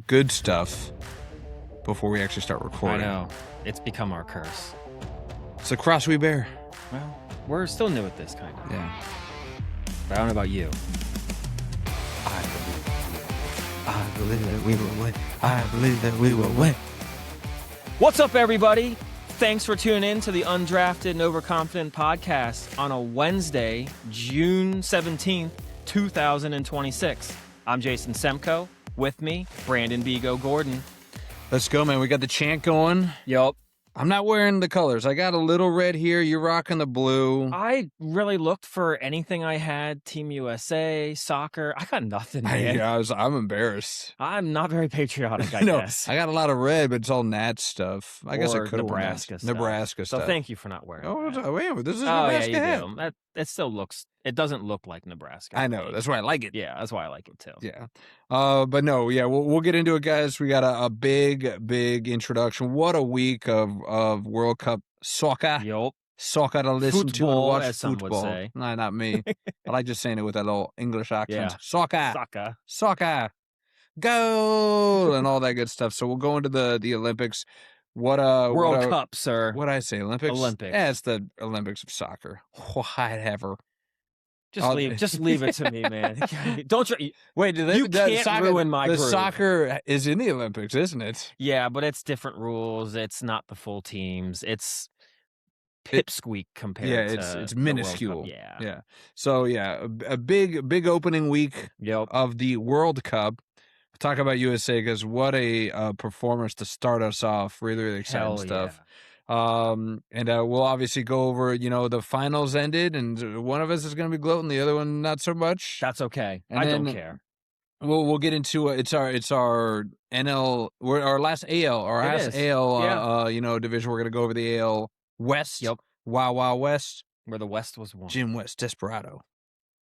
good stuff before we actually start recording. I know. It's become our curse. It's a cross we bear. Well, we're still new at this kind of. Yeah. But I don't know about you. I believe that we will win. I believe that we will win. What's up, everybody? Thanks for tuning in to the Undrafted and Overconfident podcast on a Wednesday, June 17th, 2026. I'm Jason Semko. With me, Brandon Bigo Gordon. Let's go, man. We got the chant going. Yup. I'm not wearing the colors. I got a little red here. You're rocking the blue. I really looked for anything I had. Team USA, soccer. I got nothing, man. I'm embarrassed. I'm not very patriotic, I No, guess. I got a lot of red, but it's all Nat stuff. I guess I Or could have Nebraska stuff. Nebraska stuff. So thank you for not wearing that. Wait, this is Oh, Nebraska yeah, hat. you do. It still looks, it doesn't look like Nebraska. I know. That's why I like it. Yeah, that's why I like it too. Yeah. But no, yeah, we'll get into it, guys. We got a big introduction. What a week of World Cup soccer. Yup. Soccer to listen to and watch as some football. would say. No, not me. I like just saying it with that little English accent. Yeah. Soccer. Soccer. Goal and all that good stuff. So we'll go into the Olympics. World Cup, sir. What did I say? Olympics? Olympics. Yeah, it's the Olympics of soccer. Whatever. Just leave it to me, man. Don't try. Wait, You can't ruin my The groove. soccer is in the Olympics, isn't it? Yeah, but it's different rules. It's not the full teams. It's pipsqueak compared to it's the World minuscule. Cup. Yeah. Yeah. So yeah, a big opening week Yep. of the World Cup. Talk about USA because what a performance to start us off. Really exciting Hell stuff. yeah. And we'll obviously go over, the finals ended, and one of us is going to be gloating, the other one not so much. That's okay. And I then don't care. We'll get into it's our NL, our last AL, division. We're going to go over the AL West. Yep. Wow West. Where the West was won. Jim West, Desperado.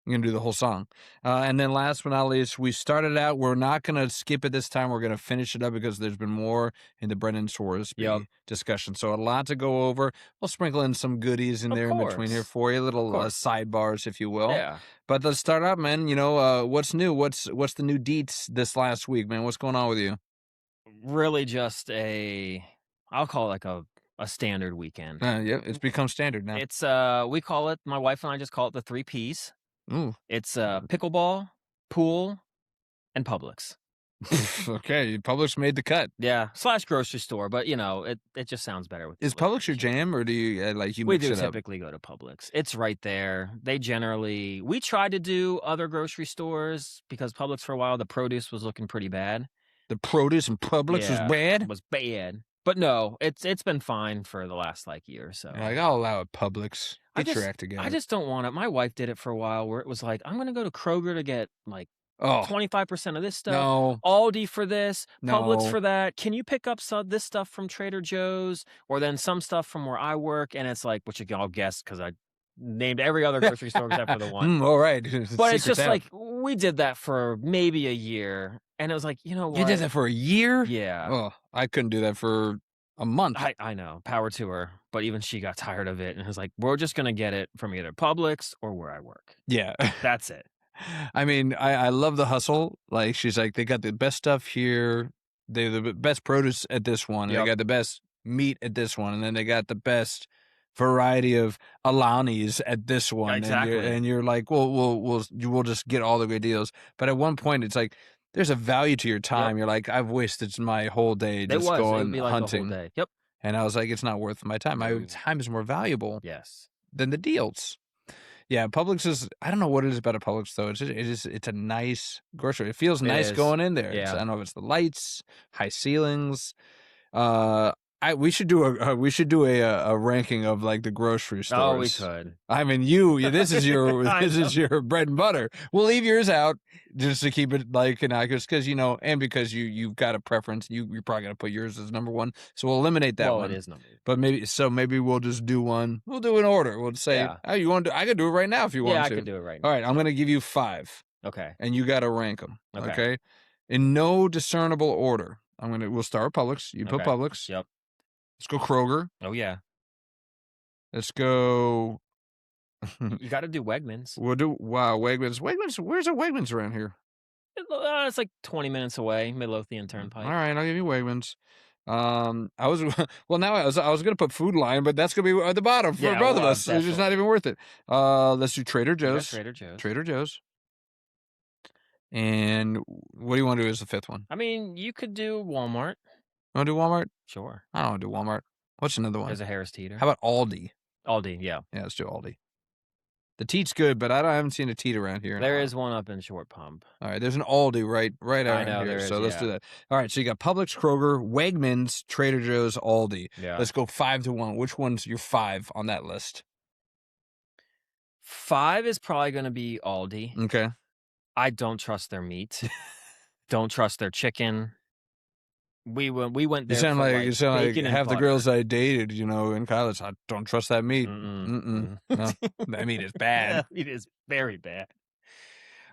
I'm going to do the whole song. And then last but not least, we started out. We're not going to skip it this time. We're going to finish it up because there's been more in the Brendan Sorsby discussion. So a lot to go over. We'll sprinkle in some goodies in there in between here for you, little sidebars, if you will. Yeah. But let's start up, man. What's new? What's the new deets this last week, man? What's going on with you? Really just I'll call it like a standard weekend. Yeah, it's become standard now. It's we call it, my wife and I just call it the 3 Ps. Ooh. It's pickleball, pool, and Publix. Okay, Publix made the cut. Yeah, / grocery store, but it just sounds better with. Is Publix your jam, or do you We mix it do up? typically go to Publix. It's right there. We tried to do other grocery stores because Publix for a while the produce was looking pretty bad. The produce in Publix was bad. It was bad. But no, it's been fine for the last year or so. I'll allow it, Publix. Get your act together. I just don't want it. My wife did it for a while where it was like, I'm going to go to Kroger to get 25% of this stuff. No. Aldi for this. Publix No. for that. Can you pick up this stuff from Trader Joe's? Or then some stuff from where I work? And it's like, which you can all guess because I named every other grocery store except for the one. All right. But it's just we did that for maybe a year. And it was like, you know what? You did that for a year? Yeah. Oh, I couldn't do that for a month. I know. Power to her. But even she got tired of it and was like, we're just going to get it from either Publix or where I work. Yeah. That's it. I mean, I love the hustle. She's like, they got the best stuff here. They have the best produce at this one. And they got the best meat at this one. And then they got the best variety of Alanis at this one. Exactly. And you're like, well, we'll just get all the great deals. But at one point, it's like, there's a value to your time. You're like, I've wasted my whole day just going hunting. The whole day. Yep. And I was like, it's not worth my time. My time is more valuable than the deals. Yeah, Publix is, I don't know what it is about a Publix, though. It's a nice grocery. It feels nice going in there. Yeah. I don't know if it's the lights, high ceilings. We should do a ranking of the grocery stores. Oh, we could. I mean, this is your bread and butter. We'll leave yours out just to keep it innocuous because and because you've got a preference. You're probably gonna put yours as number one, so we'll eliminate that one. Well, it is number one. But maybe we'll just do one. We'll do an order. We'll say, oh, you want to? I could do it right now if you want to. Yeah, I could do it right now. All right, I'm gonna give you 5. Okay. And you got to rank them. Okay. In no discernible order. We'll start with Publix. You put Publix. Yep. Let's go Kroger. Oh, yeah. Let's go. You got to do Wegmans. We'll do Wegmans. Where's a Wegmans around here? It's like 20 minutes away, Midlothian All Turnpike. right, I'll give you Wegmans. I was well. Now I was gonna put Food Lion, but that's gonna be at the bottom for Yeah, both of well, us. It's just not even worth it. Let's do Trader You got Joe's. Trader Joe's. Trader Joe's. And what do you want to do as the fifth one? I mean, you could do Walmart. You want to do Walmart? Sure. I don't want to do Walmart. What's another one? There's a Harris Teeter. How about Aldi? Aldi, yeah. Yeah, let's do Aldi. The Teet's good, but I haven't seen a Teet around here. There is one up in Short Pump. All right, there's an Aldi right I out know, here. there is, So let's yeah. do that. All right, so you got Publix, Kroger, Wegmans, Trader Joe's, Aldi. Yeah. Let's go 5-1. Which one's your 5 on that list? 5 is probably going to be Aldi. Okay. I don't trust their meat. Don't trust their chicken. We went there. You sound for like bacon and half the butter. girls I dated, in college. I don't trust that meat. No, that meat is bad. It is very bad.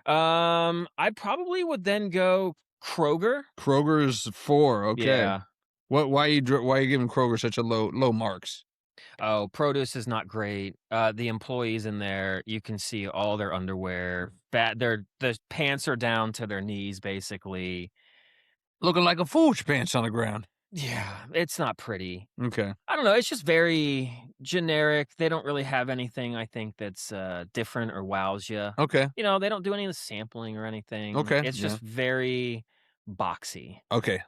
I probably would then go Kroger. Kroger's 4. Okay. Yeah. Why are you giving Kroger such a low marks? Oh, produce is not great. The employees in there, you can see all their underwear. The pants are down to their knees, basically. Looking like a fool's pants on the ground. Yeah, it's not pretty. Okay. I don't know. It's just very generic. They don't really have anything, I think, that's different or wows you. Okay. They don't do any of the sampling or anything. Okay, It's just very boxy. Okay.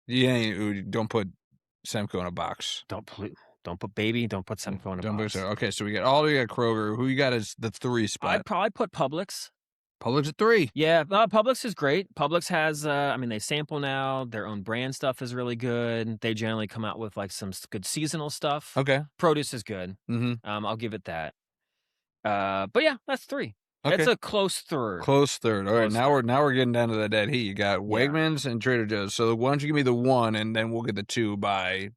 Don't put Semco in a box. Don't put baby. Don't put Semco in a box. Okay, so we got Aldi, got Kroger. Who you got as the 3 spot? I'd probably put Publix. Publix at 3. Yeah, Publix is great. Publix has, they sample now. Their own brand stuff is really good. They generally come out with like some good seasonal stuff. Okay. Produce is good. Mm-hmm. I'll give it that. But yeah, that's 3. Okay. It's a close third. Close third. All right, now we're getting down to the dead heat. You got Wegmans and Trader Joe's. So why don't you give me the 1, and then we'll get the 2 by.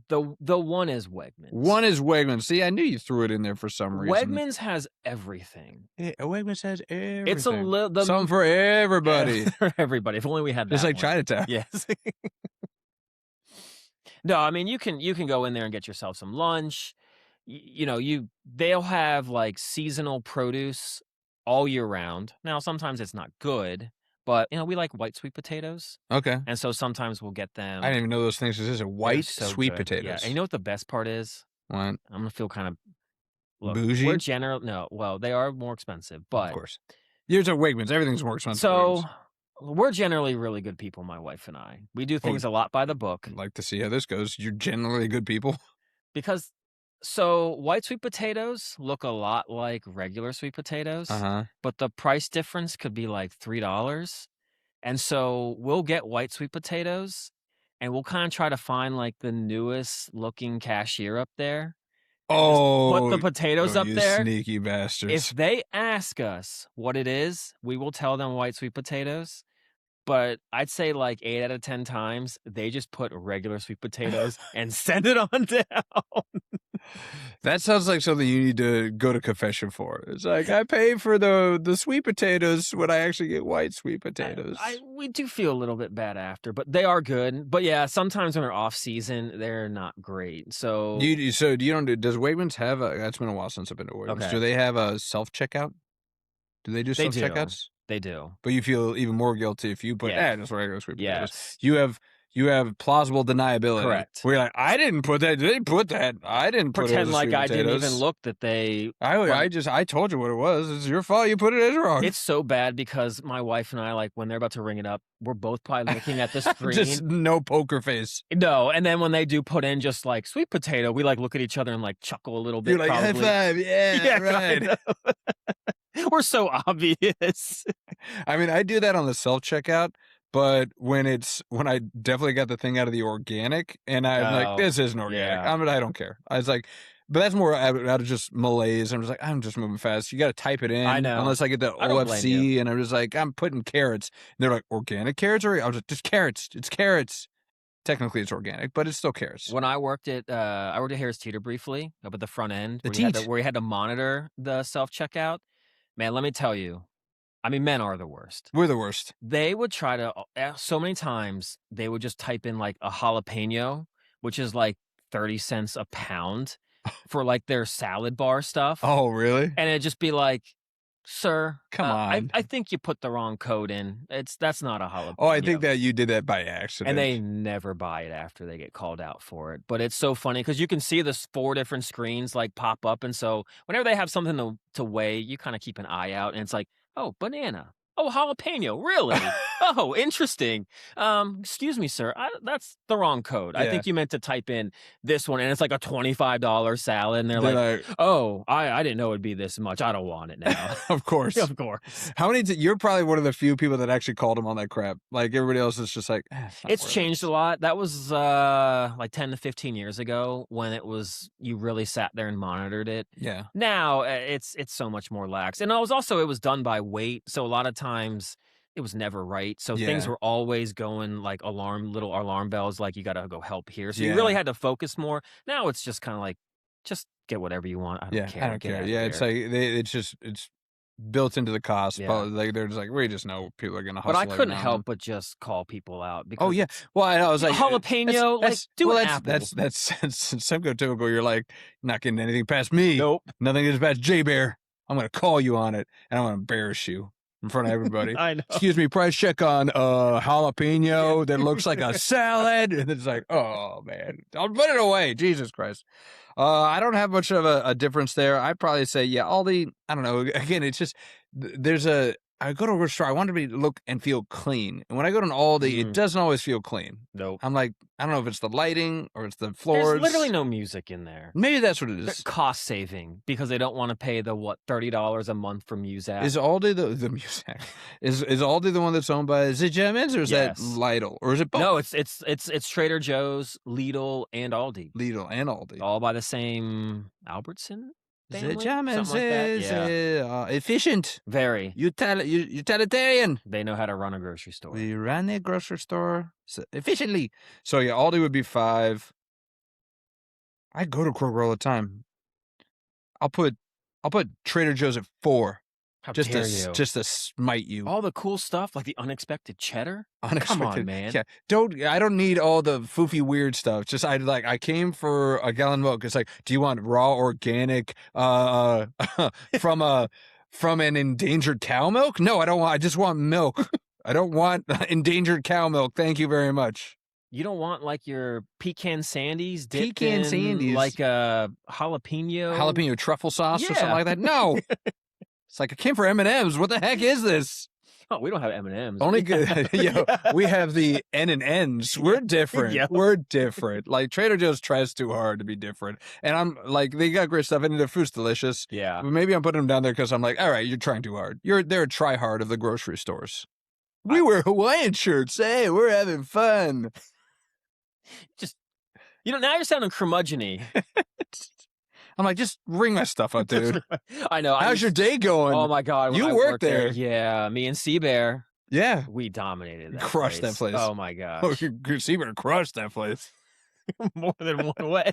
The 1 is Wegmans. 1 is Wegmans. See, I knew you threw it in there for some reason. Wegmans has everything. Yeah, Wegmans has everything. It's something for everybody. For everybody. If only we had that. It's like Chinatown. Yes. No, I mean you can go in there and get yourself some lunch. They'll have like seasonal produce all year round. Now sometimes it's not good, but we like white sweet potatoes. Okay. And so sometimes we'll get them. I didn't even know those things existed. White so sweet good. potatoes. Yeah. And you know what the best part is? What? I'm gonna feel kind of bougie. They are more expensive, but of course. Yours are Wegmans. Everything's more expensive. So we're generally really good people, my wife and I. We do things a lot by the book. I'd like to see how this goes. You're generally good people. Because white sweet potatoes look a lot like regular sweet potatoes, but the price difference could be like $3. And so we'll get white sweet potatoes and we'll kind of try to find like the newest looking cashier up there. Put the potatoes up there. Sneaky bastards. If they ask us what it is, we will tell them white sweet potatoes. But I'd say like 8 out of 10 times, they just put regular sweet potatoes and send it on down. That sounds like something you need to go to confession for. It's like, I pay for the sweet potatoes when I actually get white sweet potatoes. We do feel a little bit bad after, but they are good. But yeah, sometimes when they're off season, they're not great. So does Wegmans have it's been a while since I've been to Wegmans. Okay. Do they have a self-checkout? Do they do self-checkouts? They do. But you feel even more guilty if you put just regular sweet potatoes. Yes. You have plausible deniability. Correct. Where you're like, I didn't put that. They put that. I didn't put it Pretend as like sweet I didn't potatoes. even look that they. I told you what it was. It's your fault. You put it as wrong. It's so bad because my wife and I, like when they're about to ring it up, we're both probably looking at the screen. Just no poker face. No, and then when they do put in just like sweet potato, we like look at each other and like chuckle a little bit. You're like, probably. high five. Yeah, right. We're so obvious. I mean, I do that on the self-checkout, but when I definitely got the thing out of the organic, and I'm like, this isn't organic. Yeah. I don't care. I was like, but that's more out of just malaise. I'm just like, I'm just moving fast. You got to type it in. I know. Unless I get the OFC, and I'm just like, I'm putting carrots. And they're like, organic carrots? Or I was like, just carrots. It's carrots. Technically, it's organic, but it's still carrots. When I worked at Harris Teeter briefly up at the front end, where you had to monitor the self-checkout. Man, let me tell you, I mean, men are the worst. We're the worst. They would try to, so many times, they would just type in like a jalapeno, which is like 30 cents a pound for like their salad bar stuff. Oh, really? And it'd just be like, Sir, Come on. I think you put the wrong code in. That's not a jalapeno. Oh, I think that you did that by And accident. they never buy it after they get called out for it. But it's so funny because you can see this 4 different screens like pop up. And so whenever they have something to weigh, you kind of keep an eye out. And it's like, oh, banana. Oh, jalapeno. Really? Oh, interesting. Excuse me, sir. That's the wrong code. I Yeah. think you meant to type in this one. And it's like a $25 salad. And they're They're like, oh, I didn't know it'd be this much. I don't want it now. Of course. Of course. How many? You're probably one of the few people that actually called him on that crap. Like everybody else is just like, It's changed a lot. That was like 10 to 15 years ago when it was you really sat there and monitored it. Yeah. Now it's so much more lax. And it was done by weight, so a lot of times it was never right. So things Yeah. were always going like little alarm bells like you got to go help here. So Yeah. you really had to focus more. Now it's just kind of like just get whatever you want. I don't care. I don't Get care. out of Yeah, it's here. like it's built into the cost. Yeah. But like they're just like, we just know people are gonna hustle. But I every couldn't now and help then. but just call people out Oh because yeah. Well, I was like jalapeno, like do an apple. That's Simcoe typical. You're like not getting anything past me. Nope. Nothing gets past J Bear. I'm gonna call you on it, and I'm gonna embarrass you in front of everybody. I know. Excuse me, price check on jalapeno that looks like a salad. And it's like, oh man, I'll put it away. Jesus Christ. I don't have much of a difference there. I'd probably say, yeah, Aldi, I don't know. Again, it's just I go to a store, I want to look and feel clean. And when I go to an Aldi, it doesn't always feel clean. Nope. I'm like, I don't know if it's the lighting or it's the floors. There's literally no music in there. Maybe that's what it They're is. cost saving because they don't want to pay the $30 a month for Muzak. Is Aldi the music? Is Aldi the one that's owned by is it Germans or is that Lidl or is it both? No, it's Trader Joe's, Lidl, and Aldi. Lidl and Aldi, all by the same Albertson family. The Germans Something like that. Yeah. Efficient, very utilitarian. They know how to run a grocery store. We run a grocery store efficiently. So yeah, Aldi would be 5. I go to Kroger all the time. I'll put Trader Joe's at 4. How dare you? Just to smite you. All the cool stuff like the unexpected cheddar. Come on, man. Yeah, I don't need all the foofy weird stuff. Just I came for a gallon of milk. It's like, do you want raw organic from an endangered cow milk? No, I don't want. I just want milk. I don't want endangered cow milk. Thank you very much. You don't want like your pecan sandies dipped in like a jalapeno truffle sauce or something like that? No. It's like I came for M&Ms. What the heck is this? Oh, we don't have M&Ms. Only good. We have the N and N's. We're different. Yeah. We're different. Like Trader Joe's tries too hard to be different, and I'm like, they got great stuff and their food's delicious. Yeah. But maybe I'm putting them down there because I'm like, all right, you're trying too hard. They're a try hard of the grocery stores. We wear Hawaiian shirts. Hey, we're having fun. Just now you're sounding curmudgeon-y. I'm like, just ring my stuff up, dude. I know. How's your day going? Oh my God. You worked there. Yeah. Me and Sea-Bear. Yeah. We dominated that Crushed that place. Oh my gosh. Oh, Sea-Bear crushed that place. More than one way.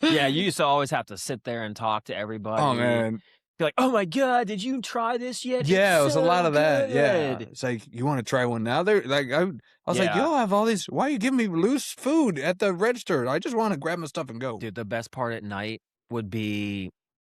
Yeah, you used to always have to sit there and talk to everybody. Oh, man. Be like, oh my God, did you try this yet? Yeah, it was a lot of that. Good. Yeah. It's like, you want to try one now? They're like, I was like, you'll have all these. Why are you giving me loose food at the register? I just want to grab my stuff and go. Dude, the best part at night would be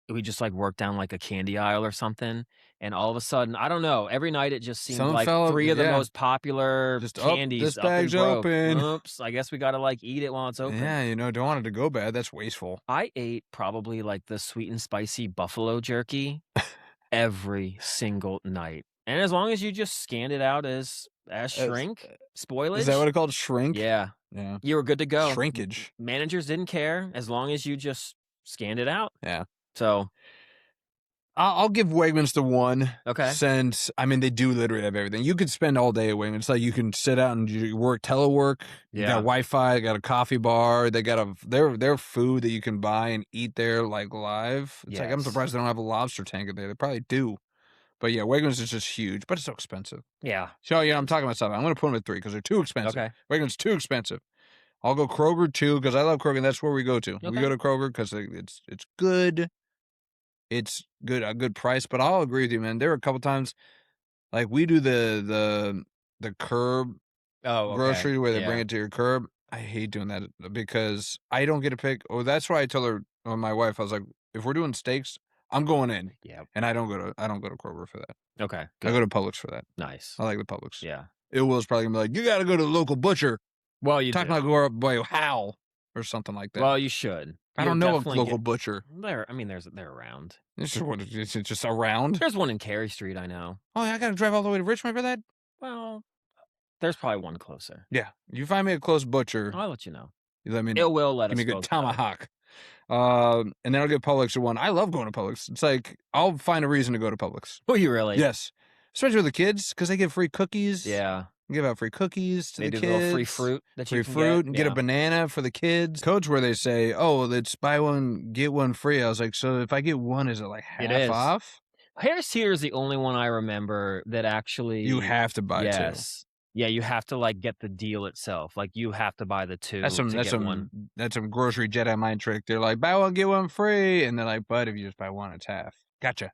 we just like work down like a candy aisle or something. And all of a sudden, I don't know, every night it just seemed like 3 of the most popular candies. This bag's open. Oops, I guess we got to like eat it while it's open. Yeah, don't want it to go bad. That's wasteful. I ate probably like the sweet and spicy buffalo jerky every single night. And as long as you just scanned it out as shrink, spoilage. Is that what it's called? Shrink? Yeah. Yeah. You were good to go. Shrinkage. Managers didn't care as long as you just scanned it out. Yeah. So I'll give Wegmans the 1. Okay. Since, they do literally have everything. You could spend all day at Wegmans. Like, you can sit out and you work, telework. You got Wi-Fi. They got a coffee bar. They got their food that you can buy and eat there, like, live. It's like, I'm surprised they don't have a lobster tank in there. They probably do. But, yeah, Wegmans is just huge, but it's so expensive. Yeah. So, I'm talking about stuff. I'm going to put them at 3 because they're too expensive. Okay. Wegmans too expensive. I'll go Kroger, 2, because I love Kroger, and that's where we go to. Okay. We go to Kroger because it's good. It's good, a good price, but I'll agree with you, man. There are a couple times, like we do the curb grocery where they bring it to your curb. I hate doing that because I don't get to pick. Oh, that's why I told her, or my wife, I was like, if we're doing steaks, I'm going in. Yeah. And I don't go to Kroger for that. Okay. Good. I go to Publix for that. Nice. I like the Publix. Yeah. It was probably gonna be like, you got to go to the local butcher. Well, you talking about go up by Hal or something like that. Well, you should. I don't know a local butcher. They're around. It's just around. There's one in Cary Street, I know. Oh, yeah, I got to drive all the way to Richmond for that? Well, there's probably one closer. Yeah. You find me a close butcher. I'll let you know. You let me know. It will let Give us me a good tomahawk. And then I'll get Publix at one. I love going to Publix. It's like, I'll find a reason to go to Publix. Oh, you really? Yes. Especially with the kids, because they get free cookies. Yeah. Give out free cookies to the kids. They do a little free fruit that you can get. And get a banana for the kids. Codes where they say, oh, it's buy one, get one free. I was like, so if I get one, is it like half off? Harris Teeter is the only one I remember that actually... You have to buy two. Yeah, you have to like get the deal itself. Like you have to buy the two that's to get one. That's some grocery Jedi mind trick. They're like, buy one, get one free. And they're like, but if you just buy one, it's half. Gotcha.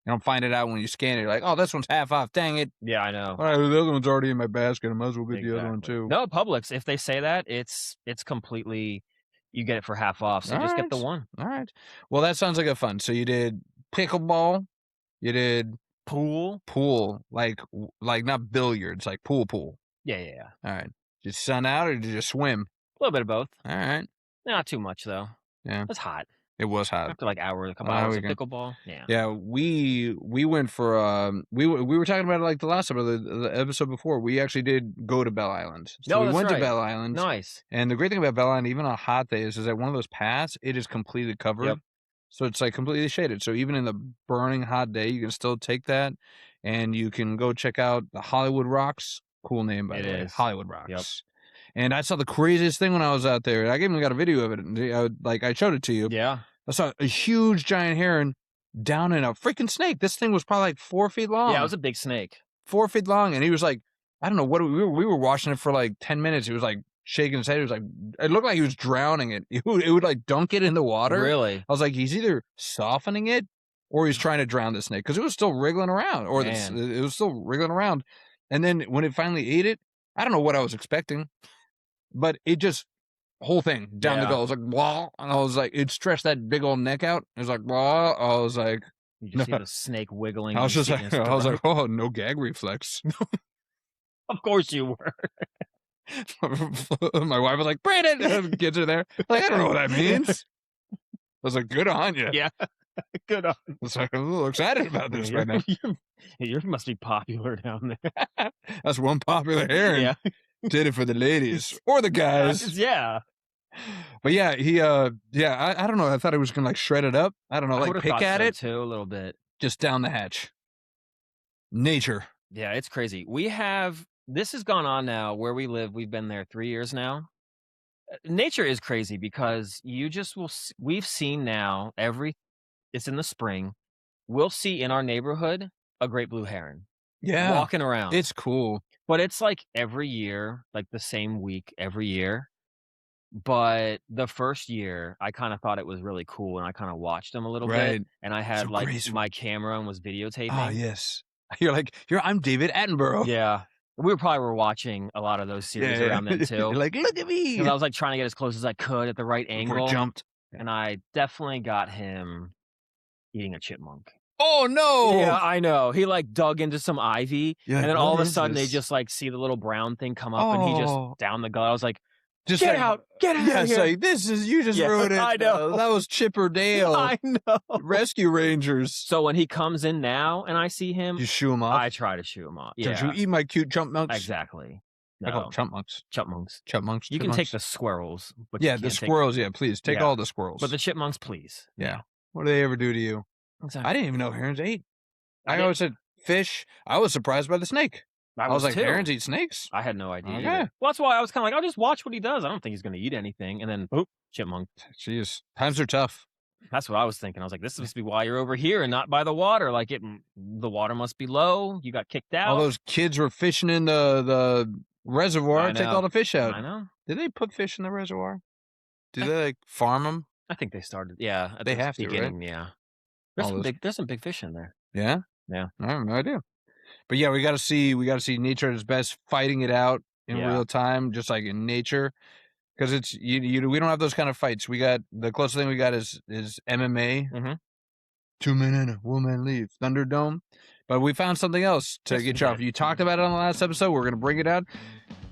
You don't find it out when you scan it. You're like, oh, this one's half off. Dang it. Yeah, I know. All right, the other one's already in my basket. I might as well get the other one too. No, Publix, if they say that, it's completely, you get it for half off. So just get the one. All right. Well, that sounds like a fun. So you did pickleball. You did pool, like not billiards, like pool. Yeah. All right. Did you sun out or did you just swim? A little bit of both. All right. Not too much though. Yeah. It's hot. It was hot. After like a couple hours of pickleball. Yeah. Yeah, we went for we were talking about it like the last episode, the episode before. We actually did go to Bell Island. So we went to Bell Island. Nice. And the great thing about Bell Island, even on hot days, is that one of those paths, it is completely covered. Yep. So it's like completely shaded. So even in the burning hot day, you can still take that and you can go check out the Hollywood Rocks. Cool name, by the way. Hollywood Rocks. Yep. And I saw the craziest thing when I was out there. I even got a video of it. I showed it to you. Yeah. I saw a huge giant heron down in a freaking snake. This thing was probably like 4 feet long. Yeah, it was a big snake. 4 feet long. And he was like, I don't know what we were watching it for like 10 minutes. He was like shaking his head. He was like, it looked like he was drowning it. It would like dunk it in the water. Really? I was like, he's either softening it or he's trying to drown the snake because it was still wriggling around it was still wriggling around. And then when it finally ate it, I don't know what I was expecting, but it just, whole thing down the gullet. I was like, blah. And I was like, it stretched that big old neck out. It was like, blah. I was like, you just see the snake wiggling. I was like, oh, no gag reflex. Of course you were. My wife was like, Brandon, kids are there. Like, I don't know what that means. I was like, good on you. Yeah. Good on you. I was like, I'm a little excited about this right now. You must be popular down there. That's one popular heron. Yeah. Did it for the ladies or the guys. Yeah. But yeah, he I don't know. I thought he was gonna like shred it up. I don't know, like pick at it too a little bit. Just down the hatch. Nature. Yeah, it's crazy. This has gone on now where we live. We've been there 3 years now. Nature is crazy because we've seen now it's in the spring. We'll see in our neighborhood a great blue heron. Yeah. Walking around. It's cool. But it's like every year, like the same week every year. But the first year, I kind of thought it was really cool, and I kind of watched them a little bit. And I had my camera and was videotaping. Oh, yes. You're like, I'm David Attenborough. Yeah. We were watching a lot of those series around then too. You're like, look at me. Because I was like trying to get as close as I could at the right angle. Before it jumped. And I definitely got him eating a chipmunk. Oh no! Yeah, I know. He like dug into some ivy, and then all of a sudden they this? just like see the little brown thing come up, and he just down the gullet. I was like, just get out of here! Like, you just ruined it. I know. That was Chipper Dale. I know. Rescue Rangers. So when he comes in now, and I see him, you shoo him off. I try to shoo him off. Yeah. Don't you eat my cute chipmunks? Exactly. No. I call them chipmunks. Chipmunks. You can take the squirrels. But the squirrels. Please take all the squirrels. But the chipmunks, please. Yeah. What do they ever do to you? Exactly. I didn't even know herons ate. I always said fish. I was surprised by the snake. I was like, herons eat snakes? I had no idea. Okay. Well, that's why I was kind of like, I'll just watch what he does. I don't think he's going to eat anything. And then, chipmunk. Jeez. Times are tough. That's what I was thinking. I was like, this must be why you're over here and not by the water. Like, the water must be low. You got kicked out. All those kids were fishing in the reservoir. Take all the fish out. I know. Did they put fish in the reservoir? Did they, like, farm them? I think they started. Yeah. They have to, right? Yeah. There's some big fish in there. Yeah? Yeah. I have no idea. But yeah, we got to see nature at its best, fighting it out in real time, just like in nature. Because it's we don't have those kind of fights. We got the closest thing we got is MMA. Mm-hmm. 2 men in, 1 man leave, Thunderdome. But we found something else to get you off. You talked about it on the last episode. We're going to bring it out.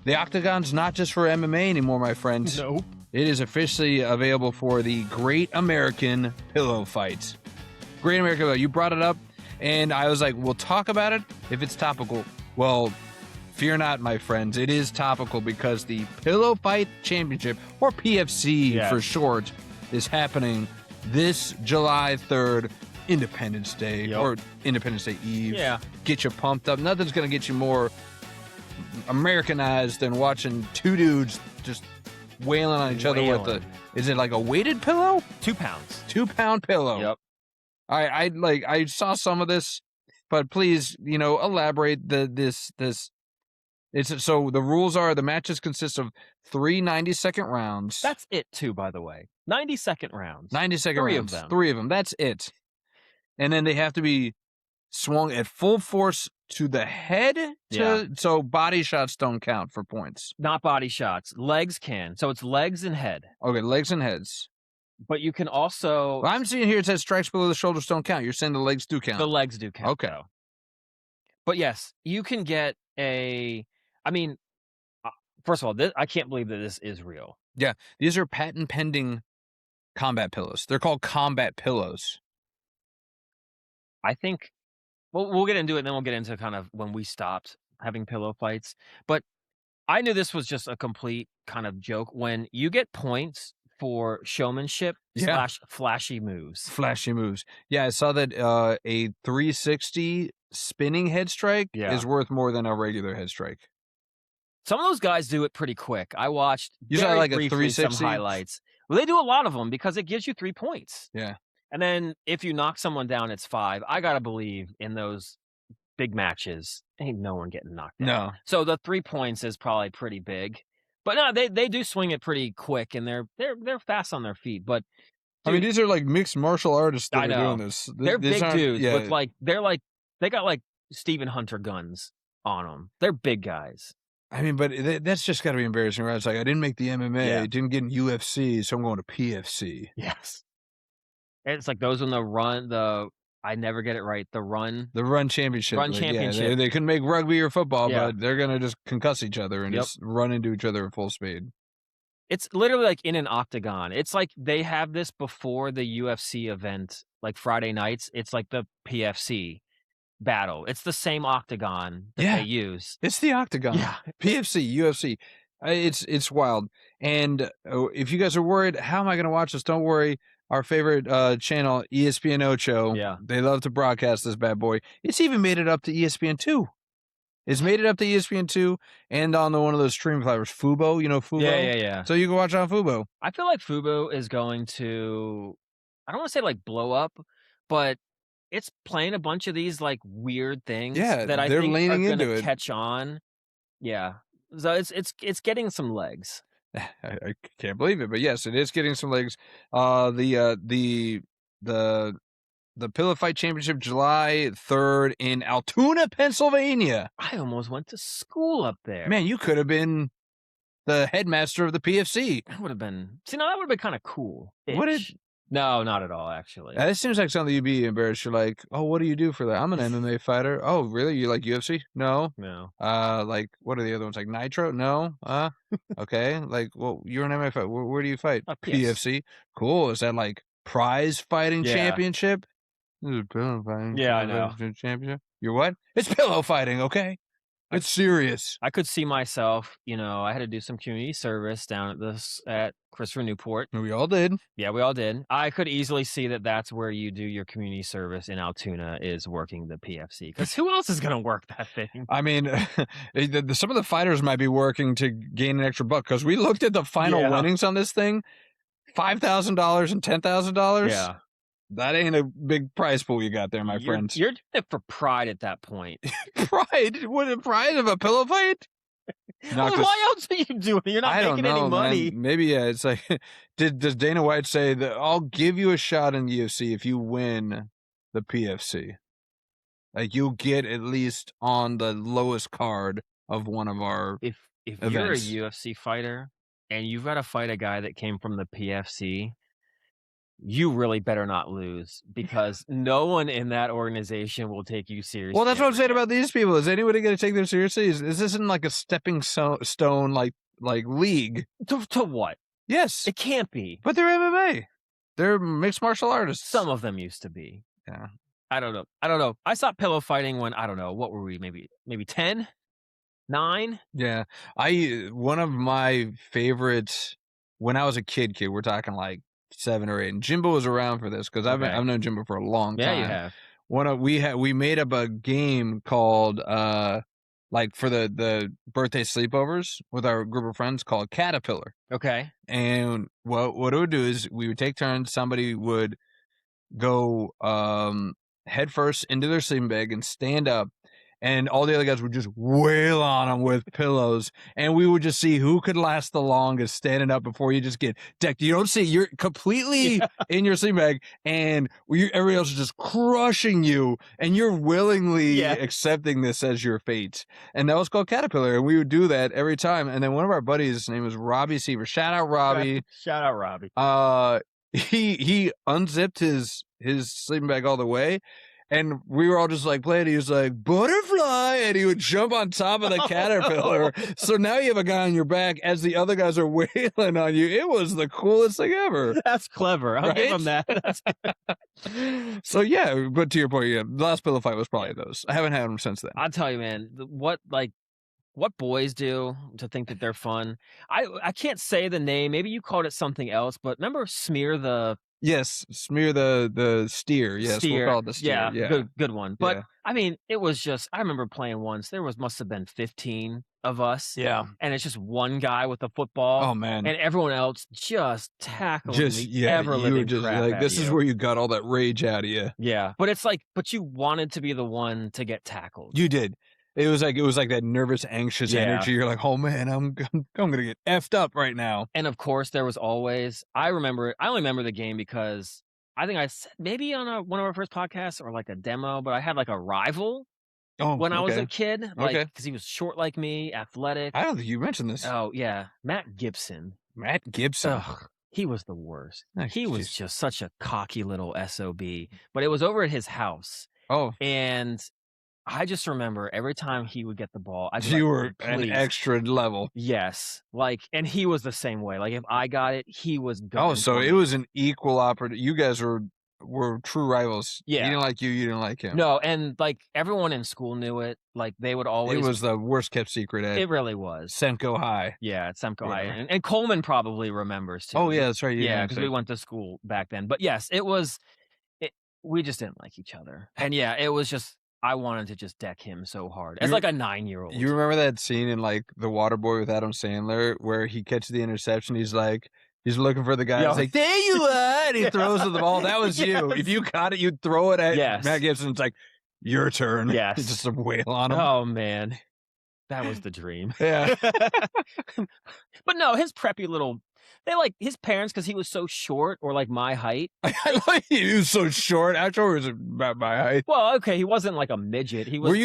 The Octagon's not just for MMA anymore, my friends. Nope. It is officially available for the Great American Pillow Fight. Great American Pillow. You brought it up, and I was like, we'll talk about it if it's topical. Well, fear not, my friends. It is topical because the Pillow Fight Championship, or PFC for short, is happening this July 3rd, Independence Day, or Independence Day Eve. Yeah. Get you pumped up. Nothing's going to get you more Americanized than watching two dudes just wailing on each other with a, is it like a weighted pillow? 2 pounds. 2 pound pillow. Yep. I saw some of this, but please, elaborate this. So the rules are the matches consist of 3 90-second rounds. That's it too, by the way. 90-second rounds. 90-second rounds. Of them. 3 of them. That's it. And then they have to be swung at full force to the head. So body shots don't count for points. Not body shots. Legs can. So it's legs and head. Okay, legs and heads. But you can also... Well, I'm seeing here it says strikes below the shoulders don't count. You're saying the legs do count. The legs do count. Okay. Though. But yes, you can get a... I mean, first of all, I can't believe that this is real. Yeah, these are patent pending combat pillows. They're called combat pillows. I think... Well, we'll get into it, and then we'll get into kind of when we stopped having pillow fights. But I knew this was just a complete kind of joke. When you get points for showmanship / flashy moves. Flashy moves. Yeah, I saw that a 360 spinning head strike is worth more than a regular head strike. Some of those guys do it pretty quick. I watched like a briefly 360? some highlights. Well, they do a lot of them because it gives you 3 points. Yeah. And then if you knock someone down, it's 5. I got to believe in those big matches, ain't no one getting knocked down. No. So the 3 points is probably pretty big. But no, they do swing it pretty quick, and they're fast on their feet. But dude, I mean, these are like mixed martial artists that are doing this. They're big dudes with they got like Stephen Hunter guns on them. They're big guys. I mean, but that's just got to be embarrassing, right? It's like, I didn't make the MMA, didn't get in UFC, so I'm going to PFC. Yes. It's like those on I never get it right. The run championship. Championship. Yeah, they couldn't make rugby or football, but they're going to just concuss each other and just run into each other at full speed. It's literally like in an octagon. It's like they have this before the UFC event, like Friday nights. It's like the PFC battle. It's the same octagon that they use. It's the octagon. Yeah. PFC, UFC. It's wild. And if you guys are worried, how am I going to watch this? Don't worry. Our favorite channel, ESPN Ocho, they love to broadcast this bad boy. It's even made it up to ESPN2. It's made it up to ESPN2 and on one of those stream platforms, Fubo. You know Fubo? Yeah. So you can watch on Fubo. I feel like Fubo is going to, I don't want to say like blow up, but it's playing a bunch of these like weird things that I think are going to catch on. Yeah. So it's getting some legs. I can't believe it, but yes, it is getting some legs. The Pillow Fight Championship, July 3rd in Altoona, Pennsylvania. I almost went to school up there. Man, you could have been the headmaster of the PFC. That would have been. See, now that would have been kind of cool. Would it? No, not at all, actually. This seems like something you'd be embarrassed. You're like, oh, what do you do for that? I'm an MMA fighter. Oh, really? You like UFC? No. Like, what are the other ones? Like Nitro? No. Okay. Like, well, you're an MMA fighter. Where do you fight? PFC. Cool. Is that like prize fighting championship? This is pillow fighting. Yeah, I know. Championship. You're what? It's pillow fighting. Okay. It's serious. I could see myself, I had to do some community service down at Christopher Newport. We all did. Yeah, we all did. I could easily see that that's where you do your community service in Altoona is working the PFC. Because who else is going to work that thing? I mean, some of the fighters might be working to gain an extra buck because we looked at the final winnings on this thing, $5,000 and $10,000. Yeah. That ain't a big prize pool you got there, my friends. You're doing it for pride at that point. Pride? What a pride of a pillow fight? Well, why else are you doing it? You're not making any money. Man. Maybe, it's like, does Dana White say that I'll give you a shot in the UFC if you win the PFC? Like, you'll get at least on the lowest card of one of our If events. You're a UFC fighter and you've got to fight a guy that came from the PFC, you really better not lose because no one in that organization will take you seriously. Well, that's what I'm saying about these people. Is anybody going to take them seriously? Is this isn't like a stepping stone like league? To what? Yes. It can't be. But they're MMA. They're mixed martial artists. Some of them used to be. Yeah. I don't know. I stopped pillow fighting when, I don't know, what were we? Maybe 10? 9? Yeah. One of my favorites when I was a kid, we're talking like 7 or 8. And Jimbo was around for this because I've known Jimbo for a long time. Yeah, you have. We made up a game called like for the birthday sleepovers with our group of friends called Caterpillar. Okay. And what it would do is we would take turns. Somebody would go head first into their sleeping bag and stand up, and all the other guys would just wail on them with pillows, and we would just see who could last the longest standing up before you just get decked. You don't see, you're completely in your sleeping bag, and everybody else is just crushing you, and you're willingly accepting this as your fate. And that was called Caterpillar, and we would do that every time. And then one of our buddies, his name was Robbie Seaver. Shout out Robbie. Shout out Robbie. He unzipped his sleeping bag all the way, and we were all just like playing. He was like, butterfly, and he would jump on top of the caterpillar. So now you have a guy on your back as the other guys are wailing on you. It was the coolest thing ever. That's clever. I'll give him that. So yeah, but to your point, the last pillow fight was probably those. I haven't had them since then. I'll tell you, man, what boys do to think that they're fun. I can't say the name. Maybe you called it something else, but remember Smear the... Yes, Smear the steer. Yes, steer. We'll call it the steer. Yeah. Good one. But I mean, it was just, I remember playing once. There must have been 15 of us. Yeah. And it's just one guy with a football. Oh man. And everyone else just tackling you were just like, this is where you got all that rage out of you. Yeah. But it's like, but you wanted to be the one to get tackled. You did. It was like that nervous, anxious energy. You're like, oh man, I'm gonna get effed up right now. And of course, there was always. I only remember the game because I think I said maybe on one of our first podcasts or like a demo, but I had like a rival when I was a kid, like because he was short like me, athletic. I don't think you mentioned this. Oh yeah, Matt Gibson. Ugh, he was the worst. Nice. He was just such a cocky little SOB. But it was over at his house. Oh, and I just remember every time he would get the ball, you were an extra level. Yes. Like, and he was the same way. Like, if I got it, he was going. Oh, so it was an equal opportunity. You guys were true rivals. Yeah. He didn't like you didn't like him. No, and like everyone in school knew it. Like, they would always. It was the worst kept secret at It really was. Semco High. Yeah, at Semco High. And Coleman probably remembers too. Oh, yeah, that's right. Yeah, because we went to school back then. But yes, it was. We just didn't like each other. And yeah, it was just. I wanted to just deck him so hard. As like a 9-year-old. You remember that scene in like The Waterboy with Adam Sandler where he catches the interception? He's looking for the guy. He's like, there you are! And he throws the ball. That was you. If you caught it, you'd throw it at Matt Gibson. It's like, your turn. Yes. Just a wail on him. Oh, man. That was the dream. Yeah. But no, his preppy little... They like his parents because he was so short or like my height. I like he was so short. How short was about my height? Well, okay, he wasn't like a midget. He was. Were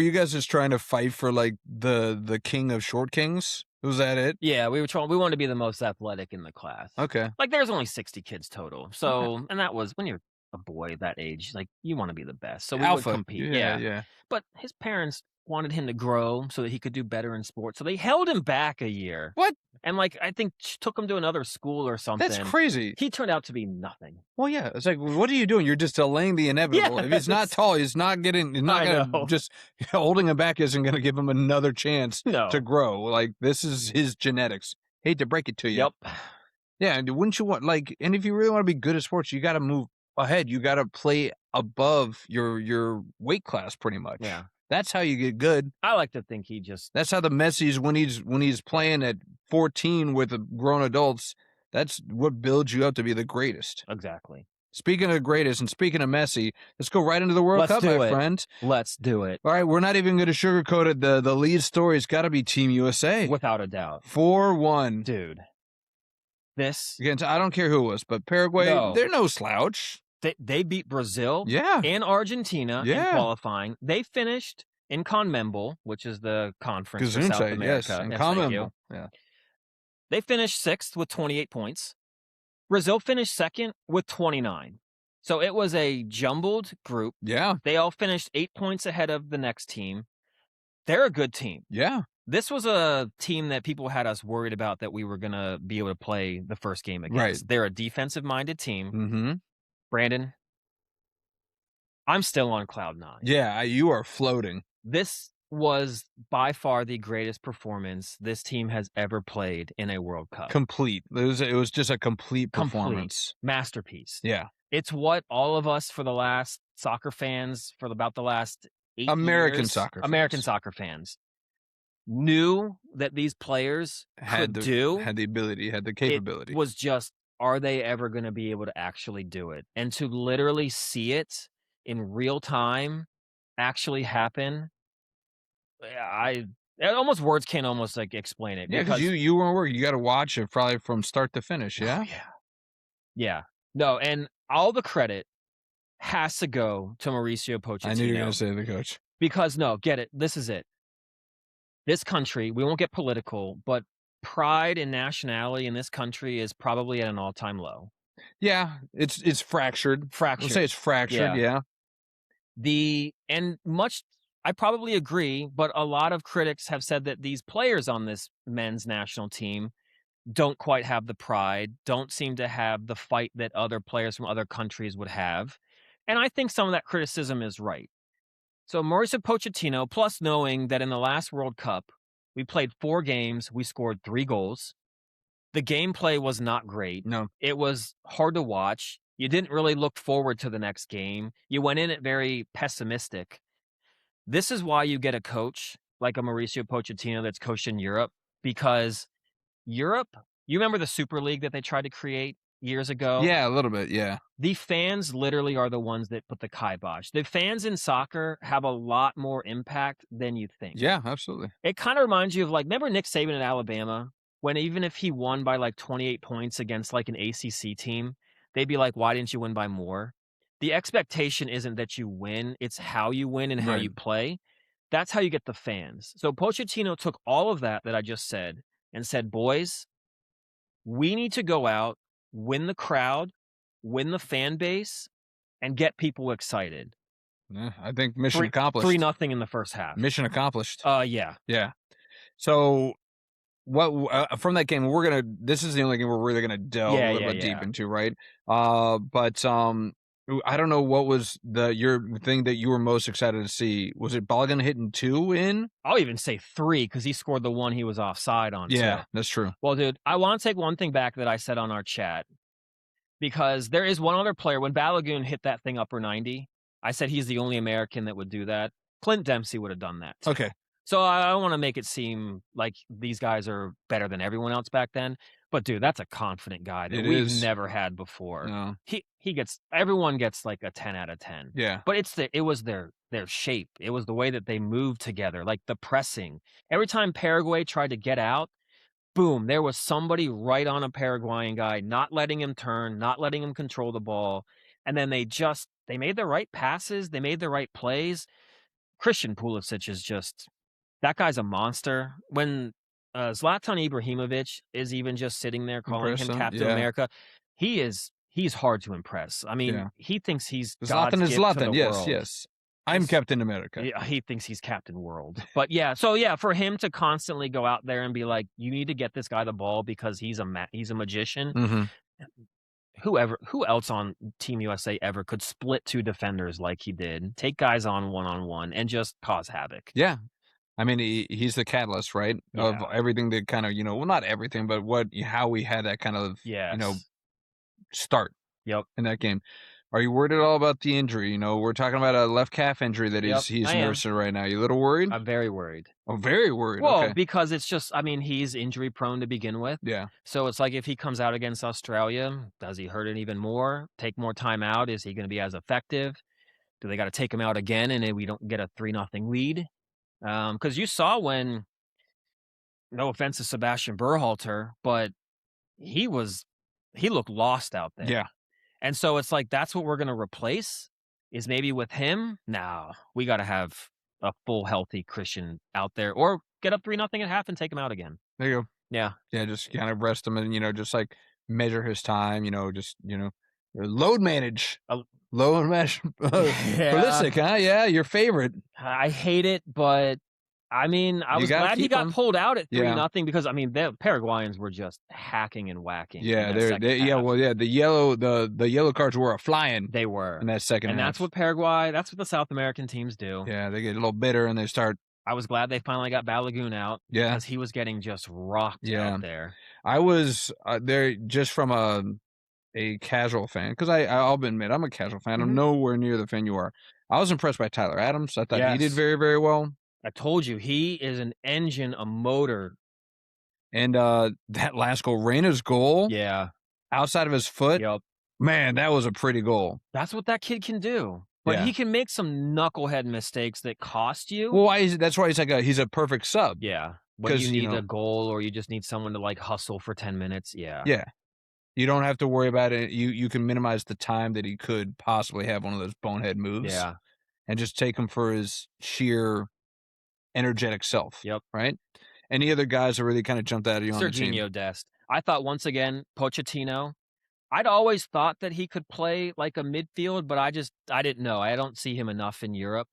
you guys just trying to fight for like the king of short kings? Was that it? Yeah, we were trying. We wanted to be the most athletic in the class. Okay. Like there's only 60 kids total. So and that was when you're a boy that age, like you want to be the best. So we would compete. Yeah. But his parents wanted him to grow so that he could do better in sports. So they held him back a year. What? And like I think took him to another school or something. That's crazy. He turned out to be nothing. Well, yeah. It's like, what are you doing? You're just delaying the inevitable. If he's not tall, he's not gonna just holding him back isn't gonna give him another chance to grow. Like this is his genetics. Hate to break it to you. Yep. Yeah, and wouldn't you want and if you really want to be good at sports, you gotta move ahead. You gotta play above your weight class pretty much. Yeah. That's how you get good. I like to think That's how the Messi's when he's playing at 14 with grown adults. That's what builds you up to be the greatest. Exactly. Speaking of greatest and speaking of Messi, let's go right into the World Cup, my friend. Let's do it. All right, we're not even going to sugarcoat it. The lead story's got to be Team USA. Without a doubt. 4-1. Dude. This. Again, I don't care who it was, but Paraguay, they're no slouch. They beat Brazil and Argentina in qualifying. They finished in CONMEBOL, which is the conference for South America. Yes, CONMEBOL. Yeah. They finished 6th with 28 points. Brazil finished second with 29. So it was a jumbled group. Yeah. They all finished 8 points ahead of the next team. They're a good team. Yeah. This was a team that people had us worried about that we were going to be able to play the first game against. Right. They're a defensive-minded team. Mm-hmm. Brandon, I'm still on cloud 9. Yeah, you are floating. This was by far the greatest performance this team has ever played in a World Cup. Complete. It was just a complete performance. Masterpiece. Yeah. It's what all of us for the last soccer fans for about the last 8 American years, soccer American fans. soccer fans knew that these players Had the ability, had the capability. It was just, are they ever going to be able to actually do it? And to literally see it in real time actually happen, almost words can't almost like explain it. Yeah, because you weren't working. You got to watch it probably from start to finish. Yeah. Oh, yeah. Yeah. No, and all the credit has to go to Mauricio Pochettino. I knew you were going to say the coach. Because no, get it. This is it. This country, we won't get political, but pride and nationality in this country is probably at an all-time low. Yeah, it's fractured. Fractured. We'll say it's fractured. Yeah. I probably agree, but a lot of critics have said that these players on this men's national team don't quite have the pride, don't seem to have the fight that other players from other countries would have. And I think some of that criticism is right. So Mauricio Pochettino, plus knowing that in the last World Cup, we played 4 games, we scored 3 goals. The gameplay was not great. No. It was hard to watch. You didn't really look forward to the next game. You went in it very pessimistic. This is why you get a coach like a Mauricio Pochettino that's coached in Europe, because Europe, you remember the Super League that they tried to create years ago? Yeah, a little bit, yeah. The fans literally are the ones that put the kibosh. The fans in soccer have a lot more impact than you think. Yeah, absolutely. It kind of reminds you of, like, remember Nick Saban at Alabama? When even if he won by like 28 points against like an ACC team, they'd be like, why didn't you win by more? The expectation isn't that you win, it's how you win and how you play. That's how you get the fans. So Pochettino took all of that I just said and said, boys, we need to go out, win the crowd, win the fan base, and get people excited. Yeah, I think mission accomplished. 3-0 in the first half. Mission accomplished. Yeah. Yeah. So what from that game, this is the only game we're really gonna delve a little bit deep into, right? But I don't know what was your thing that you were most excited to see. Was it Balogun hitting 2 in? I'll even say 3 because he scored the one he was offside on. Yeah, too. That's true. Well, dude, I want to take one thing back that I said on our chat, because there is one other player. When Balogun hit that thing upper 90, I said he's the only American that would do that. Clint Dempsey would have done that too. Okay. So I don't want to make it seem like these guys are better than everyone else back then. But dude, that's a confident guy that we've never had before. No. Everyone gets like a 10 out of 10. Yeah. But it was their shape. It was the way that they moved together, like the pressing. Every time Paraguay tried to get out, boom, there was somebody right on a Paraguayan guy, not letting him turn, not letting him control the ball. And then they made the right passes, they made the right plays. Christian Pulisic is just, that guy's a monster. When Zlatan Ibrahimovic is even just sitting there calling him Captain America, he's hard to impress. I mean, he thinks he's God's gift to the world. Yes. I'm Captain America. Yeah, he thinks he's Captain World. But yeah, for him to constantly go out there and be like, you need to get this guy the ball because he's a magician. Mm-hmm. Who else on Team USA ever could split 2 defenders like he did, take guys on one-on-one, and just cause havoc? Yeah. I mean, he's the catalyst, right? Yeah. Of everything that kind of, well, not everything, but how we had that kind of, start in that game. Are you worried at all about the injury? We're talking about a left calf injury that he's nursing right now. You a little worried? I'm very worried. Oh, very worried. Well, okay. Because it's just, he's injury prone to begin with. Yeah. So it's like if he comes out against Australia, does he hurt it even more? Take more time out? Is he going to be as effective? Do they got to take him out again and then we don't get a 3-0 lead? Because you saw when, no offense to Sebastian Berhalter, but he looked lost out there. Yeah. And so it's like, that's what we're going to replace, is maybe with him. No, we got to have a full healthy Christian out there, or get up 3-0 at half and take him out again. There you go. Yeah. Yeah, just kind of rest him and, just like measure his time, just, load manage. Uh, Load manage. Pulisic, huh? Yeah, your favorite. I hate it, but I mean, I You was gotta glad he keep got him. pulled out at Yeah. 3-0 because I mean, the Paraguayans were just hacking and whacking in Yeah, that second half. the yellow cards were flying They were. in that second And half. that's what the South American teams do. Yeah, they get a little bitter and they start. I was glad they finally got Balogun out Yeah. because he was getting just rocked Yeah. out there. I was there just from a casual fan, because I'll admit I'm a casual fan. I'm nowhere near the fan you are. I was impressed by Tyler Adams. I thought he did Yes. very, very well. I told you, he is an engine, a motor. And that last goal, Reyna's goal, Yeah. outside of his foot, Yep. man, that was a pretty goal. That's what that kid can do. But Yeah. he can make some knucklehead mistakes that cost you. Well, that's why he's a perfect sub. Yeah. When 'Cause, you you need know- a goal or you just need someone to like hustle for 10 minutes. Yeah. Yeah. You don't have to worry about it. You can minimize the time that he could possibly have one of those bonehead moves. Yeah. And just take him for his sheer energetic self. Yep. Right? Any other guys that really kind of jumped out at you on the team? Serginho Dest. I thought once again, Pochettino, I'd always thought that he could play like a midfield, but I didn't know. I don't see him enough in Europe.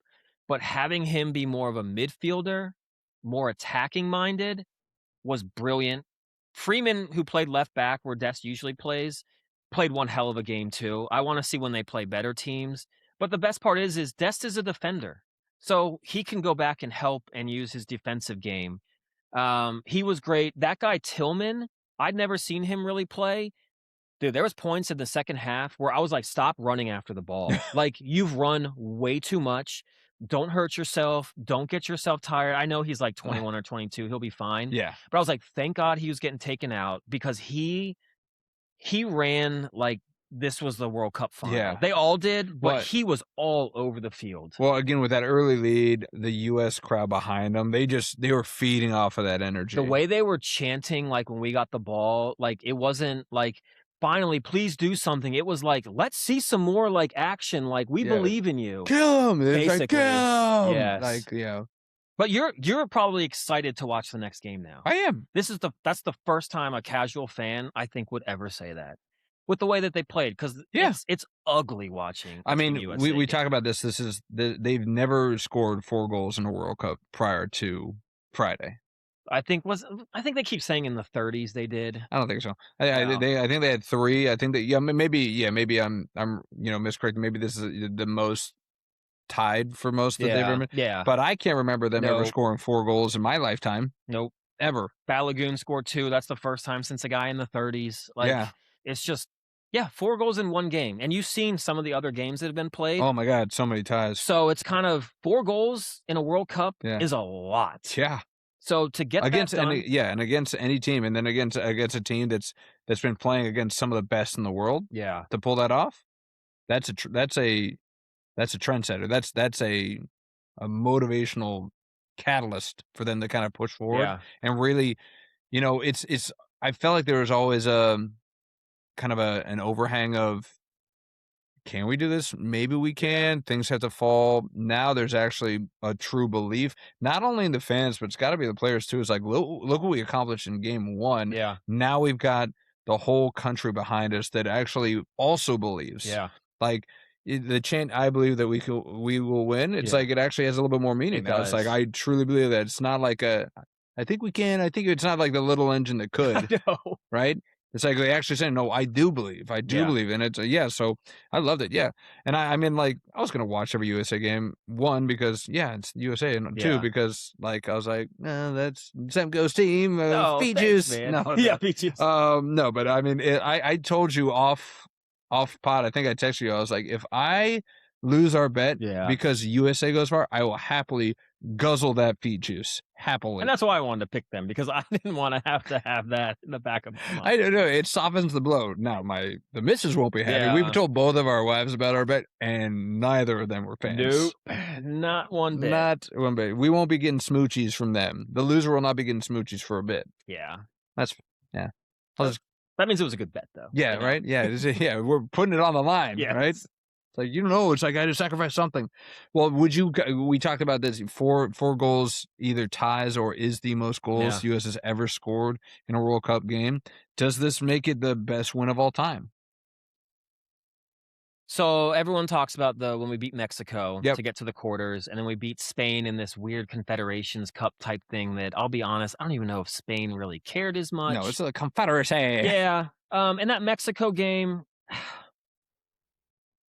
But having him be more of a midfielder, more attacking minded, was brilliant. Freeman, who played left back where Dest usually plays, played one hell of a game too. I want to see when they play better teams. But the best part is Dest is a defender. So he can go back and help and use his defensive game. He was great. That guy Tillman, I'd never seen him really play. Dude, there was points in the second half where I was like, stop running after the ball. Like, you've run way too much. Don't hurt yourself. Don't get yourself tired. I know he's like 21 or 22. He'll be fine. Yeah. But I was like, thank God he was getting taken out because he ran like this was the World Cup final. Yeah. They all did, but he was all over the field. Well, again, with that early lead, the U.S. crowd behind them, they were feeding off of that energy. The way they were chanting, like when we got the ball, like it wasn't like, finally, please do something. It was like, let's see some more like action. Like, we believe in you. Kill him. It's Basically. like, kill him. Yes. Like, But you're probably excited to watch the next game now. I am. That's the first time a casual fan, I think, would ever say that. With the way that they played, because it's ugly watching. I mean, we talk about this. They've never scored 4 goals in a World Cup prior to Friday. I think they keep saying in the 30s they did. I don't think so. I think they had 3. I think that maybe I'm miscorrected. Maybe this is the most tied for most that they've ever been. Yeah. But I can't remember them ever scoring 4 goals in my lifetime. Nope. Ever. Balogun scored 2. That's the first time since a guy in the 30s. Like, it's just 4 goals in one game. And you've seen some of the other games that have been played. Oh my God, so many ties. So it's kind of 4 goals in a World Cup is a lot. Yeah. So to get against that done, and against any team, and then against a team that's been playing against some of the best in the world, to pull that off, that's a trendsetter. That's a motivational catalyst for them to kind of push forward and really, it's. I felt like there was always kind of an overhang of, can we do this? Maybe we can. Things have to fall. Now there's actually a true belief, not only in the fans, but it's got to be the players too. It's like, look what we accomplished in game 1. Yeah. Now we've got the whole country behind us that actually also believes. Yeah. Like the chant, I believe that we will win. It's like, it actually has a little bit more meaning now. It's like, I truly believe that. It's not like I think we can. I think it's not like the little engine that could. No. Right? It's like they actually saying, no, I do believe. I do believe. And it's, so I loved it. Yeah. And I mean, like, I was going to watch every USA game. 1, because, it's USA. And 2, because, like, I was like, that's Semco's team. Feed juice. No. Feed juice. No, but I mean, I told you off pod, I think I texted you. I was like, if I lose our bet because USA goes far, I will happily guzzle that feed juice. Happily. And that's why I wanted to pick them, because I didn't want to have that in the back of my mind. I don't know. It softens the blow. Now, the missus won't be happy. We've told both of our wives about our bet, and neither of them were fans. Nope. Not one bit. Not one bit. We won't be getting smoochies from them. The loser will not be getting smoochies for a bit. Yeah. That means it was a good bet, though. Yeah, right? Yeah. We're putting it on the line, right? It's like, you know, it's like I had to sacrifice something. Well, we talked about this, four goals, either ties or is the most goals US has ever scored in a World Cup game. Does this make it the best win of all time? So everyone talks about when we beat Mexico Yep. to get to the quarters, and then we beat Spain in this weird Confederations Cup type thing that, I'll be honest, I don't even know if Spain really cared as much. No, it's a Confederacy. Yeah. And that Mexico game,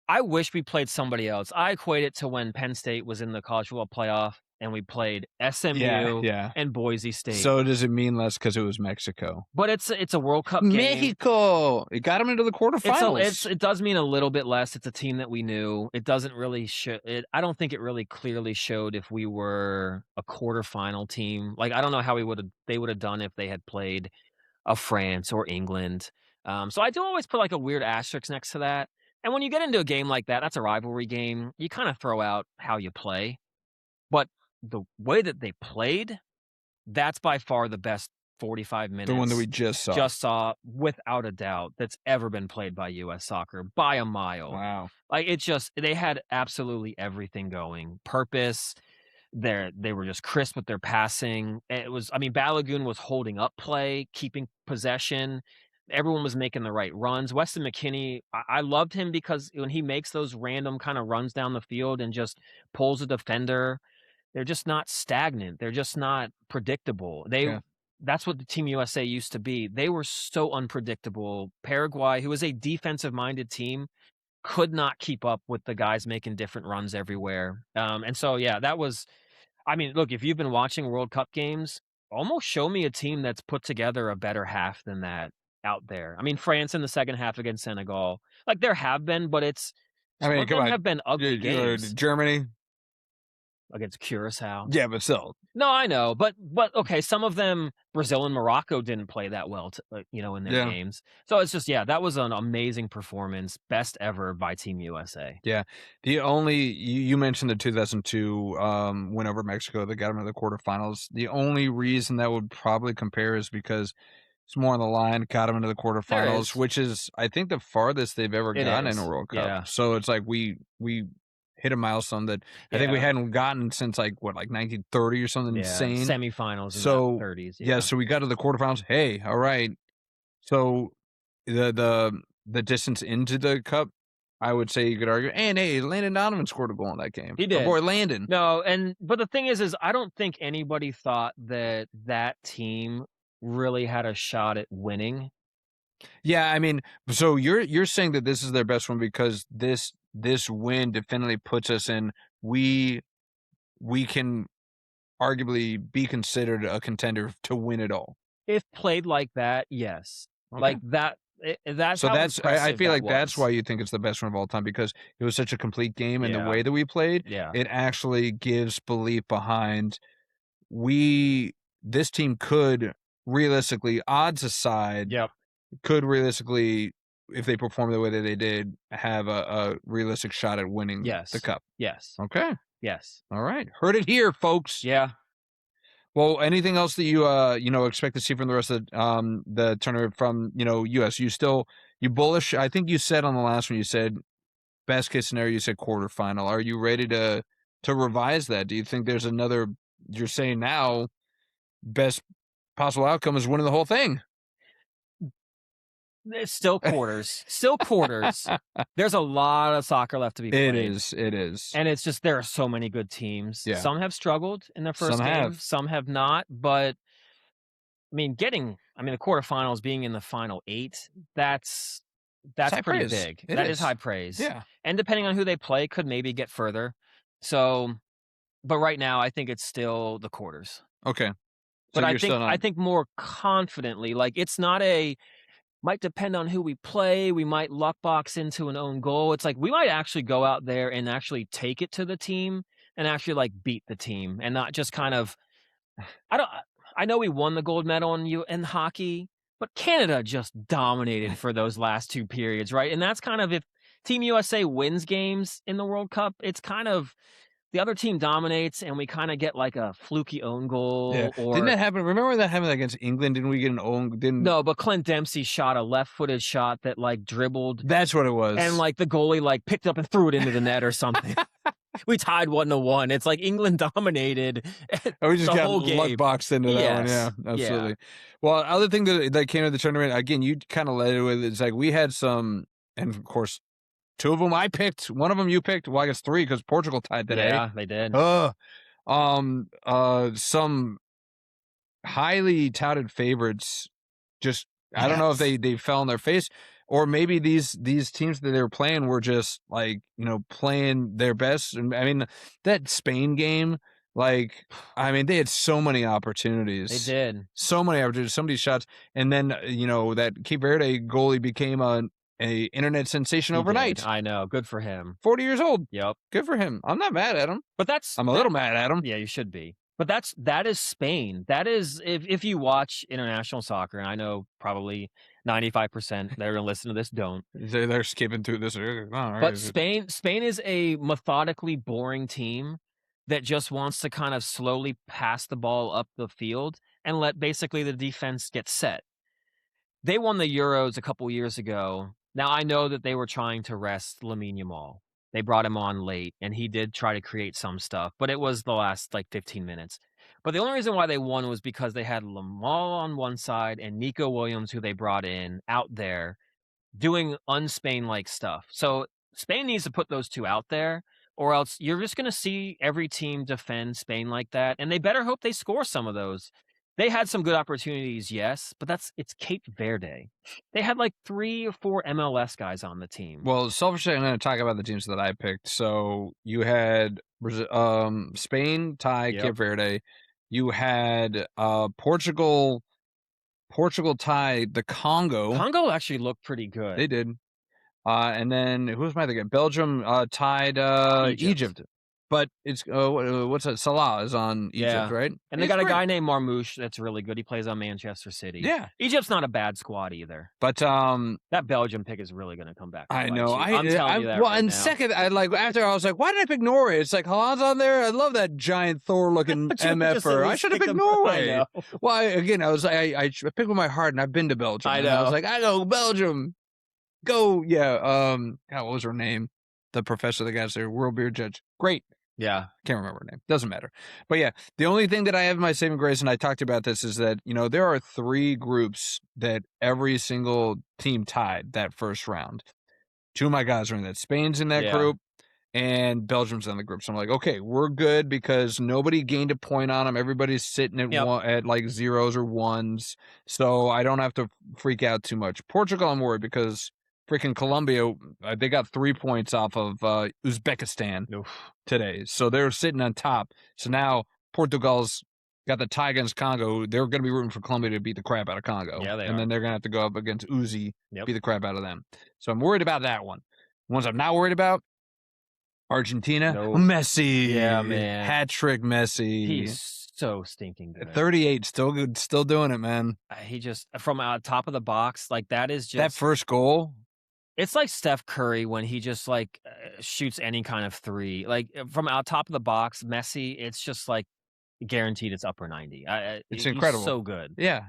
I wish we played somebody else. I equate it to when Penn State was in the college football playoff and we played SMU and Boise State. So does it mean less because it was Mexico? But it's a World Cup game. Mexico! It got them into the quarterfinals. It does mean a little bit less. It's a team that we knew. It doesn't really show it. I don't think it really clearly showed if we were a quarterfinal team. Like, I don't know how they would have done if they had played a France or England. So I do always put like a weird asterisk next to that. And when you get into a game like that, that's a rivalry game. You kind of throw out how you play. But the way that they played, that's by far the best 45 minutes. The one that we just saw, without a doubt, that's ever been played by U.S. soccer by a mile. Wow. Like, they had absolutely everything going. Purpose. They were just crisp with their passing. Balogun was holding up play, keeping possession. Everyone was making the right runs. Weston McKennie, I loved him because when he makes those random kind of runs down the field and just pulls a defender, they're just not stagnant. They're just not predictable. That's what the Team USA used to be. They were so unpredictable. Paraguay, who was a defensive-minded team, could not keep up with the guys making different runs everywhere. And so, that was, look, if you've been watching World Cup games, almost show me a team that's put together a better half than that out there. France in the second half against Senegal, like there have been, but some of them have been ugly games. Germany against Curacao. Yeah, but still. No, I know, but okay, some of them, Brazil and Morocco, didn't play that well, in their games. So it's just, that was an amazing performance, best ever by Team USA. Yeah, you mentioned the 2002 win over Mexico that got them to the quarterfinals. The only reason that would probably compare is because it's more on the line, got them into the quarterfinals, which is, I think, the farthest they've ever gotten in a World Cup. Yeah. So it's like we hit a milestone that I think we hadn't gotten since like 1930 or something insane. Semifinals in the 30s. So we got to the quarterfinals. Hey, all right. So the distance into the cup, I would say you could argue. And hey, Landon Donovan scored a goal in that game. He did. Our boy Landon. No, but the thing is I don't think anybody thought that team really had a shot at winning. Yeah, so you're saying that this is their best one because this win definitely puts us in, we can arguably be considered a contender to win it all. If played like that, yes. Okay. Like that. That's I feel like that's why you think it's the best one of all time, because it was such a complete game, and the way that we played, it actually gives belief behind this team could realistically, odds aside, could realistically, if they perform the way that they did, have a realistic shot at winning the cup. Yes. Okay. Yes. All right. Heard it here, folks. Yeah. Well, anything else that you expect to see from the rest of the tournament from US? You bullish? I think you said on the last one, you said best case scenario, you said quarterfinal. Are you ready to revise that? Do you think there's another? You're saying now best possible outcome is winning the whole thing. It's still quarters. There's a lot of soccer left to be played. It is. And it's just, there are so many good teams. Yeah. Some have struggled in their first game. Some have not. But, the quarterfinals, being in the final 8, that's pretty big. That is high praise. Yeah. And depending on who they play, could maybe get further. So, but right now, I think it's still the quarters. Okay. So but I think more confidently, like, it's not might depend on who we play. We might luck box into an own goal. It's like we might actually go out there and actually take it to the team and actually beat the team, and not just kind of. I know we won the gold medal in hockey, but Canada just dominated for those last 2 periods, right? And that's kind of, if Team USA wins games in the World Cup, it's kind of the other team dominates and we kind of get like a fluky own Yeah. goal Didn't or that happen? Remember that happened against England? Didn't we get an own? no, but Clint Dempsey shot a left-footed shot that like dribbled That's what it was. and like the goalie like picked up and threw it into the net or something. We tied 1-1. It's like England dominated we just the got whole game. luck boxed into that one. Yeah, absolutely. Yeah. Well, other thing that came to the tournament, again, you kind of led it with, it's like we had some, and of course, 2 of them I picked, 1 of them you picked. Well, I guess 3 because Portugal tied today. Yeah, they did. Some highly touted favorites just, I don't know if they fell on their face, or maybe these teams that they were playing were just like, playing their best. And I mean, that Spain game, like, I mean, they had so many opportunities. They did. So many opportunities, so many shots. And then, that Cape Verde goalie became a internet sensation overnight. I know. Good for him. 40 years old. Yep. Good for him. I'm not mad at him. But I'm a little mad at him. Yeah, you should be. But that is Spain. That is, if you watch international soccer, and I know probably 95% that are going to listen to this don't. They're skipping through this. But Spain is a methodically boring team that just wants to kind of slowly pass the ball up the field and let basically the defense get set. They won the Euros a couple years ago. Now, I know that they were trying to rest Lamine Yamal. They brought him on late, and he did try to create some stuff, but it was the last, 15 minutes. But the only reason why they won was because they had Yamal on one side and Nico Williams, who they brought in, out there doing un-Spain-like stuff. So Spain needs to put those two out there, or else you're just going to see every team defend Spain like that, and they better hope they score some of those. They had some good opportunities, yes, but it's Cape Verde. They had 3 or 4 MLS guys on the team. Well, selfishly, I'm going to talk about the teams that I picked. So you had Spain tie Cape Verde. You had Portugal tie the Congo. Congo actually looked pretty good. They did. And then who was my other guy? Belgium tied Egypt. But it's what's that? Salah is on Egypt, right? And they got a guy named Marmouche that's really good. He plays on Manchester City. Yeah, Egypt's not a bad squad either. But that Belgium pick is really going to come back. I know. I'm telling you that. Well, and second, after I was like, why did I pick Norway? It's like Haaland's on there. I love that giant Thor-looking MFer. I should have picked Norway. I know. Well, I picked with my heart, and I've been to Belgium. I know. I was like, I know Belgium. Go, yeah. God, what was her name? The professor that got there, world beer judge. Great. Yeah. Can't remember her name. Doesn't matter. But yeah, the only thing that I have in my saving grace, and I talked about this, is that, there are 3 groups that every single team tied that first round. 2 of my guys are in that. Spain's in that group, and Belgium's in the group. So I'm like, okay, we're good because nobody gained a point on them. Everybody's sitting at at zeros or ones. So I don't have to freak out too much. Portugal, I'm worried because freaking Colombia, they got 3 points off of Uzbekistan today. So they're sitting on top. So now Portugal's got the tie against Congo. They're going to be rooting for Colombia to beat the crap out of Congo. Yeah, they and are. Then they're going to have to go up against Uzi, beat the crap out of them. So I'm worried about that one. The ones I'm not worried about, Argentina, Messi. Yeah, man. Hat trick Messi. He's so stinking good. 38, still good, still doing it, man. He just, from top of the box, that is just... That first goal... It's like Steph Curry when he just shoots any kind of 3. From out top of the box, Messi, it's just guaranteed it's upper 90. It's incredible. He's so good. Yeah.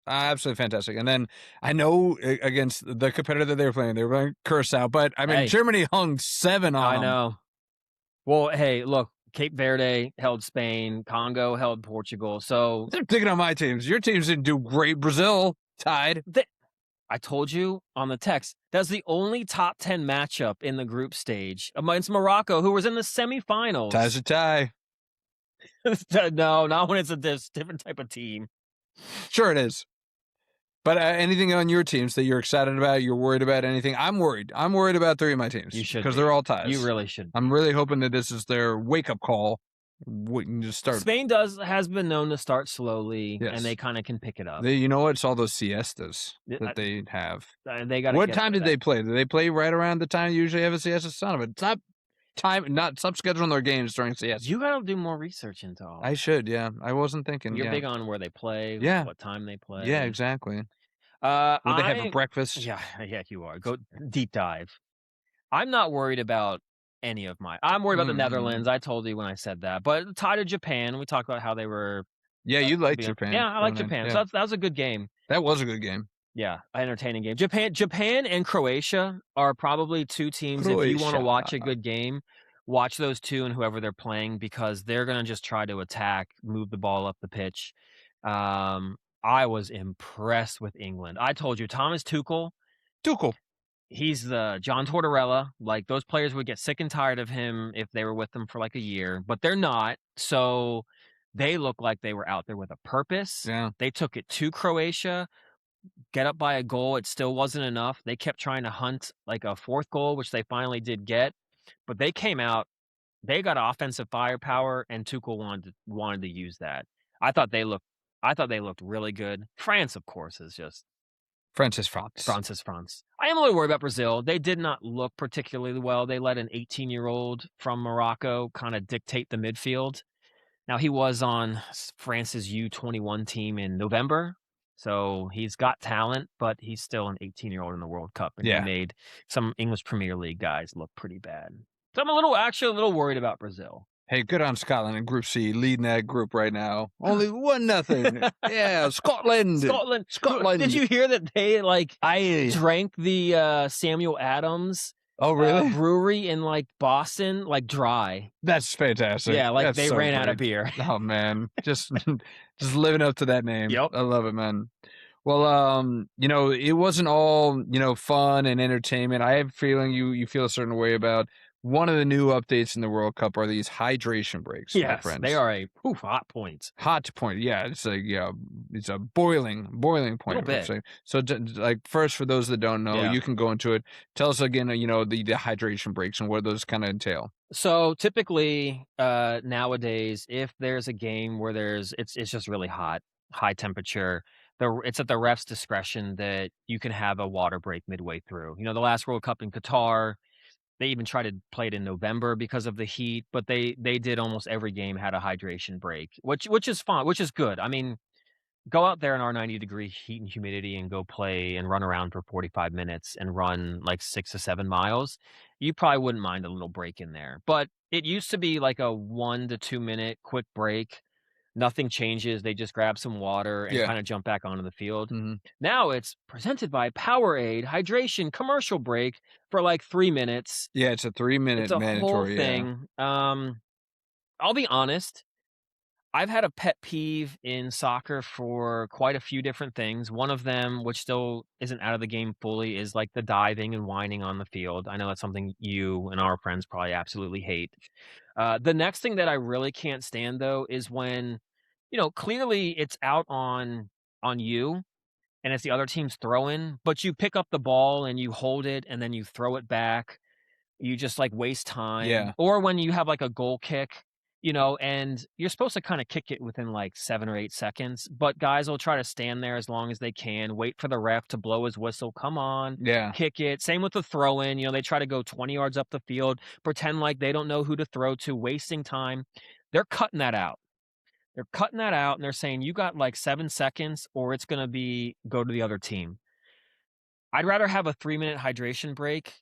Absolutely fantastic. And then I know against the competitor that they were playing Curacao, but I mean, Germany hung 7 on them. I know. Well, hey, look, Cape Verde held Spain, Congo held Portugal. So they're picking on my teams. Your teams didn't do great. Brazil tied. I told you on the text, that's the only top 10 matchup in the group stage against Morocco, who was in the semifinals. Tie's a tie. No, not when it's a different type of team. Sure it is. But anything on your teams that you're excited about, you're worried about anything? I'm worried. I'm worried about 3 of my teams. You should, because they're all ties. You really should. I'm really hoping that this is their wake-up call. Just start. Spain has been known to start slowly, and they kind of can pick it up. You know what? It's all those siestas that they have. They got. What time did they play? Did they play right around the time you usually have a siesta? Son of a stop scheduling their games during siesta. You got to do more research into all. I should. Yeah, I wasn't thinking. You're big on where they play. Yeah. What time they play. Yeah, exactly. What they have for breakfast? Yeah, you are. Go deep dive. I'm not worried about any of my. I'm worried about the Mm-hmm. Netherlands. I told you when I said that, but tied to Japan. We talked about how they were. Yeah, you like Japan Yeah, I like going in. Japan. Yeah, So that was a good game. that was a good game. Yeah, entertaining game. Japan and Croatia are probably two teams, if you wanna Croatia. watch a good game, watch those 2 and whoever they're playing because they're gonna just try to attack, move the ball up the pitch. I was impressed with England. I told you, Thomas Tuchel, Tuchel. he's the John Tortorella. Like, those players would get sick and tired of him if they were with them for, like, a year, but they're not, so they look like they were out there with a purpose. Yeah. They took it to Croatia. Get up by a goal, it still wasn't enough. They kept trying to hunt like a 4th goal, which they finally did get, but they came out, they got offensive firepower, and Tuchel wanted to use that. I thought they looked really good. France, of course, is just France. France. I am a little worried about Brazil. They did not look particularly well. They let an 18-year-old from Morocco kinda dictate the midfield. Now, he was on France's U21 team in November, so he's got talent, but he's still an 18-year-old in the World Cup, and he Yeah. made some English Premier League guys look pretty bad. So I'm actually a little worried about Brazil. Hey, good on Scotland in Group C, leading that group right now. Only 1-0. Yeah, Scotland. Scotland. Did you hear that they I. drank the Samuel Adams Oh, really? brewery in Boston dry? That's fantastic. Yeah, That's they so ran out of great. beer. Oh man, just living up to that name. Yep. I love it, man. Well, it wasn't all fun and entertainment. I have a feeling you feel a certain way about one of the new updates in the World Cup are these hydration breaks, my Yes, friends. they are a hot point. Hot point, yeah. It's it's a boiling point. Bit. So, first, for those that don't know, Yeah. you can go into it. Tell us again, the hydration breaks and what those kind of entail. So typically, nowadays, if there's a game where it's just really hot, high temperature, it's at the ref's discretion that you can have a water break midway through. The last World Cup in Qatar, they even tried to play it in November because of the heat, but they did almost every game had a hydration break, which is fun, which is good. I mean, go out there in our 90-degree heat and humidity and go play and run around for 45 minutes and run 6 to 7 miles. You probably wouldn't mind a little break in there. But it used to be like a 1 to 2 minute quick break. Nothing changes. They just grab some water and kind of jump back onto the field. Mm-hmm. Now it's presented by Powerade hydration commercial break for 3 minutes. Yeah, it's a 3-minute It's a mandatory whole thing. Yeah. I'll be honest. I've had a pet peeve in soccer for quite a few different things. One of them, which still isn't out of the game fully, is the diving and whining on the field. I know that's something you and our friends probably absolutely hate. The next thing that I really can't stand, though, is when, clearly it's out on you and it's the other team's throw-in, but you pick up the ball and you hold it and then you throw it back. You just waste time. Yeah. Or when you have a goal kick, and you're supposed to kind of kick it within 7 or 8 seconds, but guys will try to stand there as long as they can, wait for the ref to blow his whistle. Come on, Yeah. kick it. Same with the throw in. They try to go 20 yards up the field, pretend like they don't know who to throw to, wasting time. They're cutting that out. And they're saying you got 7 seconds or it's going to go to the other team. I'd rather have a 3-minute hydration break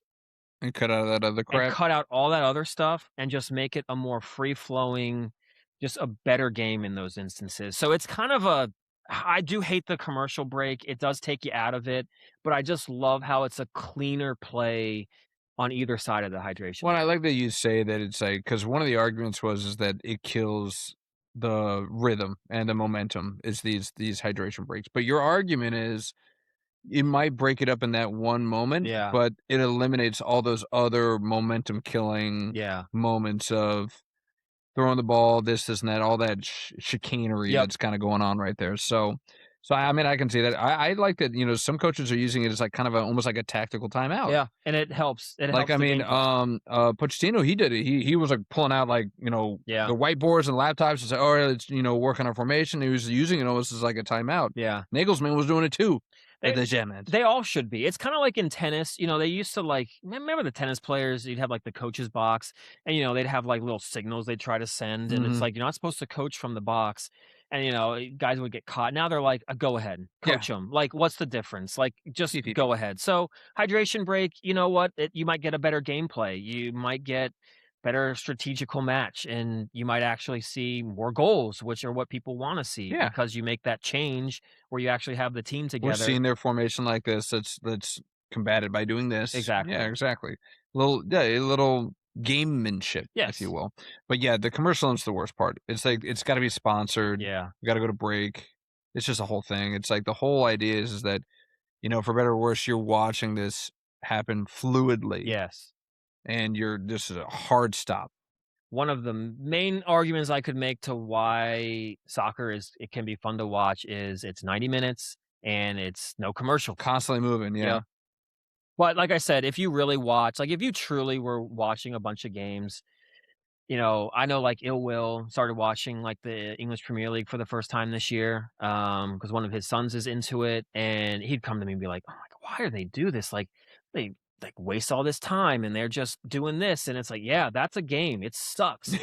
And cut out that other crap. and cut out all that other stuff and just make it a more free-flowing, just a better game in those instances. So it's kind of I do hate the commercial break. It does take you out of it, but I just love how it's a cleaner play on either side of the hydration. Well, I like that you say that it's because one of the arguments is that it kills the rhythm and the momentum is these hydration breaks. But your argument is it might break it up in that one moment, Yeah. but it eliminates all those other momentum killing moments of throwing the ball, this and that, all that chicanery that's kind of going on right there. So I mean, I can see that. I like that. Some coaches are using it as kind of almost like a tactical timeout. Yeah, and it helps. I mean, Pochettino, he did it. He was pulling out the whiteboards and laptops and say, "Oh, let's work on our formation." He was using it almost as a timeout. Yeah, Nagelsmann was doing it too. They all should be. It's kind of like in tennis. They used to remember the tennis players. You'd have the coach's box, and they'd have little signals they try to send, and it's you're not supposed to coach from the box. And guys would get caught. Now they're like, go ahead, coach them. Like, what's the difference? Like, just go ahead. So hydration break, you know what? You might get a better gameplay. You might get better strategical match, and you might actually see more goals, which are what people want to see because you make that change where you actually have the team together. We're seeing their formation like this. That's combated by doing this. Exactly. Yeah, exactly. A little gamemanship, if you will. But yeah, the commercial is the worst part. It's like it's got to be sponsored. Yeah, you got to go to break. It's just a whole thing. It's like the whole idea is that for better or worse, you're watching this happen fluidly. Yes. And this is a hard stop. One of the main arguments I could make to why soccer it can be fun to watch is it's 90 minutes and it's no commercial. Constantly moving, yeah. But like I said, if you really watch, like if you truly were watching a bunch of games, I know like Ill Will started watching like the English Premier League for the first time this year because one of his sons is into it, and he'd come to me and be like, "Oh my God, why do they do this? Like they like waste all this time and they're just doing this." And it's like, yeah, that's a game. It sucks.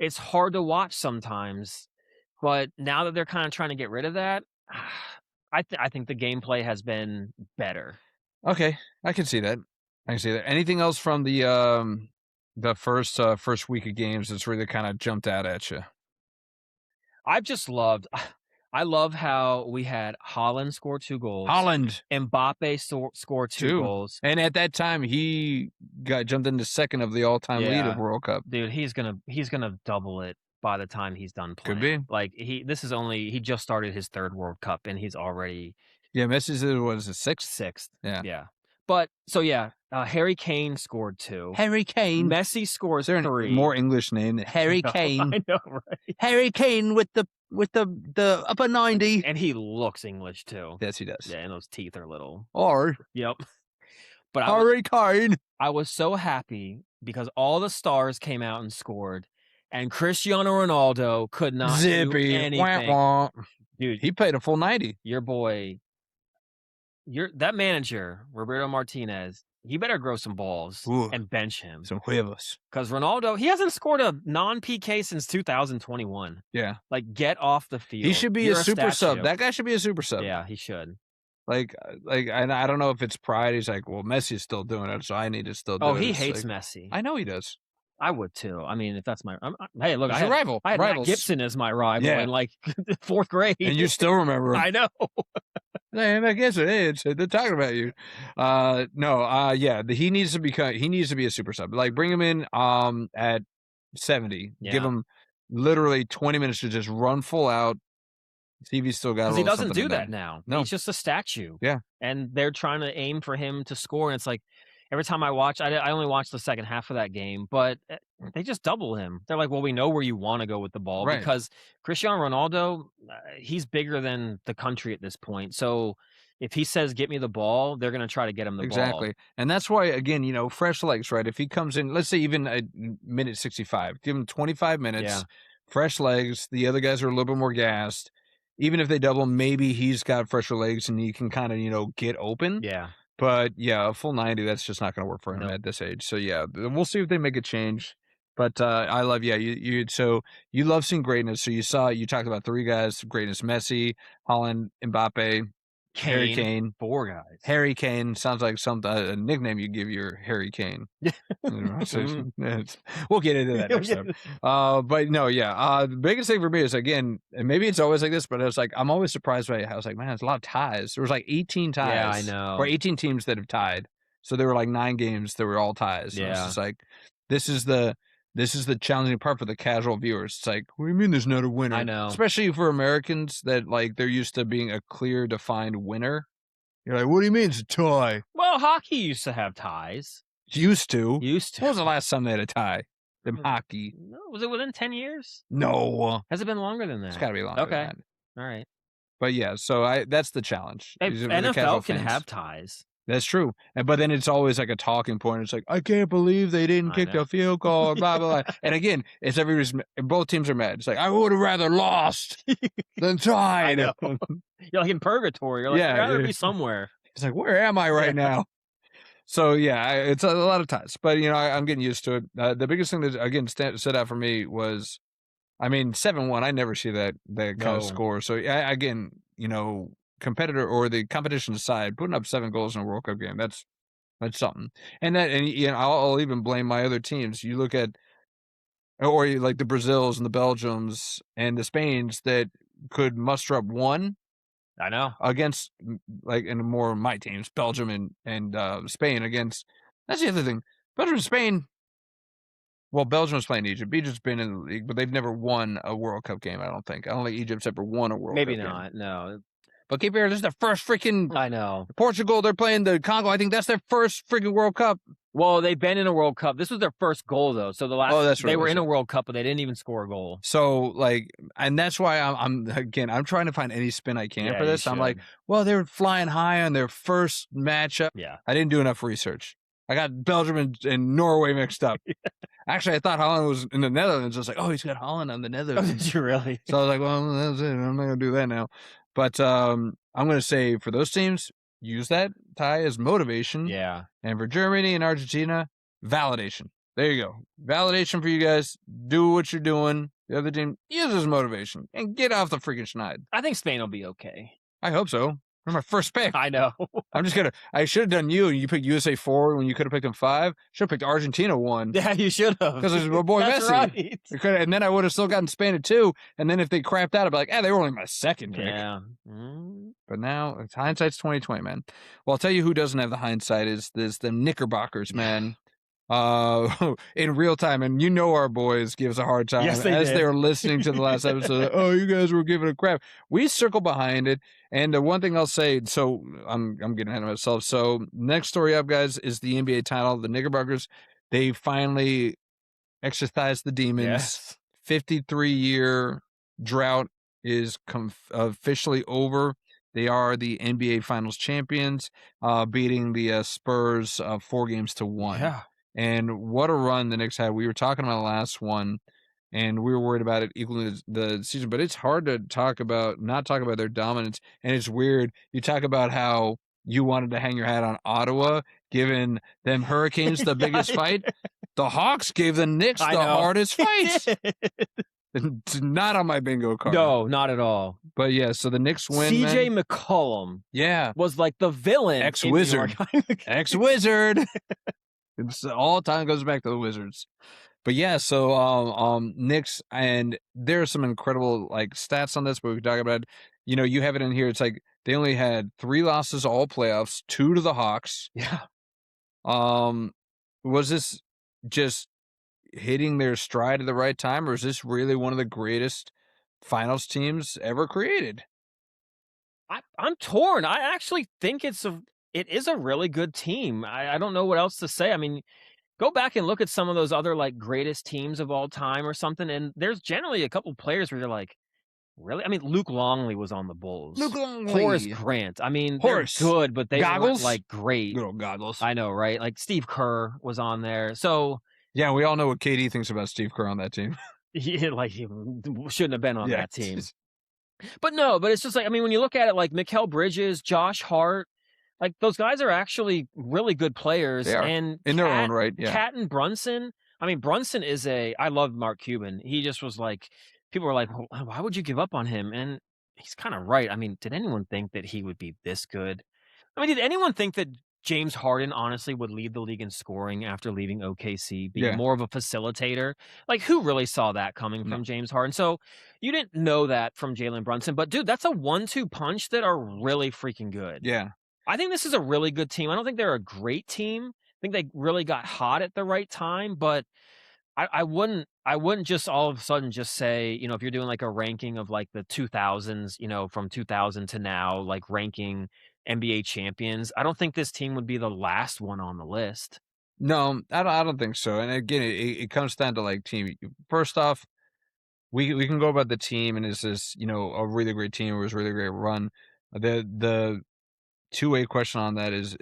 It's hard to watch sometimes, but now that they're kind of trying to get rid of that, I think the gameplay has been better. Okay, I can see that. Anything else from the first week of games that's really kind of jumped out at you? I love how we had Haaland score 2 goals. Mbappe score 2 goals. And at that time, he jumped into second of the all-time lead of World Cup. Dude, he's gonna double it by the time he's done playing. Could be. Like he just started his 3rd World Cup and he's already. Yeah, Messi's was it 6th? 6th. Yeah. But Harry Kane scored 2. Harry Kane. Messi scores 3. More English name than Harry Kane. I know, right? Harry Kane with the upper 90. And he looks English too. Yes, he does. Yeah, and those teeth are little. Yep. But Harry Kane. I was so happy because all the stars came out and scored, and Cristiano Ronaldo could not do anything. Wah, wah. Dude, he played a full 90. Your boy, that manager, Roberto Martinez, he better grow some balls and bench him. Some huevos. Because Ronaldo, he hasn't scored a non-PK since 2021. Yeah. Like, get off the field. He should be a super sub. That guy should be a super sub. Yeah, he should. Like, I don't know if it's pride. He's like, well, Messi's still doing it, so I need to still do it. Oh, he hates Messi. I know he does. I would too. I mean, if that's my hey, look, I rival. I had Matt Gibson as my rival in like 4th grade, and you still remember him. I know. Hey, Matt Gibson, they're talking about you. He needs to be a super sub. Like, bring him in at 70. Yeah. Give him literally 20 minutes to just run full out. See if he's still got. Because he doesn't do that now. No, he's just a statue. Yeah, and they're trying to aim for him to score, and it's like. Every time I watch, I only watched the second half of that game, but they just double him. They're like, well, we know where you want to go with the ball because Cristiano Ronaldo, he's bigger than the country at this point. So if he says, get me the ball, they're going to try to get him the ball. Exactly. And that's why, again, fresh legs, right? If he comes in, let's say even a minute 65, give him 25 minutes, fresh legs. The other guys are a little bit more gassed. Even if they double him, maybe he's got fresher legs and he can kind of, get open. Yeah. But yeah, a full 90, that's just not going to work for him at this age. So yeah, we'll see if they make a change. But I love, so you love seeing greatness. So you talked about 3 guys, greatness: Messi, Haaland, Mbappe, Harry Kane. 4 guys. Harry Kane sounds like a nickname you give your Harry Kane. We'll get into that next time. But no, the biggest thing for me is, again, and maybe it's always like this, but it's like I'm always surprised by how I was like, man, there's a lot of ties. There was like 18 ties. Yeah, I know. Or 18 teams that have tied. So there were like 9 games that were all ties. Yeah. It's just like this is the challenging part for the casual viewers. It's like, what do you mean there's not a winner? I know. Especially for Americans that like they're used to being a clear, defined winner. You're like, what do you mean it's a tie? Well, hockey used to have ties. Used to. When was the last time they had a tie? In hockey. No, was it within 10 years? No. Has it been longer than that? It's got to be longer than that. All right. But yeah, so that's the challenge. NFL can have ties. That's true. But then it's always like a talking point. It's like, I can't believe they didn't kick the field goal, or blah, blah, blah. And again, it's both teams are mad. It's like, I would have rather lost than tied. I know. You're like in purgatory. You're like, I'd rather be somewhere. It's like, where am I right now? So, it's a lot of ties. But, I'm getting used to it. The biggest thing that, again, stood out for me was I mean, 7-1. I never see that kind of score. So again, competitor or the competition aside, putting up 7 goals in a World Cup game, that's something. And I'll even blame my other teams. You look at, or like the Brazils and the Belgiums and the Spains that could muster up one. I know. Against, like, and more of my teams, Belgium and Spain against. That's the other thing. Belgium and Spain. Well, Belgium was playing Egypt. Egypt's been in the league, but they've never won a World Cup game. I don't think Egypt's ever won a World Cup game. Maybe not. No. But keep here. This is their first freaking. I know. Portugal. They're playing the Congo. I think that's their first freaking World Cup. Well, they've been in a World Cup. This was their first goal, though. So the last they were in a World Cup, but they didn't even score a goal. So, like, and that's why I'm trying to find any spin I can for this. I'm like, well, they were flying high on their first matchup. Yeah. I didn't do enough research. I got Belgium and Norway mixed up. Actually, I thought Holland was in the Netherlands. I was like, oh, he's got Holland on the Netherlands. Oh, did you really? So I was like, well, that's it. I'm not going to do that now. But I'm going to say for those teams, use that tie as motivation. Yeah. And for Germany and Argentina, validation. There you go. Validation for you guys. Do what you're doing. The other team, use as motivation. And get off the freaking schneid. I think Spain will be okay. I hope so. They're my first pick. I know. I should have done you. You picked USA 4 when you could have picked them 5. Should have picked Argentina 1. Yeah, you should have. Because it's my boy That's Messi. Right. And then I would have still gotten Spain at 2. And then if they crapped out, I'd be like, they were only my second pick. Yeah. But now, it's hindsight's 2020, man. Well, I'll tell you who doesn't have the hindsight is the Knickerbockers, man. In real time, and our boys give us a hard time they were listening to the last episode. Oh, you guys were giving a crap. We circle behind it, and the one thing I'll say. So I'm getting ahead of myself. So next story up, guys, is the NBA title. The Knickerbockers, they finally exorcised the demons. Yes. 53-year drought is officially over. They are the NBA Finals champions, beating the Spurs 4-1. Yeah. And what a run the Knicks had. We were talking about the last one, and we were worried about it equaling the season. But it's hard to not talk about their dominance. And it's weird. You talk about how you wanted to hang your hat on Ottawa, giving them Hurricanes the biggest fight. The Hawks gave the Knicks the hardest fights. It's not on my bingo card. No, not at all. But yeah, so the Knicks win. CJ McCollum. Yeah. Was like the villain. Ex-Wizard. Ex-Wizard. It's all time goes back to the Wizards. But yeah, so Knicks, and there are some incredible like stats on this, but we can talk about it. You have it in here. It's like they only had 3 losses all playoffs, 2 to the Hawks. Yeah. Was this just hitting their stride at the right time, or is this really one of the greatest finals teams ever created? I'm torn. I actually think it is a really good team. I don't know what else to say. I mean, go back and look at some of those other like greatest teams of all time or something, and there's generally a couple players where you're like, really? I mean, Luke Longley was on the Bulls. Luke Longley. Horace Grant. I mean, they're good, but they weren't like great. Little goggles. I know, right? Like Steve Kerr was on there. So yeah, we all know what KD thinks about Steve Kerr on that team. He shouldn't have been on that team. But it's just like, I mean, when you look at it, like Mikal Bridges, Josh Hart, like those guys are actually really good players. They are. And in their own right. Yeah. Cat and Brunson. I mean, Brunson is I love Mark Cuban. He just was like, people were like, well, why would you give up on him? And he's kind of right. I mean, did anyone think that he would be this good? I mean, did anyone think that James Harden honestly would lead the league in scoring after leaving OKC, being more of a facilitator? Like, who really saw that coming from James Harden? So you didn't know that from Jalen Brunson. But, dude, that's a 1-2 punch that are really freaking good. Yeah. I think this is a really good team. I don't think they're a great team. I think they really got hot at the right time. But I wouldn't just all of a sudden just say, if you're doing like a ranking of like the 2000s, from 2000 to now, like ranking NBA champions, I don't think this team would be the last one on the list. No, I don't think so. And again, it comes down to like team. First off, we can go about the team, and is this a really great team, or was a really great run. The two-way question on that is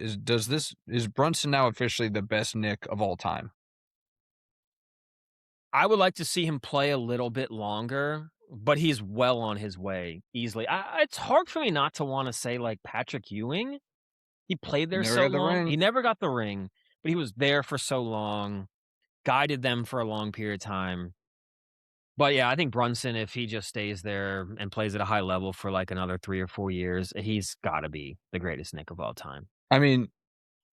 Brunson now officially the best Knick of all time? I would like to see him play a little bit longer, but he's well on his way easily. It's hard for me not to want to say like Patrick Ewing. He played there so long. He never got the ring, but he was there for so long, guided them for a long period of time. But yeah, I think Brunson, if he just stays there and plays at a high level for like another 3 or 4 years, he's got to be the greatest Nick of all time. I mean,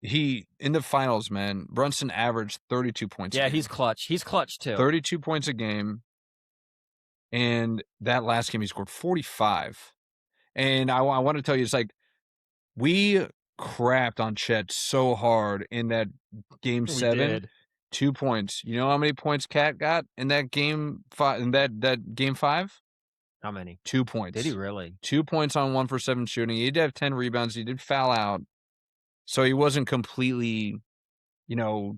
he in the finals, man, Brunson averaged 32 points a Yeah, game. he's clutch. He's clutch too. 32 points a game. And that last game, he scored 45. And I want to tell you, it's like we crapped on Chet so hard in that game 7. Did. 2 points. You know how many points Cat got in that game 5? In that game 5? How many? 2 points. Did he really? 2 points on 1 for 7 shooting. He did have 10 rebounds. He did foul out, so he wasn't completely,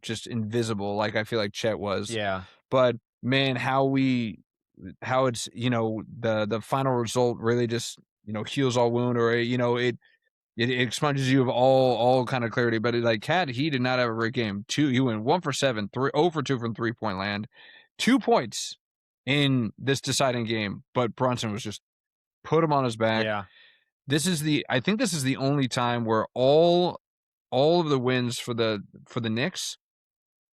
just invisible like I feel like Chet was. Yeah. But man, how it's the final result really just heals all wound, or it expunges you of all kind of clarity. But Cat, he did not have a great game. He went 1 for 7, 0 for 2 from 3-point land, 2 points in this deciding game. But Brunson was just put him on his back. Yeah. I think this is the only time where all of the wins for the Knicks,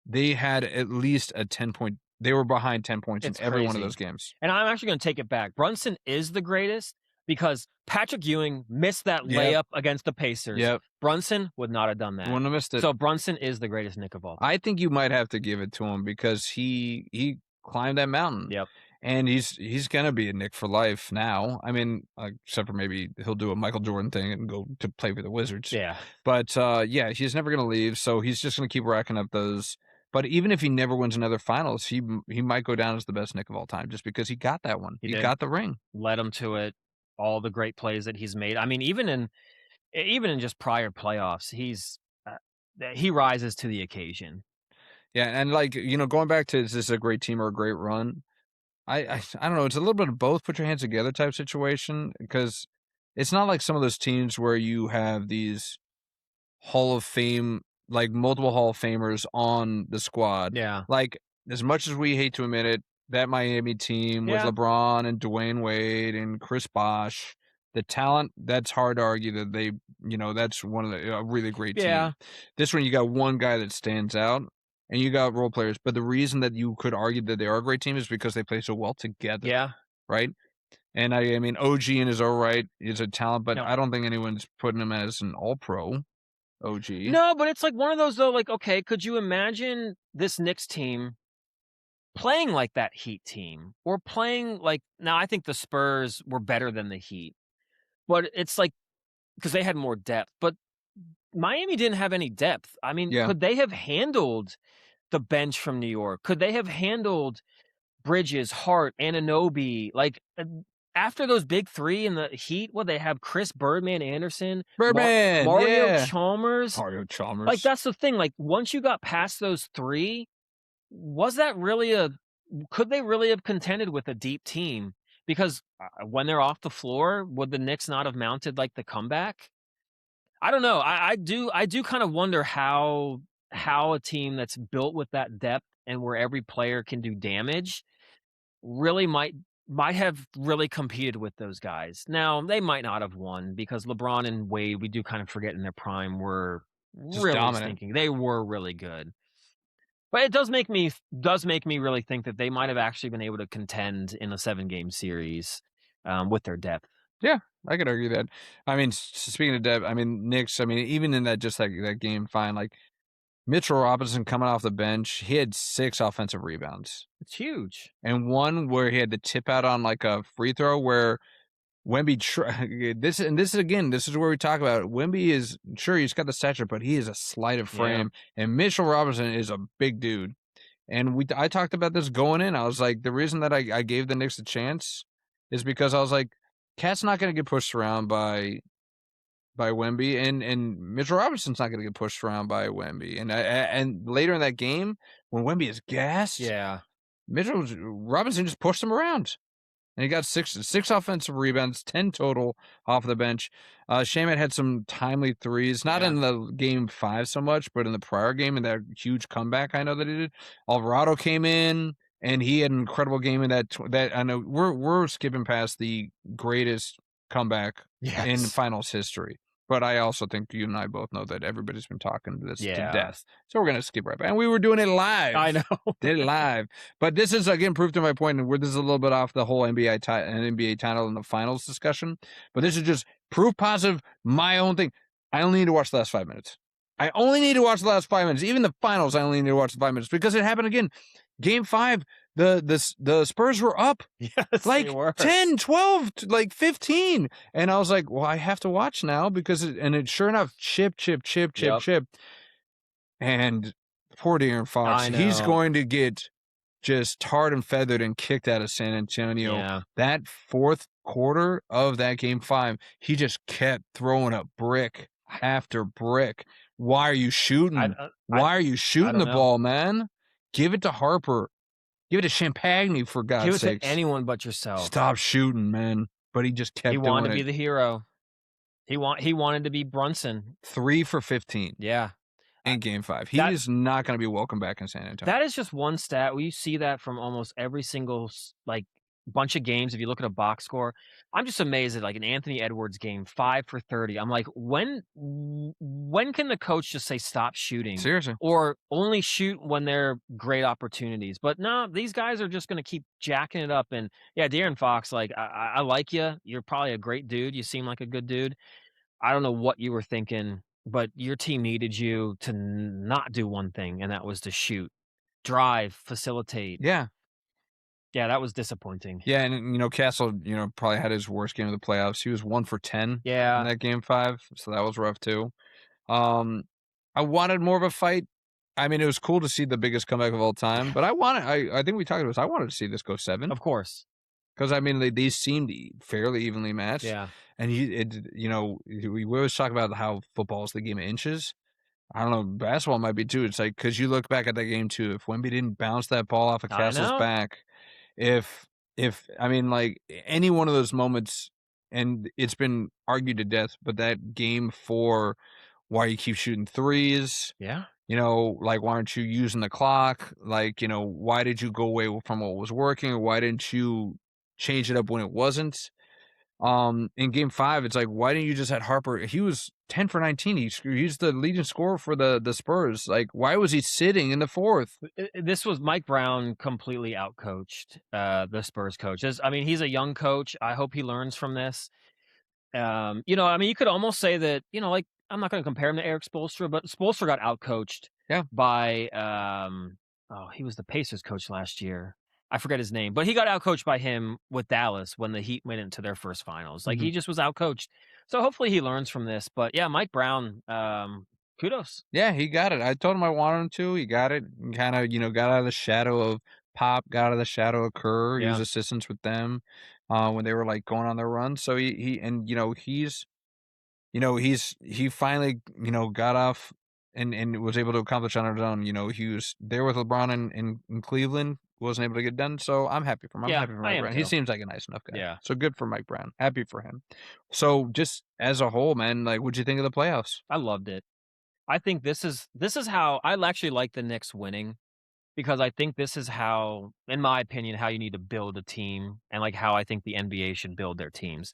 they had at least a 10-point. They were behind 10 points in every one of those games. And I'm actually going to take it back. Brunson is the greatest because Patrick Ewing missed that layup against the Pacers. Yep. Brunson would not have done that. Wouldn't have missed it. So Brunson is the greatest Nick of all time. I think you might have to give it to him because he climbed that mountain. Yep. And he's gonna be a Knick for life now. I mean, except for maybe he'll do a Michael Jordan thing and go to play for the Wizards. Yeah. But yeah, he's never gonna leave. So he's just gonna keep racking up those. But even if he never wins another finals, he might go down as the best Knick of all time just because he got that one. He got the ring. Led him to it. All the great plays that he's made. I mean, even in just prior playoffs, he rises to the occasion. Yeah, and going back to is this a great team or a great run? I don't know. It's a little bit of both. Put your hands together type situation, because it's not like some of those teams where you have these Hall of Fame, like multiple Hall of Famers on the squad. Yeah. Like, as much as we hate to admit it, that Miami team with LeBron and Dwayne Wade and Chris Bosh, the talent, that's hard to argue that they, that's one of a really great team. This one, you got one guy that stands out. And you got role players, but the reason that you could argue that they are a great team is because they play so well together. Yeah. Right? And I mean, OG in his own right is a talent, but I don't think anyone's putting him as an all-pro OG. No, but it's like one of those, though, like, okay, could you imagine this Knicks team playing like that Heat team? Or playing like, now I think the Spurs were better than the Heat, but it's like, because they had more depth, but Miami didn't have any depth. I mean, could they have handled the bench from New York? Could they have handled Bridges, Hart, Anunoby? Like, after those big three in the Heat, they have Chris Birdman Anderson, Mario Chalmers. Mario Chalmers. Like, that's the thing. Like, once you got past those three, could they really have contended with a deep team? Because when they're off the floor, would the Knicks not have mounted like the comeback? I don't know. I do kind of wonder how a team that's built with that depth and where every player can do damage really might have really competed with those guys. Now, they might not have won because LeBron and Wade, we do kind of forget in their prime, were just really dominant. They were really good. But it does make me really think that they might have actually been able to contend in a 7-game series with their depth. Yeah, I could argue that. I mean, speaking of depth, I mean, Knicks, I mean, even in that, just like that game, fine. Like, Mitchell Robinson coming off the bench, he had 6 offensive rebounds. It's huge. And one where he had the tip out on like a free throw where Wemby, this is where we talk about it. Wemby is, sure, he's got the stature, but he is a sleight of frame. Yeah. And Mitchell Robinson is a big dude. And I talked about this going in. I was like, the reason that I gave the Knicks a chance is because I was like, Cat's not going to get pushed around by Wemby, and Mitchell Robinson's not going to get pushed around by Wemby. And later in that game, when Wemby is gassed, Robinson just pushed him around. And he got six offensive rebounds, 10 total off the bench. Shamet had some timely threes, not in the game 5 so much, but in the prior game, in that huge comeback I know that he did. Alvarado came in, and he had an incredible game in that. I know we're skipping past the greatest comeback in finals history. But I also think you and I both know that everybody's been talking this to Yeah. death. So we're going to skip right back. And we were doing it live. I know. Did it live. But this is, again, proof to my point, and where this is a little bit off the whole NBA title and the finals discussion. But this is just proof positive, my own thing. I only need to watch the last 5 minutes. I only need to watch the last 5 minutes. Even the finals, I only need to watch the 5 minutes because it happened again. Game 5, the Spurs were up Yes, like they were. 10, 12, like 15. And I was like, well, I have to watch now because it sure enough, chip. And poor De'Aaron Fox, I he's know. going to get just tarred and feathered and kicked out of San Antonio. Yeah. That fourth quarter of that game 5, he just kept throwing up brick after brick. Why are you shooting? Why are you shooting the ball, man? Give it to Harper. Give it to Champagne, for God's sakes. Give it to anyone but yourself. Stop shooting, man. But he just kept doing it. He wanted to be the hero. He wanted to be Brunson. 3 for 15. Yeah. In game 5. He is not going to be welcome back in San Antonio. That is just one stat. We see that from almost every single, like, bunch of games. If you look at a box score, I'm just amazed at, like, an Anthony Edwards game, 5 for 30. I'm like, when can the coach just say stop shooting? Seriously. Or only shoot when they're great opportunities? But no, these guys are just going to keep jacking it up. And yeah, De'Aaron Fox, like, I like you. You're probably a great dude. You seem like a good dude. I don't know what you were thinking, but your team needed you to not do one thing, and that was to shoot, drive, facilitate. Yeah. Yeah, that was disappointing. Yeah, and, Castle, probably had his worst game of the playoffs. He was 1 for 10 in that game 5, so that was rough too. I wanted more of a fight. I mean, it was cool to see the biggest comeback of all time, but I think we talked about this. I wanted to see this go 7. Of course. Because, I mean, these seemed fairly evenly matched. Yeah. And we always talk about how football is the game of inches. I don't know, basketball might be too. It's like, because you look back at that game too, if Wemby didn't bounce that ball off of Castle's back, I mean, like, any one of those moments, and it's been argued to death, but that game 4, why you keep shooting threes. Yeah. Like, why aren't you using the clock? Like, why did you go away from what was working? Or why didn't you change it up when it wasn't? In game 5, it's like, why didn't you just have Harper? He was 10 for 19. He's the leading scorer for the Spurs. Like, why was he sitting in the 4th? This was Mike Brown completely outcoached the Spurs coach. I mean, he's a young coach. I hope he learns from this. I mean, you could almost say that, like, I'm not going to compare him to Eric Spoelstra, but Spoelstra got outcoached by, he was the Pacers coach last year. I forget his name, but he got outcoached by him with Dallas when the Heat went into their first finals. Like, he just was outcoached. So hopefully he learns from this. But yeah, Mike Brown, kudos. Yeah, he got it. I told him I wanted him to. He got it. Kind of, got out of the shadow of Pop, got out of the shadow of Kerr. He was assistants with them when they were, like, going on their run. So he finally, got off and was able to accomplish on his own. He was there with LeBron in Cleveland, wasn't able to get done. So I'm happy for him. I'm happy for Mike Brown. He seems like a nice enough guy. Yeah. So good for Mike Brown. Happy for him. So just as a whole, man, like, what'd you think of the playoffs? I loved it. I think this is how I actually like the Knicks winning, because I think this is how, in my opinion, how you need to build a team, and like how I think the NBA should build their teams.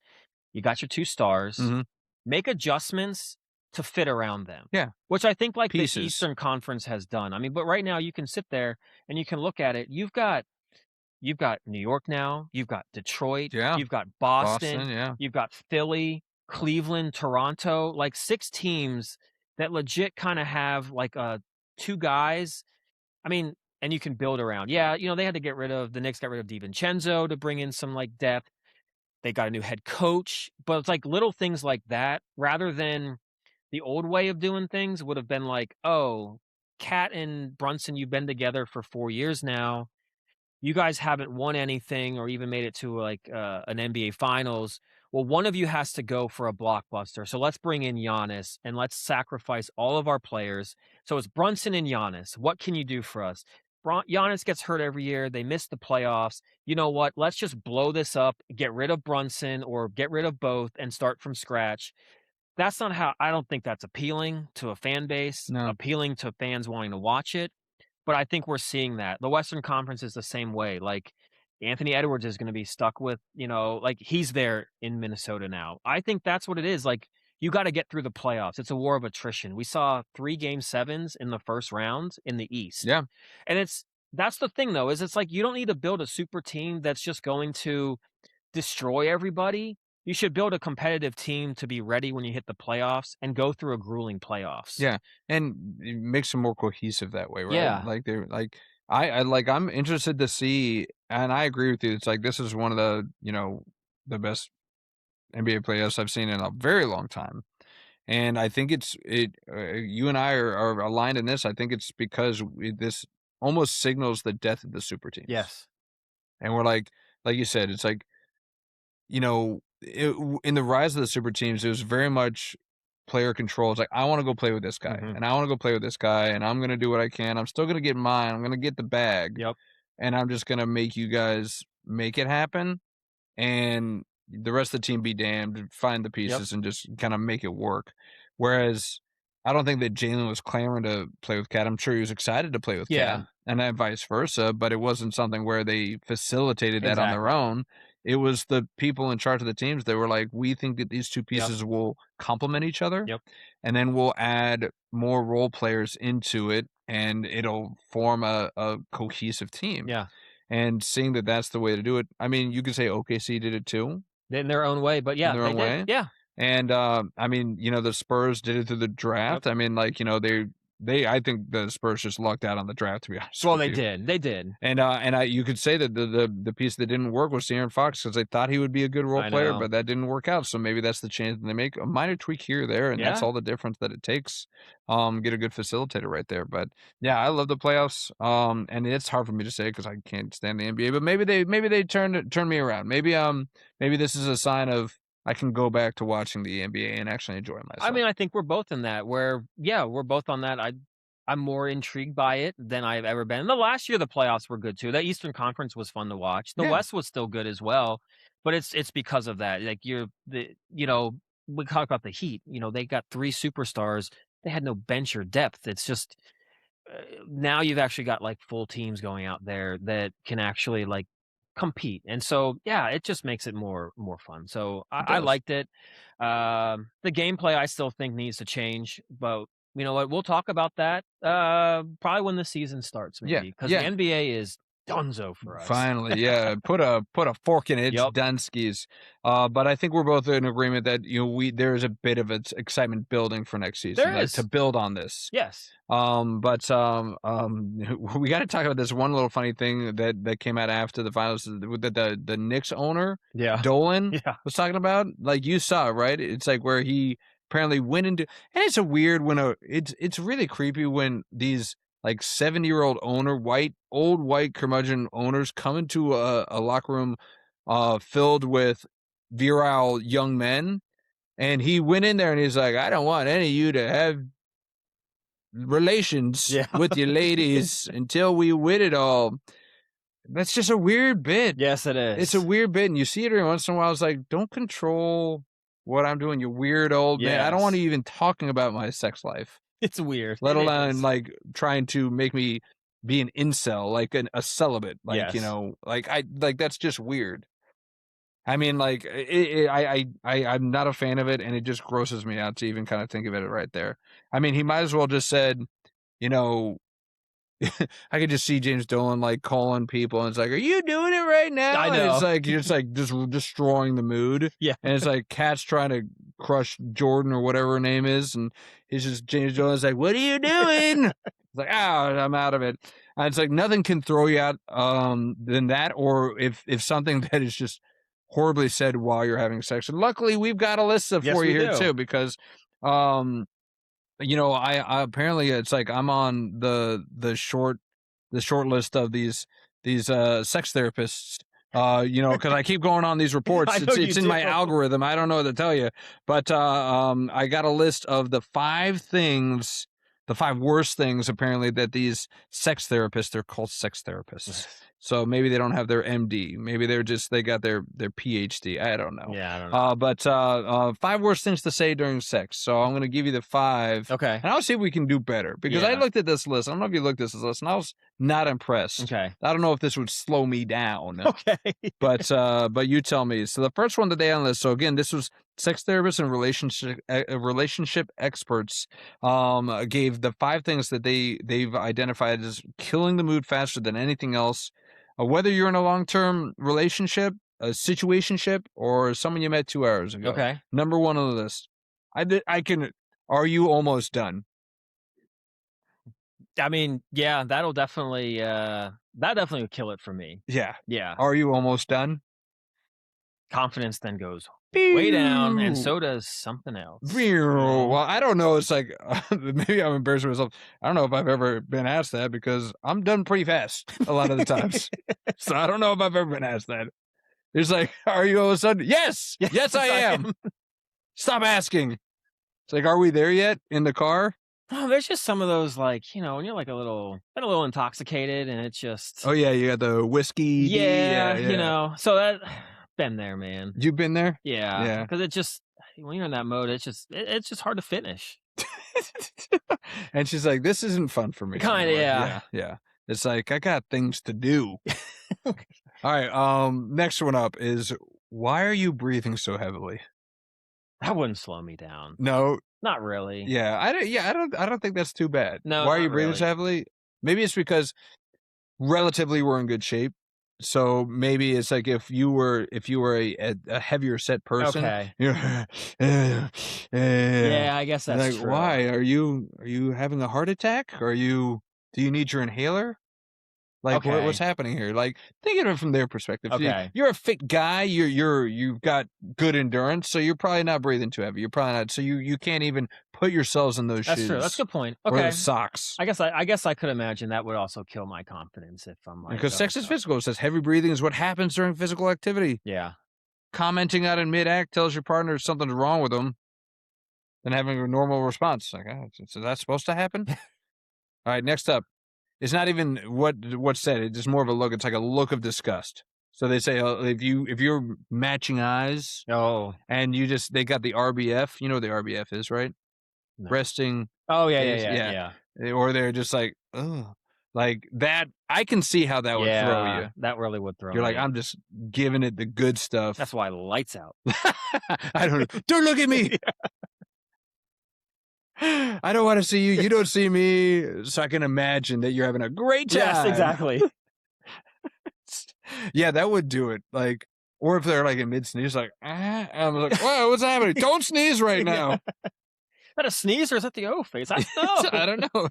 You got your 2 stars. Make adjustments to fit around them. Yeah. Which I think, like, Pieces. the Eastern Conference has done. I mean, but right now you can sit there and you can look at it. You've got New York now. You've got Detroit. Yeah. You've got Boston. Yeah. You've got Philly, Cleveland, Toronto. Like, 6 teams that legit kind of have, like, 2 guys. I mean, and you can build around. Yeah, they had to the Knicks got rid of DiVincenzo to bring in some, like, depth. They got a new head coach, but it's like little things like that, rather than the old way of doing things would have been like, oh, Cat and Brunson, you've been together for 4 years now. You guys haven't won anything or even made it to, like, an NBA Finals. Well, one of you has to go for a blockbuster. So let's bring in Giannis and let's sacrifice all of our players. So it's Brunson and Giannis. What can you do for us? Giannis gets hurt every year. They miss the playoffs. You know what? Let's just blow this up, get rid of Brunson or get rid of both and start from scratch. That's not how, I don't think that's appealing to a fan base, appealing to fans wanting to watch it. But I think we're seeing that. The Western Conference is the same way. Like, Anthony Edwards is going to be stuck with, like, he's there in Minnesota now. I think that's what it is. Like, you got to get through the playoffs. It's a war of attrition. We saw 3 Game 7s in the first round in the East. Yeah. And that's the thing, though, is it's like you don't need to build a super team that's just going to destroy everybody. You should build a competitive team to be ready when you hit the playoffs and go through a grueling playoffs. Yeah, and it makes them more cohesive that way, right? Yeah. Like they're like I'm interested to see, and I agree with you. It's like this is one of the the best NBA playoffs I've seen in a very long time, and I think you and I are aligned in this. I think it's because this almost signals the death of the super teams. Yes. And we're like you said, it's like in the rise of the super teams, it was very much player control. It's like, I want to go play with this guy, and I want to go play with this guy, and I'm going to do what I can. I'm still going to get mine. I'm going to get the bag. Yep. And I'm just going to make you guys make it happen. And the rest of the team be damned, find the pieces and just kind of make it work. Whereas I don't think that Jalen was clamoring to play with Cat. I'm sure he was excited to play with Cat, and then vice versa, but it wasn't something where they facilitated that on their own. It was the people in charge of the teams that were like, we think that these two pieces will complement each other, and then we'll add more role players into it, and it'll form a cohesive team. Yeah. And seeing that that's the way to do it, I mean, you could say OKC did it too. In their own way, but yeah, they did. Yeah. And I mean, the Spurs did it through the draft. I mean, like, I think the Spurs just lucked out on the draft, to be honest. Well, they did. And you could say that the piece that didn't work was De'Aaron Fox, because they thought he would be a good role player, but that didn't work out. So maybe that's the change they make, a minor tweak here or there, and that's all the difference that it takes. Get a good facilitator right there. But yeah, I love the playoffs. And it's hard for me to say because I can't stand the NBA. But maybe they turn me around. Maybe this is a sign of I can go back to watching the NBA and actually enjoy myself. I mean, I think we're both in that. We're both on that. I'm more intrigued by it than I've ever been. The last year, the playoffs were good too. That Eastern Conference was fun to watch. The West was still good as well, but it's because of that. Like we talk about the Heat. They got 3 superstars. They had no bench or depth. It's just now you've actually got like full teams going out there that can actually like compete, and so it just makes it more fun. So I liked it. The gameplay I still think needs to change, but you know what, we'll talk about that probably when the season starts, maybe, because the NBA is donezo for us. Finally, put a fork in it, Dunskies. But I think we're both in agreement that there's a bit of excitement building for next season. There is to build on this. Yes. But we got to talk about this one little funny thing that came out after the finals that the Knicks owner, Dolan, was talking about. Like, you saw, right? It's like where he apparently went into, and it's a weird it's really creepy when these like 70-year-old old white curmudgeon owners come into a locker room filled with virile young men. And he went in there and he's like, I don't want any of you to have relations with your ladies until we win it all. That's just a weird bit. Yes, it is. It's a weird bit. And you see it every once in a while. It's like, don't control what I'm doing, you weird old man. I don't want you even talking about my sex life. It's weird. Let alone like trying to make me be an incel, like a celibate. Like, like that's just weird. I mean, like I'm not a fan of it, and it just grosses me out to even kind of think of it right there. I mean, he might as well just said, I could just see James Dolan like calling people, and it's like, "Are you doing it right now?" I know. And it's like just destroying the mood. Yeah. And it's like Cat's trying to crush Jordan or whatever her name is, and he's just James Dolan's like, "What are you doing?" It's like, I'm out of it. And it's like nothing can throw you out than that, or if something that is just horribly said while you're having sex. And luckily, we've got a list for you here too, because I apparently it's like I'm on the short list of these sex therapists. Because I keep going on these reports. It's in my algorithm. I don't know what to tell you, but I got a list of the 5 things, the 5 worst things apparently that these sex therapists, they're called sex therapists. So maybe they don't have their MD. Maybe they got their PhD. I don't know. Yeah, I don't know. But 5 worst things to say during sex. So I'm going to give you the 5. Okay. And I'll see if we can do better. Because I looked at this list. I don't know if you looked at this list, and I was not impressed. Okay. I don't know if this would slow me down. Okay. But you tell me. So the first one that they on the list. So again, this was Sex therapists and relationship experts gave the 5 things that they've identified as killing the mood faster than anything else. Whether you're in a long-term relationship, a situationship, or someone you met 2 hours ago. Okay. Number 1 on the list. Are you almost done? I mean, yeah, that'll definitely that definitely would kill it for me. Yeah. Yeah. Are you almost done? Confidence then goes way down, and so does something else. Well, I don't know. It's like maybe I'm embarrassing myself. I don't know if I've ever been asked that because I'm done pretty fast a lot of the times. So I don't know if I've ever been asked that. It's like, are you all of a sudden? Yes, I am. Stop asking. It's like, are we there yet in the car? Oh, there's just some of those, like, when you're like a little intoxicated, and it's just. Oh yeah, you got the whiskey. Yeah. So that been there, man. You've been there. Yeah. Because it just, when you're in that mode, it's just hard to finish. And she's like, this isn't fun for me. Kind of, yeah. Yeah. It's like, I got things to do. All right. Next one up is, why are you breathing so heavily? That wouldn't slow me down. No, not really. Yeah, I don't think that's too bad. No, why are you breathing really. so heavily? Maybe it's because relatively we're in good shape. So maybe it's like if you were a heavier set person. Okay. Yeah, I guess that's like, true. why are you having a heart attack? Do you need your inhaler? Like, what's happening here? Like, think of it from their perspective. Okay. You're a fit guy. You've got good endurance, so you're probably not breathing too heavy. You're probably not. So you can't even put yourselves in those shoes. That's true. That's a good point. Or Okay. those socks. I guess I could imagine that would also kill my confidence if I'm like. Because sex is physical. It says heavy breathing is what happens during physical activity. Yeah. Commenting out in mid-act tells your partner something's wrong with them, than having a normal response. Like, so that's supposed to happen? All right, next up. It's not even what's said. It's just more of a look. It's like a look of disgust. So they say if you're matching eyes, and they got the RBF. You know what the RBF is, right? No. Resting. Oh yeah. Or they're just like, oh, like that. I can see how that would throw you. That really would throw. You're like, I'm just giving it the good stuff. That's why lights out. I don't look at me. I don't want to see you. You don't see me. So I can imagine that you're having a great time. Yes, exactly. Yeah, that would do it. Like, or if they're like in mid sneeze, like, I'm like, whoa, what's happening? Don't sneeze right now. Is that a sneeze or is that the O face? I don't know. I don't know.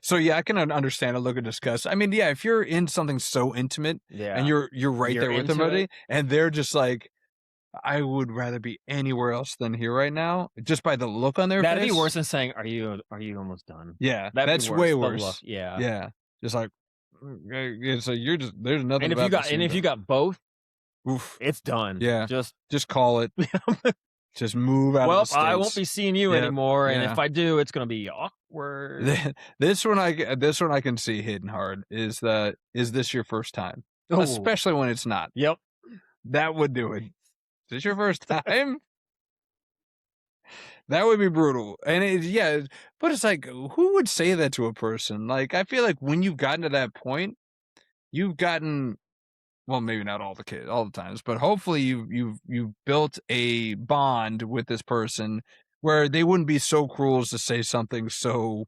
So yeah, I can understand a look of disgust. I mean, yeah, if you're in something so intimate, and you're right there with somebody, and they're just like, I would rather be anywhere else than here right now, just by the look on their face. That'd be worse than saying, "Are you almost done?" Yeah, that's way worse. Yeah, just like, so you're just there's nothing. And if you got both, oof, it's done. Yeah, just call it. Just move out. Well, of the States. I won't be seeing you anymore, and if I do, it's gonna be awkward. This one I can see hitting hard. Is this your first time? Oh. Especially when it's not. Yep, that would do it. Is this your first time? That would be brutal. And but it's like, who would say that to a person? Like, I feel like when you've gotten to that point, you've gotten, well, maybe not all the times, but hopefully you've built a bond with this person where they wouldn't be so cruel as to say something so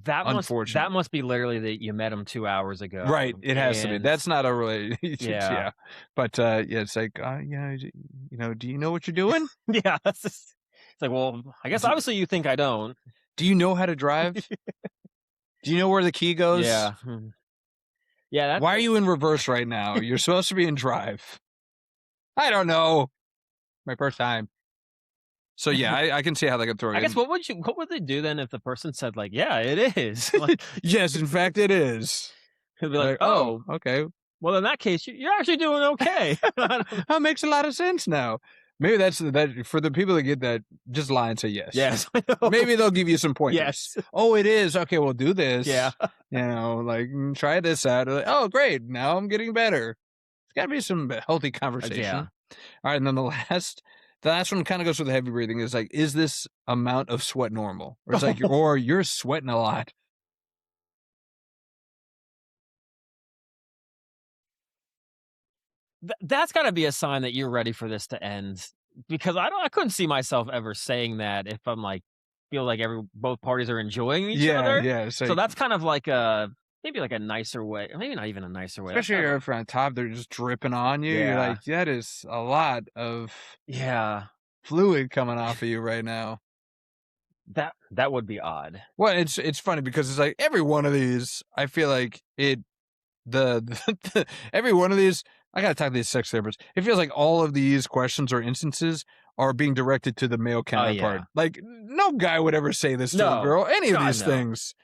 unfortunate. That must be literally that you met him 2 hours ago. Right. It has to be. That's not a relationship. Yeah. But it's like, do you know what you're doing? Yeah. It's like, well, I guess obviously you think I don't. Do you know how to drive? Do you know where the key goes? Yeah. Yeah. Why are you in reverse right now? You're supposed to be in drive. I don't know. My first time. So yeah, I can see how they could throw. I guess what would they do then if the person said like, yeah, it is. Like, yes, in fact, it is. He'll be like, oh, okay. Well, in that case, you're actually doing okay. That makes a lot of sense now. Maybe that's that for the people that get that. Just lie and say yes. Yes. Maybe they'll give you some pointers. Yes. Oh, it is. Okay, we'll do this. Yeah. Like try this out. Like, oh, great. Now I'm getting better. It's got to be some healthy conversation. Yeah. All right, and then the last one kind of goes with the heavy breathing. Is like, is this amount of sweat normal? Or it's like, or you're sweating a lot. That's got to be a sign that you're ready for this to end. because I couldn't see myself ever saying that if I'm like feel like both parties are enjoying each other. Yeah. So that's kind of like maybe like a nicer way, or maybe not even a nicer way. Especially if you're on top, they're just dripping on you. You're like, that is a lot of fluid coming off of you right now. That would be odd. Well, it's funny because it's like every one of these, I feel like every one of these, I gotta talk to these sex therapists. It feels like all of these questions or instances are being directed to the male counterpart. Like no guy would ever say this to a girl. Any of these things.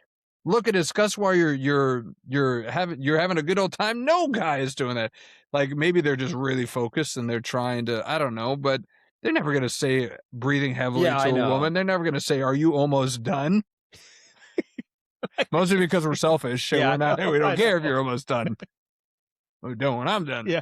Look at discuss why you're having a good old time. No guy is doing that. Like maybe they're just really focused and they're trying to, I don't know, but they're never gonna say breathing heavily to a woman. They're never gonna say, "Are you almost done?" Mostly because we're selfish. We don't care if you're almost done. We don't when I'm done. Yeah.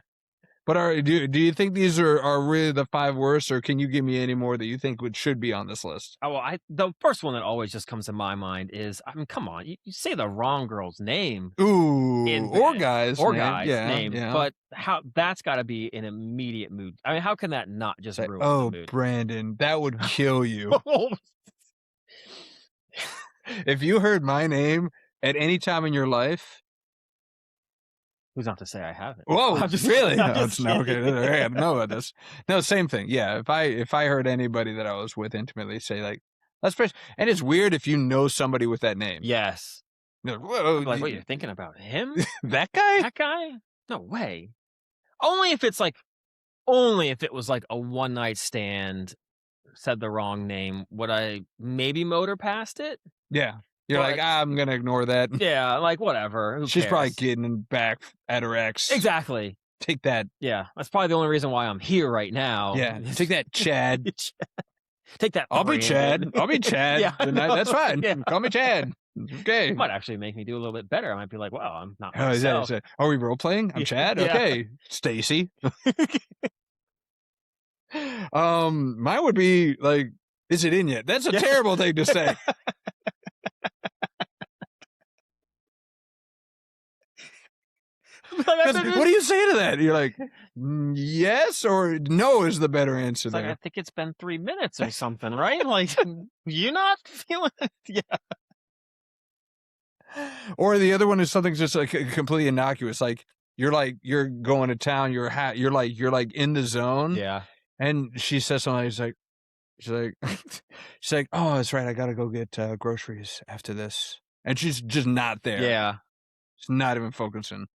But do you think these are really the 5 worst, or can you give me any more that you think should be on this list? Oh, well, the first one that always just comes to my mind is, I mean, come on, you say the wrong girl's name. Ooh, or guy's name. But that's got to be an immediate mood. I mean, how can that not just ruin the mood? Brandon, that would kill you. If you heard my name at any time in your life. Who's not to say I haven't? Whoa, really? No, okay. I know about this. No, same thing. Yeah, if I heard anybody that I was with intimately say like, that's fresh, and it's weird if you know somebody with that name. Yes. You're like, whoa, like, what, you're thinking about him? That guy? That guy? No way. Only if it was like a one night stand, said the wrong name, would I maybe motor past it? Yeah. You're like, I'm going to ignore that. Yeah, like, whatever. She's probably getting back at her ex. Exactly. Take that. Yeah, that's probably the only reason why I'm here right now. Yeah, take that, Chad. Take that. I'll be Chad. Yeah, that's fine. Yeah. Call me Chad. Okay. It might actually make me do a little bit better. I might be like, wow, I'm not myself. Are we role-playing? I'm Chad? Okay. Stacy. Mine would be like, is it in yet? That's a terrible thing to say. What do you say to that? You're like, yes or no is the better answer there. Like, I think it's been 3 minutes or something, right? Like, you not feeling it? Yeah. Or the other one is something just like completely innocuous. Like you're going to town. You're like in the zone. Yeah. And she says something. She's like, oh, that's right. I got to go get groceries after this. And she's just not there. Yeah. She's not even focusing.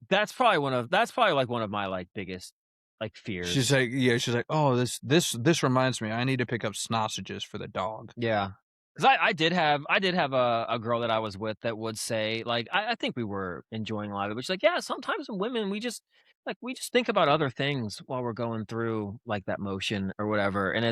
That's probably one of my like biggest like fears. She's like, oh, this reminds me, I need to pick up sausages for the dog. Yeah. Because I did have a girl that I was with that would say, like, I think we were enjoying a lot of it, but she's like, yeah, sometimes women, we just think about other things while we're going through like that motion or whatever. And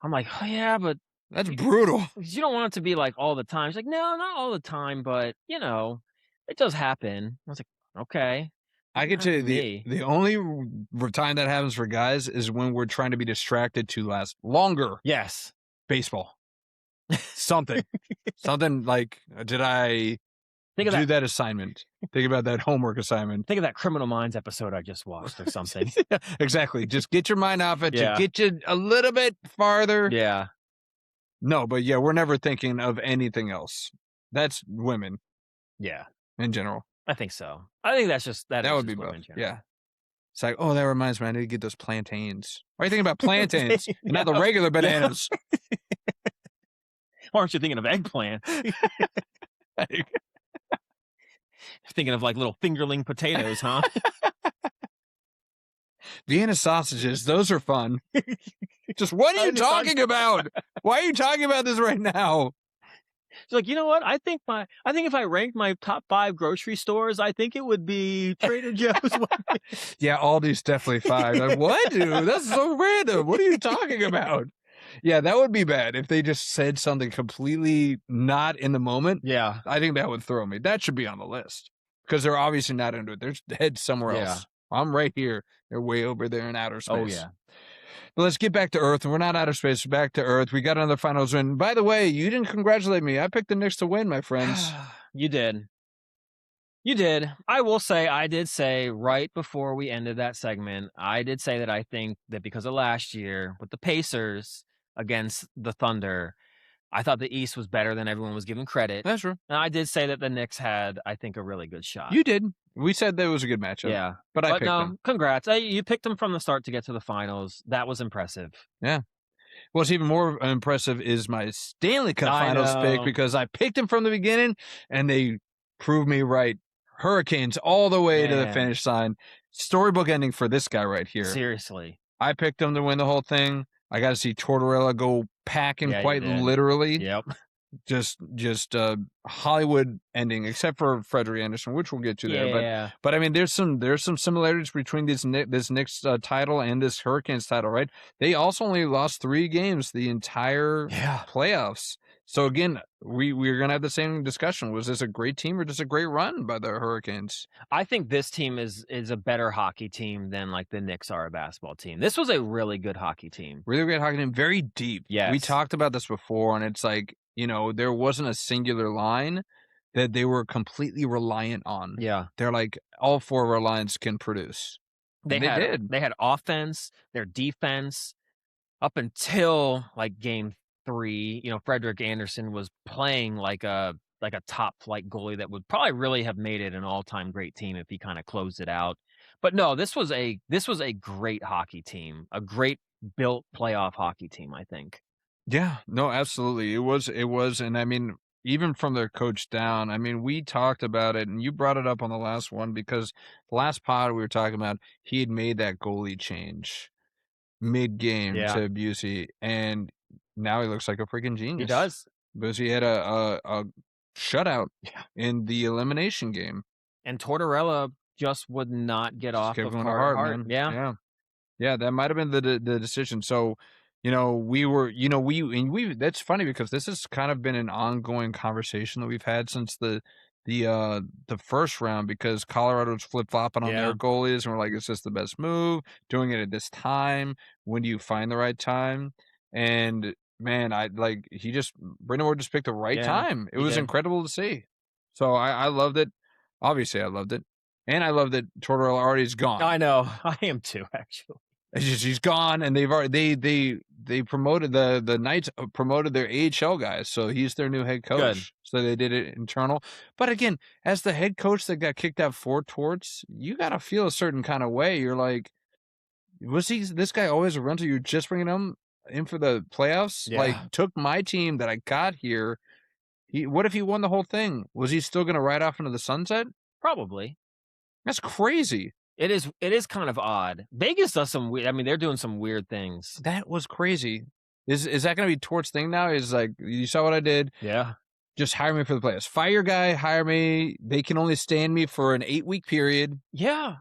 I'm like, oh yeah, but that's brutal. You don't want it to be like all the time. She's like, no, not all the time, but it does happen. I was like, okay. I can tell you the only time that happens for guys is when we're trying to be distracted to last longer. Yes. Baseball. Something like, did I do that assignment? Think about that homework assignment. Think of that Criminal Minds episode I just watched or something. Yeah, exactly. Just get your mind off it to get you a little bit farther. Yeah. No, but yeah, we're never thinking of anything else. That's women. Yeah. In general. I think so. I think that would be both. Yeah. It's like, oh, that reminds me, I need to get those plantains. Why are you thinking about plantains and not the regular bananas? Why aren't you thinking of eggplant? Thinking of like little fingerling potatoes, huh? Vienna sausages, those are fun. Just what are you talking about? Why are you talking about this right now? She's like, you know what? I think if I ranked my top 5 grocery stores, I think it would be Trader Joe's. Yeah, Aldi's definitely 5. Like, what, dude? That's so random. What are you talking about? Yeah, that would be bad if they just said something completely not in the moment. Yeah. I think that would throw me. That should be on the list because they're obviously not into it. They're head somewhere else. I'm right here. They're way over there in outer space. Oh, yeah. But let's get back to Earth. We're not outer space. We're back to Earth. We got another finals win. By the way, you didn't congratulate me. I picked the Knicks to win, my friends. You did. You did. I will say, I did say right before we ended that segment, I did say that I think that because of last year with the Pacers against the Thunder, I thought the East was better than everyone was giving credit. That's true. And I did say that the Knicks had, I think, a really good shot. You did. We said that it was a good matchup. Yeah. But I picked them. Congrats. You picked them from the start to get to the finals. That was impressive. Yeah. What's even more impressive is my Stanley Cup Finals pick, because I picked them from the beginning, and they proved me right. Hurricanes all the way to the finish line. Storybook ending for this guy right here. Seriously. I picked them to win the whole thing. I got to see Tortorella go packing quite literally. Yep. Just Hollywood ending, except for Frederick Anderson, which we'll get to there. Yeah. But I mean, there's some similarities between this Knicks title and this Hurricanes title, right? They also only lost 3 games the entire playoffs. So again, we're gonna have the same discussion. Was this a great team or just a great run by the Hurricanes? I think this team is a better hockey team than like the Knicks are a basketball team. This was a really good hockey team. Really great hockey team, very deep. Yes. We talked about this before, and it's like, there wasn't a singular line that they were completely reliant on. Yeah. They're like, all 4 of our lines can produce. They did. They had offense, their defense, up until like game 3. Frederick Anderson was playing like a top flight goalie that would probably really have made it an all-time great team if he kind of closed it out. But no, this was a great hockey team, a great built playoff hockey team, I think. Yeah, no, absolutely. It was, and I mean, even from their coach down, I mean, we talked about it, and you brought it up on the last one, because the last pod we were talking about, he had made that goalie change mid-game to Busey, and now he looks like a freaking genius. He does. Because he had a shutout in the elimination game. And Tortorella just would not get off of hard. Man. Yeah, that might have been the decision. So, we that's funny, because this has kind of been an ongoing conversation that we've had since the first round, because Colorado's flip-flopping on their goalies, and we're like, is this the best move? Doing it at this time? When do you find the right time? And man, Brendan Moore just picked the right time. It was incredible to see. So I loved it. Obviously, I loved it. And I love that Tortorella already is gone. I know. I am too, actually. It's just, he's gone, and they've already they promoted the Knights promoted their AHL guys, so he's their new head coach. Good. So they did it internal. But again, as the head coach that got kicked out 4 torts, you gotta feel a certain kind of way. You're like, was this guy always a rental? You're just bringing him in for the playoffs? Yeah. Like, took my team that I got here. What if he won the whole thing? Was he still gonna ride off into the sunset? Probably. That's crazy. It is kind of odd. Vegas does some weird, I mean, they're doing some weird things. That was crazy. Is that going to be Tort's thing now? Is like, you saw what I did? Yeah. Just hire me for the playoffs. Fire your guy, hire me. They can only stand me for an 8-week period. Yeah.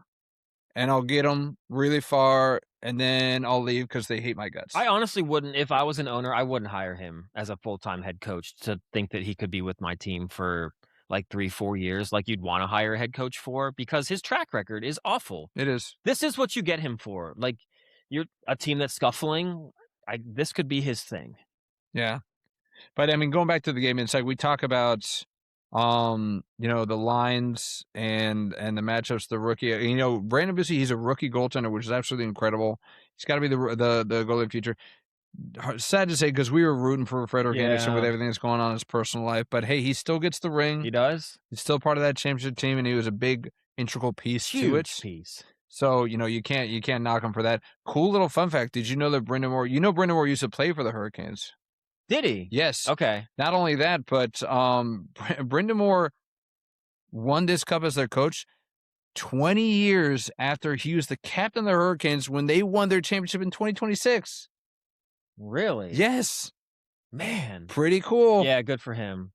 And I'll get them really far, and then I'll leave because they hate my guts. I honestly wouldn't, if I was an owner, I wouldn't hire him as a full-time head coach to think that he could be with my team for like 3-4 years, like you'd want to hire a head coach for, because his track record is awful. It is. This is what you get him for. Like, you're a team that's scuffling. This could be his thing. Yeah. But I mean, going back to the game, it's like we talk about, the lines and the matchups, the rookie. Brandon Busey, he's a rookie goaltender, which is absolutely incredible. He's got to be the goalie of the future. Sad to say, because we were rooting for Frederick Anderson with everything that's going on in his personal life. But hey, he still gets the ring. He does. He's still part of that championship team, and he was a big integral piece to it. Huge piece. So you can't knock him for that. Cool little fun fact: did you know that Brendan Moore used to play for the Hurricanes? Did he? Yes. Okay. Not only that, but Brendan Moore won this cup as their coach 20 years after he was the captain of the Hurricanes when they won their championship in 2026. Really? Yes. Man. Pretty cool. Yeah, good for him.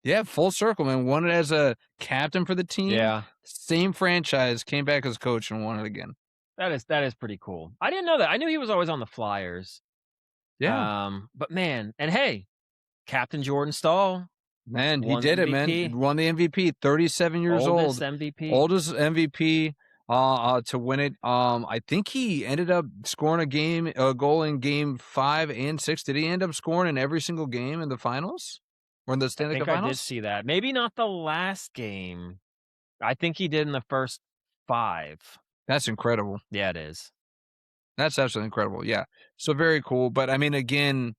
Yeah, full circle, man. Won it as a captain for the team. Yeah. Same franchise, came back as coach and won it again. That is pretty cool. I didn't know that. I knew he was always on the Flyers. Yeah. But man, and hey, Captain Jordan Stahl. Man, he did it, man. He won the MVP, 37 years old. Oldest MVP. Oldest MVP to win it. I think he ended up scoring a goal in game 5 and 6. Did he end up scoring in every single game in the finals? Or in the Stanley Cup finals? I did see that. Maybe not the last game. I think he did in the first 5. That's incredible. Yeah, it is. That's absolutely incredible. Yeah. So very cool. But I mean, again,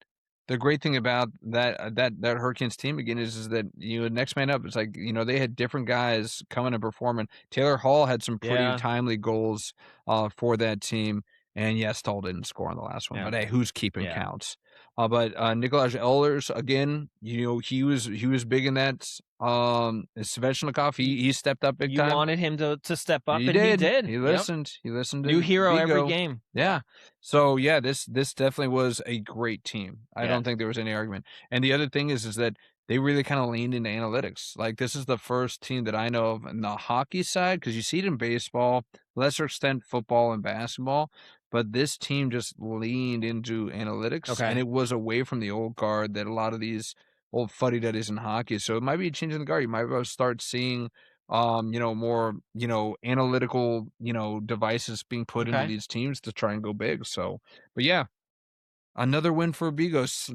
the great thing about that Hurricanes team again is that next man up. It's like they had different guys coming and performing. Taylor Hall had some pretty Yeah. timely goals for that team, and yes, Stahl didn't score on the last one. Yeah. But hey, who's keeping Yeah. counts? But Nikolaj Ehlers again, he was big in that. Svechnikov, he stepped up big You time. wanted him to step up, He and he did. did. He Yep. listened. He listened. New to hero every Vigo. game. Yeah. So yeah, this definitely was a great team. I Yeah. don't think there was any argument. And the other thing is that they really kind of leaned into analytics. Like this is the first team that I know of on the hockey side, because you see it in baseball, lesser extent football and basketball, but this team just leaned into analytics, Okay. and it was away from the old guard that a lot of these old fuddy-duddies in hockey. So it might be changing the guard. You might be able to start seeing more, analytical, devices being put into Okay. these teams to try and go big. So, but yeah, another win for Bigos.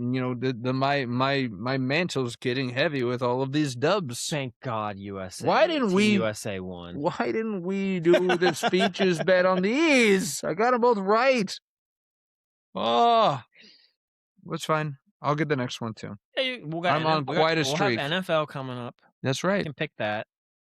My mantle's getting heavy with all of these dubs. Thank God USA. Why didn't we? USA won. Why didn't we do the speeches bet on these? I got them both right. Oh, that's fine. I'll get the next one too. Hey, I'm on quite a We'll streak. have NFL coming up. That's You right. can pick that.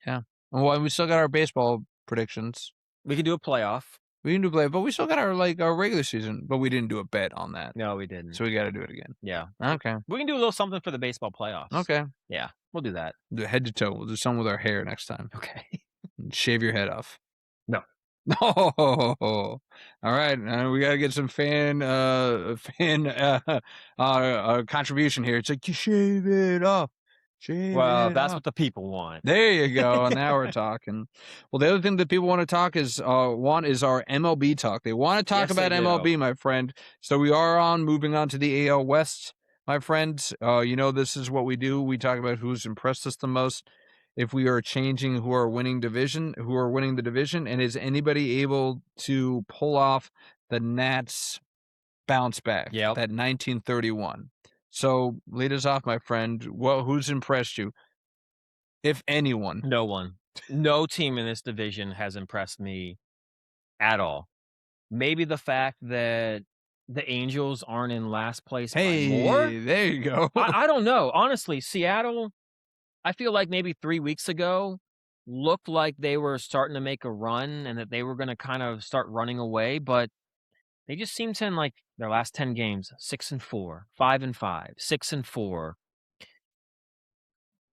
Yeah. Well, we still got our baseball predictions. We can do a playoff. We can do play, but we still got our regular season, but we didn't do a bet on that. No, we didn't. So we got to do it again. Yeah. Okay. We can do a little something for the baseball playoffs. Okay. Yeah, we'll do that. Do head to toe. We'll do something with our hair next time. Okay. Shave your head off. No. No. All right. We got to get some fan contribution here. It's like, you shave it off. Well, that's what the people want. There you go. Now we're talking. Well, the other thing that people want to talk is our MLB talk. They want to talk Yes, about they do. MLB, my friend. So we are moving on to the AL West, my friend. This is what we do. We talk about who's impressed us the most. If we are changing who are winning the division, and is anybody able to pull off the Nats bounce back? Yep. That 1931. So lead us off, my friend. Who's impressed you? If anyone. No one. No team in this division has impressed me at all. Maybe the fact that the Angels aren't in last place by more. There you go. I don't know. Honestly, Seattle, I feel like maybe 3 weeks ago looked like they were starting to make a run and that they were going to kind of start running away, but they just seem to, in like their last 10 games, 6-4, 5-5, 6-4.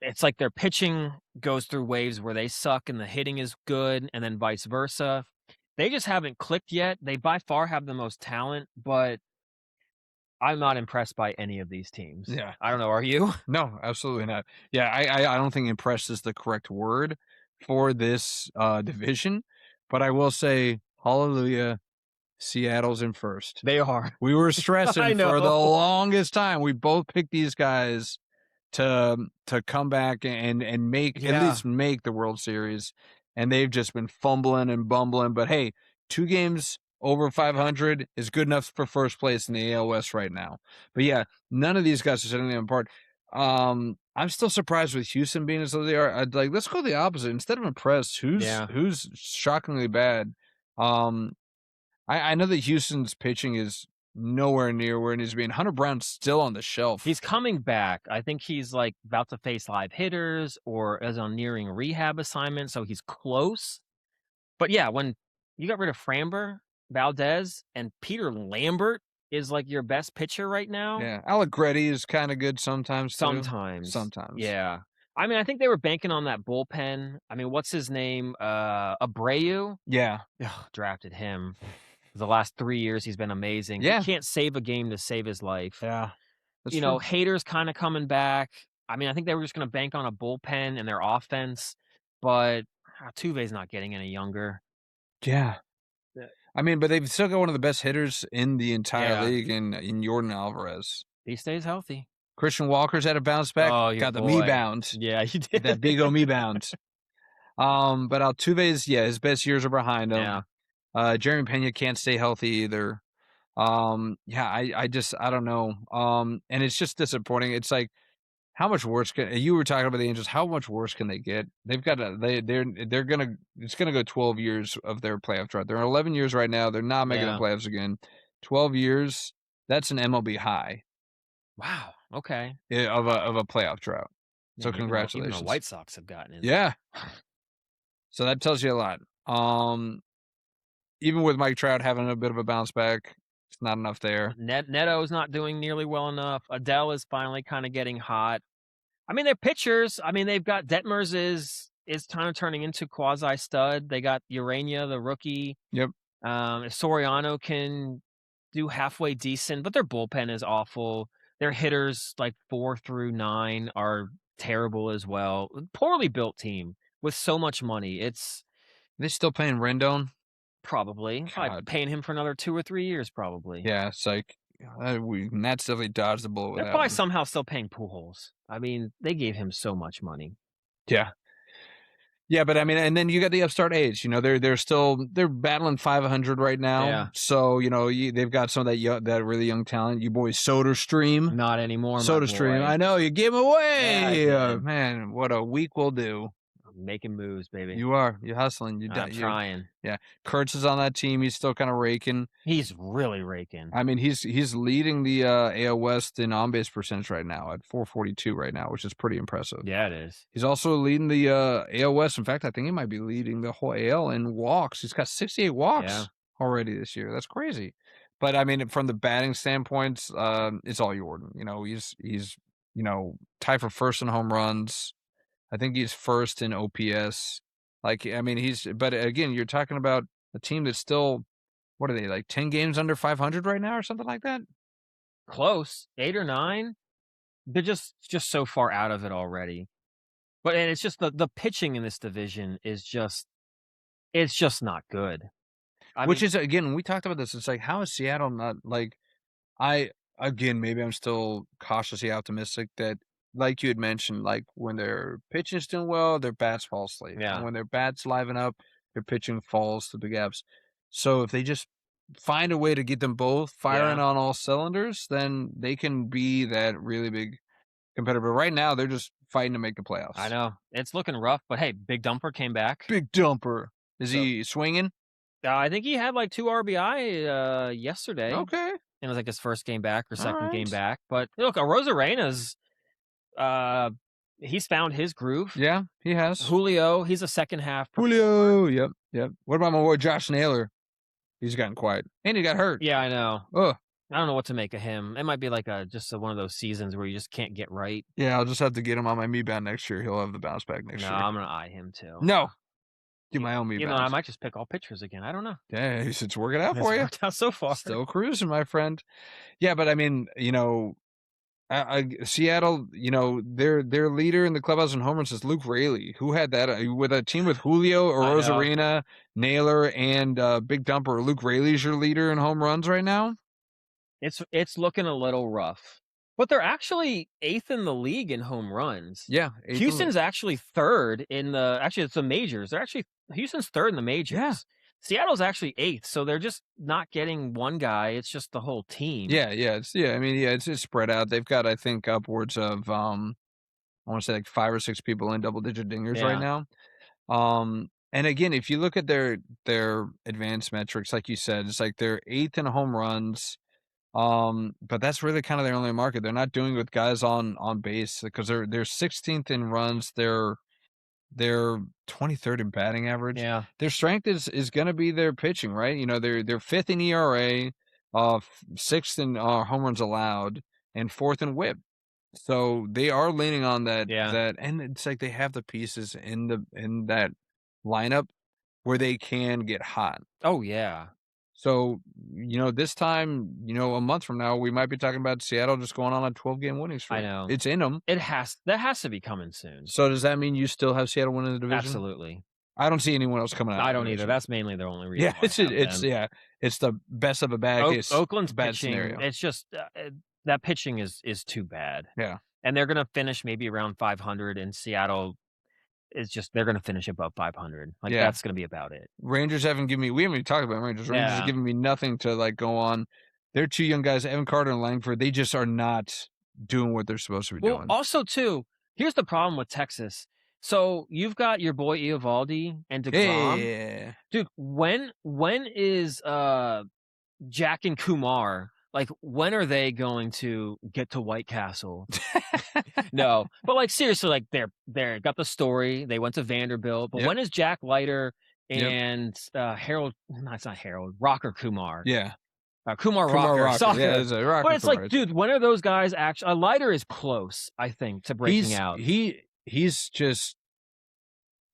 It's like their pitching goes through waves where they suck and the hitting is good, and then vice versa. They just haven't clicked yet. They by far have the most talent, but I'm not impressed by any of these teams. Yeah. I don't know. Are you? No, absolutely not. Yeah, I don't think impressed is the correct word for this division, but I will say, hallelujah, Seattle's in first. They are. We were stressing for the longest time. We both picked these guys to come back and make at least make the World Series, and they've just been fumbling and bumbling. But hey, 2 games over 500 is good enough for first place in the AL West right now. But yeah, none of these guys are setting them apart. I'm still surprised with Houston being as though they are. I'd like, let's go the opposite. Instead of impressed, who's shockingly bad. I know that Houston's pitching is nowhere near where it needs to be, and Hunter Brown's still on the shelf. He's coming back. I think he's like about to face live hitters or is on nearing rehab assignment, so he's close. But yeah, when you got rid of Framber, Valdez, and Peter Lambert is like your best pitcher right now. Yeah, Allegretti is kind of good sometimes. Sometimes. Yeah. I mean, I think they were banking on that bullpen. I mean, what's his name? Abreu. Yeah. Ugh, drafted him. The last 3 years, he's been amazing. Yeah. He can't save a game to save his life. Yeah. That's true. Hader's kind of coming back. I mean, I think they were just going to bank on a bullpen and their offense, but Altuve's not getting any younger. Yeah. I mean, but they've still got one of the best hitters in the entire league in Jordan Alvarez. He stays healthy. Christian Walker's had a bounce back. Oh, got the me bound. Yeah, he did. That big old me bound. But Altuve's, his best years are behind him. Yeah. Jeremy Pena can't stay healthy either. I don't know. And it's just disappointing. It's like How much worse can you were talking about the Angels? How much worse can they get? They've got to they're gonna it's gonna go 12 years of their playoff drought. They're 11 years right now. They're not making the Yeah. playoffs again. 12 years. That's an MLB high Wow. Okay. of a playoff drought. Yeah, So even the congratulations. White Sox have gotten in. Yeah. So that tells you a lot. Even with Mike Trout having a bit of a bounce back, it's not enough there. Neto's not doing nearly well enough. Adele is finally kind of getting hot. I mean, they're pitchers. I mean, they've got Detmers is kind of turning into quasi stud. They got Urania, the rookie. Yep. Soriano can do halfway decent, but their bullpen is awful. Their hitters, like 4 through 9, are terrible as well. Poorly built team with so much money. It's They still paying Rendon? probably God. paying him for another 2 or 3 years, probably. Yeah, it's like Nats definitely dodged the bullet with They're that probably one. somehow still paying Pujols. I mean, they gave him so much money. Yeah. Yeah, but I mean, and then you got the upstart A's. You know, they're battling 500 right now. Yeah. So they've got some of that really young talent. You boys, SodaStream. Not anymore, my SodaStream. boy. I know you gave him away. Yeah, I did. Man, what a week we'll do. I'm making moves, baby. You're hustling. I'm trying. Yeah, Kurtz is on that team. He's still kind of raking. He's really raking. I mean, he's leading the AL West in on base percentage right now at 442 right now, which is pretty impressive. Yeah, it is. He's also leading the AL West. In fact, I think he might be leading the whole AL in walks. He's got 68 walks already this year. That's crazy. But I mean, from the batting standpoint, it's all Jordan. You know, he's tied for first in home runs. I think he's first in OPS. Like, I mean, but again, you're talking about a team that's still, what are they, like 10 games under 500 right now or something like that? Close. 8 or 9. They're just so far out of it already. And it's just the pitching in this division is just not good. Which is, again, we talked about this. It's like, how is Seattle not like, maybe I'm still cautiously optimistic that, like you had mentioned, like when their pitching's doing well, their bats fall asleep. Yeah. And when their bats liven up, their pitching falls to the gaps. So if they just find a way to get them both firing on all cylinders, then they can be that really big competitor. But right now, they're just fighting to make the playoffs. I know. It's looking rough, but hey, Big Dumper came back. Big Dumper. Is he swinging? I think he had like 2 RBI yesterday. Okay. It was like his first game back or second game right. back. But look, Rosarena's he's found his groove. Yeah, he has. Julio, he's a second half Julio, yep. What about my boy Josh Naylor? He's gotten quiet. And he got hurt. Yeah, I know. Ugh. I don't know what to make of him. It might be like one of those seasons where you just can't get right. Yeah, I'll just have to get him on my me band next year. He'll have the bounce back next year. No, I'm gonna eye him too. No. Do my own me You bounce. know, I might just pick all pitchers again. I don't know. Yeah, it's working out for you. It's worked out so far. Still cruising, my friend. Yeah, but I mean, Seattle, their leader in the clubhouse in home runs is Luke Raley, who had that with a team with Julio, Rosarina, Naylor, and Big Dumper. Luke Raley's your leader in home runs right now. It's looking a little rough, but they're actually 8th in the league in home runs. Yeah, Houston's actually 3rd in it's the majors. Houston's 3rd in the majors. Yeah. Seattle's actually 8th, so they're just not getting one guy. It's just the whole team. Yeah. It's spread out. They've got, I think, upwards of I want to say like 5 or 6 people in double-digit dingers right now. And again, if you look at their advanced metrics, like you said, it's like they're 8th in home runs. But that's really kind of their only market. They're not doing with guys on base because they're 16th in runs. They're 23rd in batting average. Yeah. Their strength is going to be their pitching, right? They're 5th in ERA, 6th in home runs allowed, and 4th in WHIP. So they are leaning on that. Yeah. And it's like they have the pieces in that lineup where they can get hot. Oh yeah. So, this time, a month from now, we might be talking about Seattle just going on a 12-game winning streak. I know. It's in them. That has to be coming soon. So does that mean you still have Seattle winning the division? Absolutely. I don't see anyone else coming out. I don't either. That's mainly their only reason. Yeah, it's the best of a bad case. Oakland's bad pitching. scenario. It's just that pitching is too bad. Yeah. And they're going to finish maybe around 500, and Seattle they're going to finish above 500. That's going to be about it. Rangers we haven't even talked about Rangers. Rangers have given me nothing to go on. They're 2 young guys, Evan Carter and Langford. They just are not doing what they're supposed to be Well, doing. also too, here's the problem with Texas. So you've got your boy Eovaldi and DeGrom. Yeah. Dude, when is Jack and Kumar, like, when are they going to get to White Castle? No, but like seriously, like they're got the story. They went to Vanderbilt, but Yep. when is Jack Leiter Yep. and Harold? No, it's not Harold. Rocker Kumar. Yeah. Kumar Kumar Rocker. Rocker. Saga. Yeah, it's a Rocker But it's Kumar. like, dude, when are those guys actually? Leiter is close, I think, to breaking out. He's just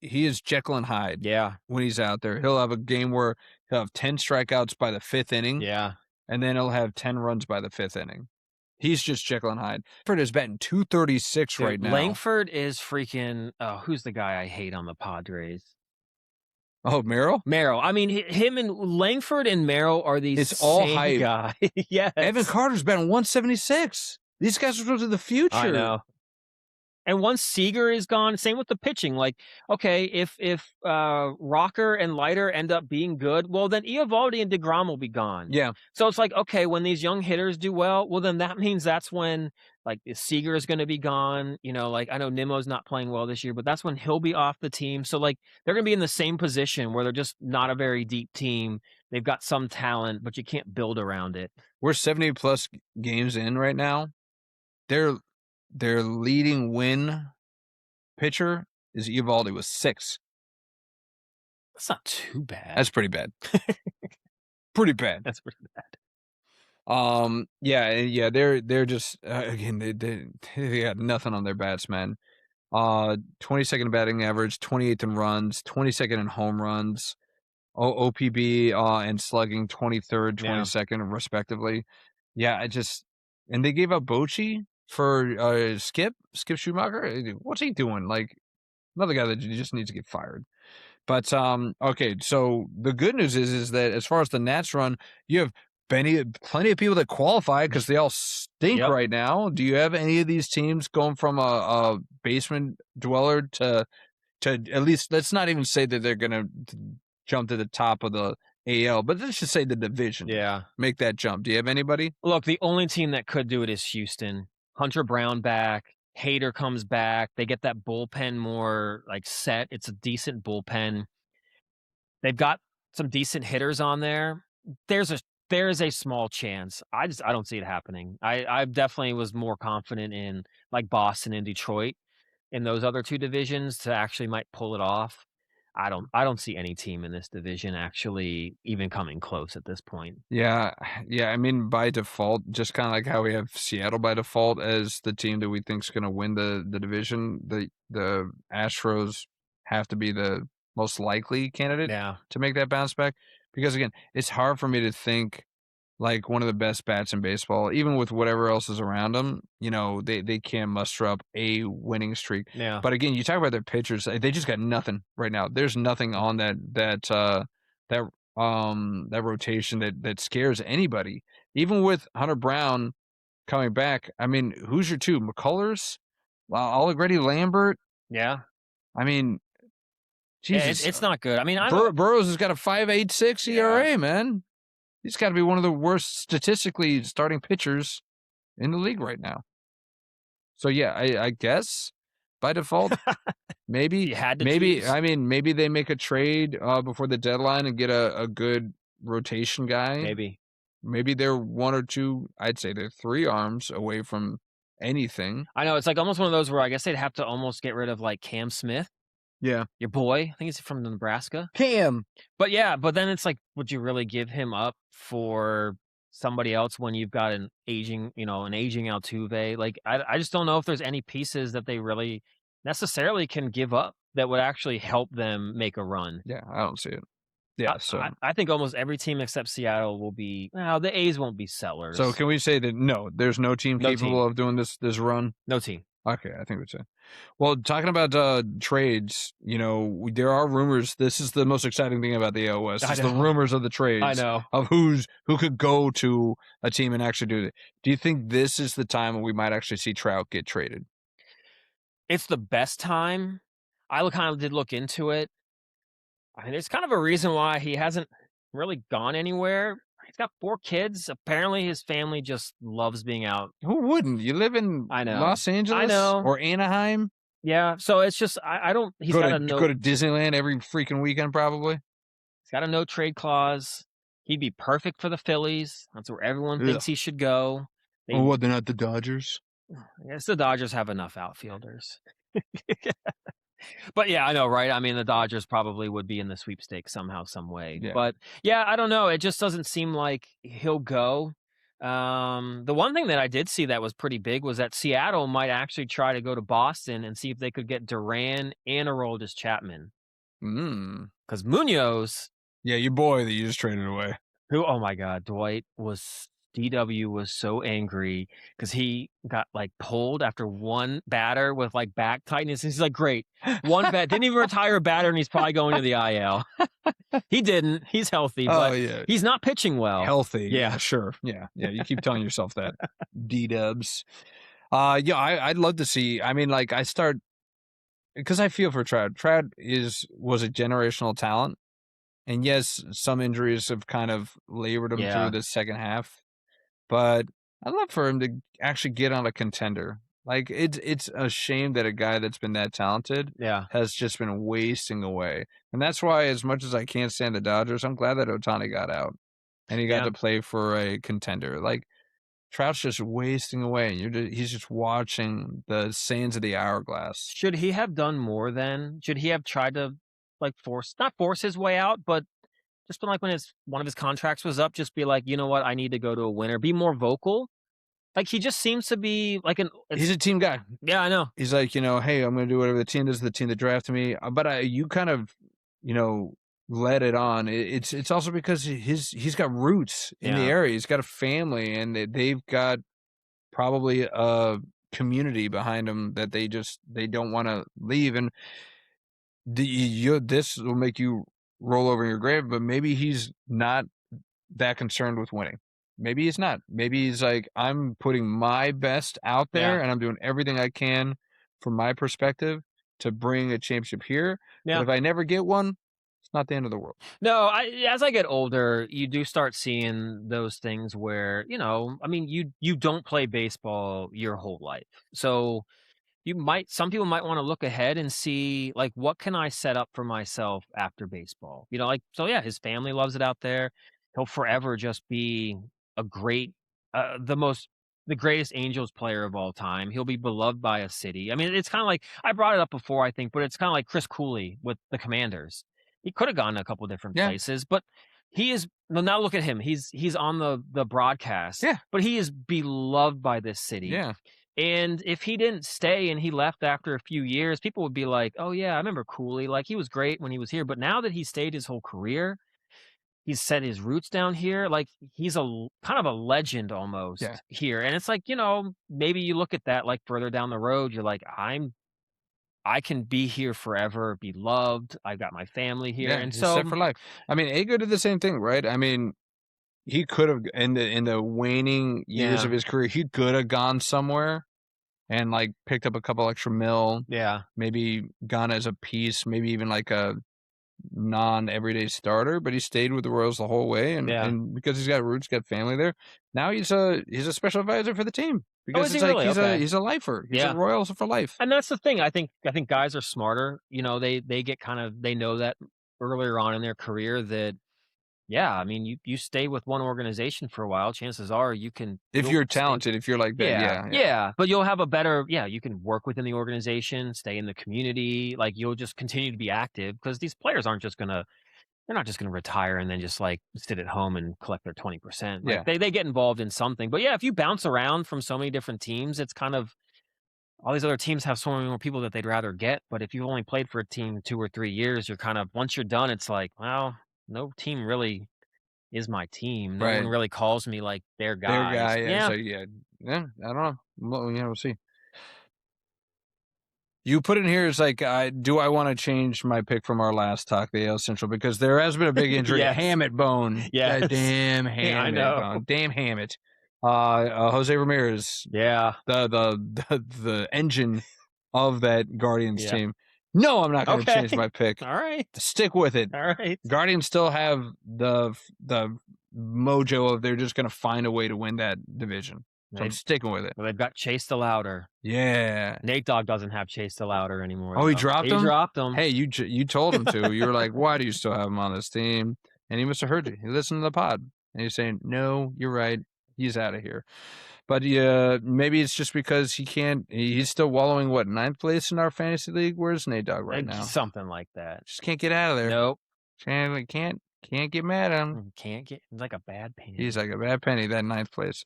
he is Jekyll and Hyde. Yeah. When he's out there, he'll have a game where he'll have 10 strikeouts by the 5th inning. Yeah. And then he'll have 10 runs by the 5th inning. He's just Jekyll and Hyde. Langford is batting 236 Dude, right now. Langford is freaking. Who's the guy I hate on the Padres? Oh, Merrill? Merrill. I mean, him and Langford and Merrill are the It's all same hype. guy. Yes. Evan Carter's batting 176. These guys are supposed to the future. I know. And once Seager is gone, same with the pitching. Like, okay, if Rocker and Leiter end up being good, well, then Eovaldi and DeGrom will be gone. Yeah. So it's like, okay, when these young hitters do well, well, then that means that's when, like, Seager is going to be gone. You know, like, I know Nimmo's not playing well this year, but that's when he'll be off the team. So, like, they're going to be in the same position where they're just not a very deep team. They've got some talent, but you can't build around it. We're 70-plus games in right now. Their leading win pitcher is Eovaldi with 6. That's not too bad. That's pretty bad. Pretty bad. That's pretty bad. Yeah. They're just again they got nothing on their bats, man. 22nd batting average, 28th in runs, 22nd in home runs, OPB and slugging 23rd, 22nd respectively. Yeah, and they gave up Bochy for Skip Schumacher. What's he doing? Like, another guy that just needs to get fired. But okay, so the good news is that as far as the Nats run, you have plenty of people that qualify because they all stink right now. Do you have any of these teams going from a basement dweller to at least, let's not even say that they're gonna jump to the top of the AL, but let's just say the division. Yeah. Make that jump. Do you have anybody? Look, the only team that could do it is Houston. Hunter Brown back. Hader comes back. They get that bullpen more like set. It's a decent bullpen. They've got some decent hitters on there. There is a small chance. I don't see it happening. I definitely was more confident in like Boston and Detroit in those other two divisions to actually might pull it off. I don't see any team in this division actually even coming close at this point. Yeah. I mean, by default, just kind of like how we have Seattle by default as the team that we think is going to win the division. The Astros have to be the most likely candidate to make that bounce back, because again, it's hard for me to think like one of the best bats in baseball, even with whatever else is around them. You know, they can't muster up a winning streak. Yeah. But again, you talk about their pitchers; they just got nothing right now. There's nothing on that rotation that scares anybody. Even with Hunter Brown coming back, I mean, who's your two? McCullers, Allegretti, Lambert. Yeah. I mean, Jesus, it's not good. I mean, Burrows has got a 5.86 ERA, man. He's got to be one of the worst statistically starting pitchers in the league right now. So yeah, I guess by default, maybe you had to maybe choose. I mean maybe they make a trade before the deadline and get a good rotation guy. Maybe they're one or two. I'd say they're 3 arms away from anything. I know, it's like almost one of those where I guess they'd have to almost get rid of like Cam Smith. Yeah. Your boy, I think he's from Nebraska. Cam. But yeah, but then it's like, would you really give him up for somebody else when you've got an aging Altuve? Like, I just don't know if there's any pieces that they really necessarily can give up that would actually help them make a run. Yeah, I don't see it. Yeah, I think almost every team except Seattle will be. Well, the A's won't be sellers. So can we say that no, there's no team capable of doing this run? No team. Okay, I think we'd say. Well, talking about trades, you know, there are rumors. This is the most exciting thing about the AL West. It's the rumors of the trades. I know. Of who could go to a team and actually do it. Do you think this is the time when we might actually see Trout get traded? It's the best time. I kind of did look into it. I mean, there's kind of a reason why he hasn't really gone anywhere. He's got 4 kids. Apparently, his family just loves being out. Who wouldn't? You live in I know. Los Angeles I know. or Anaheim? Yeah. So it's just I don't. He's got a go to Disneyland every freaking weekend, probably. He's got a no trade clause. He'd be perfect for the Phillies. That's where everyone thinks he should go. Oh, what? They're not the Dodgers? I guess the Dodgers have enough outfielders. But yeah, I know, right? I mean, the Dodgers probably would be in the sweepstakes somehow, some way. Yeah. But yeah, I don't know. It just doesn't seem like he'll go. The one thing that I did see that was pretty big was that Seattle might actually try to go to Boston and see if they could get Duran and Aroldis Chapman. Because Munoz. Yeah, your boy that you just traded away. Who? Oh my God, DW was so angry because he got like pulled after one batter with like back tightness. He's like, great, one bat, didn't even retire a batter, and he's probably going to the IL. He didn't. He's healthy, but he's not pitching well. Healthy, yeah, sure, yeah. You keep telling yourself that. D-dubs. Yeah, I'd love to see. I mean, like because I feel for Trout. Trout was a generational talent, and yes, some injuries have kind of labored him through the second half. But I'd love for him to actually get on a contender. Like, it's a shame that a guy that's been that talented has just been wasting away. And that's why, as much as I can't stand the Dodgers, I'm glad that Ohtani got out. And he got to play for a contender. Like, Trout's just wasting away. And he's just watching the sands of the hourglass. Should he have done more then? Should he have tried to, like, not force his way out, but just been like when one of his contracts was up, just be like, you know what, I need to go to a winner. Be more vocal. Like, he just seems to be like he's a team guy. Yeah, I know. He's like, hey, I'm going to do whatever the team does, the team that drafted me. But you kind of, let it on. It's also because he's got roots in the area. He's got a family, and they've got probably a community behind him that they don't want to leave. And this will make you roll over in your grave, but maybe he's not that concerned with winning. Maybe he's not. Maybe he's like, I'm putting my best out there and I'm doing everything I can from my perspective to bring a championship here. But if I never get one, it's not the end of the world. No, as I get older, you do start seeing those things where, I mean, you don't play baseball your whole life. So some people might want to look ahead and see, like, what can I set up for myself after baseball? His family loves it out there. He'll forever just be a great, the greatest Angels player of all time. He'll be beloved by a city. I mean, it's kind of like, I brought it up before, I think, but it's kind of like Chris Cooley with the Commanders. He could have gone to a couple different places, but he is, well, now look at him. He's on the broadcast, but he is beloved by this city. Yeah. And if he didn't stay and he left after a few years, people would be like, oh, yeah, I remember Cooley. Like, he was great when he was here. But now that he stayed his whole career, he's set his roots down here. Like, he's kind of a legend almost here. And it's like, maybe you look at that, like, further down the road, you're like, I can be here forever, be loved. I've got my family here. And so set for life. I mean, Ego did the same thing, right? I mean, he could have, in the waning years of his career, he could have gone somewhere and like picked up a couple extra mil. Yeah. Maybe gone as a piece, maybe even like a non-everyday starter, but he stayed with the Royals the whole way. And because he's got roots, got family there, now he's a special advisor for the team. Because it's like really? he's a lifer. He's a Royals for life. And that's the thing. I think guys are smarter. They get they know that earlier on in their career that, I mean, you stay with one organization for a while, chances are you can... If you're talented, if you're like that, yeah. But you'll have a better... you can work within the organization, stay in the community. Like, you'll just continue to be active because these players aren't just going to... They're not just going to retire and then just, like, sit at home and collect their 20%. Like, they get involved in something. But, if you bounce around from so many different teams, it's kind of... All these other teams have so many more people that they'd rather get. But if you've only played for a team 2 or 3 years, you're kind of... Once you're done, it's like, well... No team really is my team. No one really calls me like their guy. Their guy, yeah. So, I don't know. We'll see. You put in here is like, do I want to change my pick from our last talk, the AL Central? Because there has been a big injury. Hammett bone. Yeah. Damn Hammett bone. Damn Hammett. Jose Ramirez. Yeah. The engine of that Guardians team. No, I'm not going to change my pick. All right. Stick with it. All right. Guardians still have mojo of they're just going to find a way to win that division. So I'm sticking with it. Well, they've got Chase the Louder. Yeah. Nate Dogg doesn't have Chase the Louder anymore. Oh, he dropped him? He dropped him. Hey, you told him to. You were like, why do you still have him on this team? And he must have heard you. He listened to the pod. And he's saying, no, you're right. He's out of here. But maybe it's just because he's still wallowing, 9th place in our fantasy league? Where's Nate Dogg right now? Something like that. Just can't get out of there. Nope. Can't get mad at him. He's like a bad penny. He's like a bad penny, that 9th place.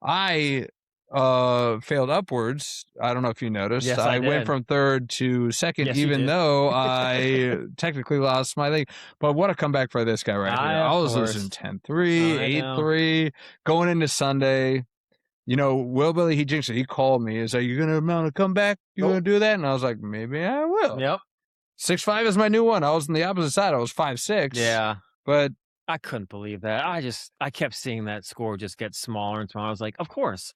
I failed upwards. I don't know if you noticed. Yes, I did. went from 3rd to 2nd, yes, even though I technically lost my league. But what a comeback for this guy right here. I was losing 10-3, 8-3, going into Sunday. Will Billy, he jinxed it. He called me. He's like, "You gonna mount a comeback? You gonna do that?" And I was like, "Maybe I will." Yep. 6-5 is my new one. I was on the opposite side. I was 5-6. Yeah. But I couldn't believe that. I kept seeing that score just get smaller and smaller. I was like, of course.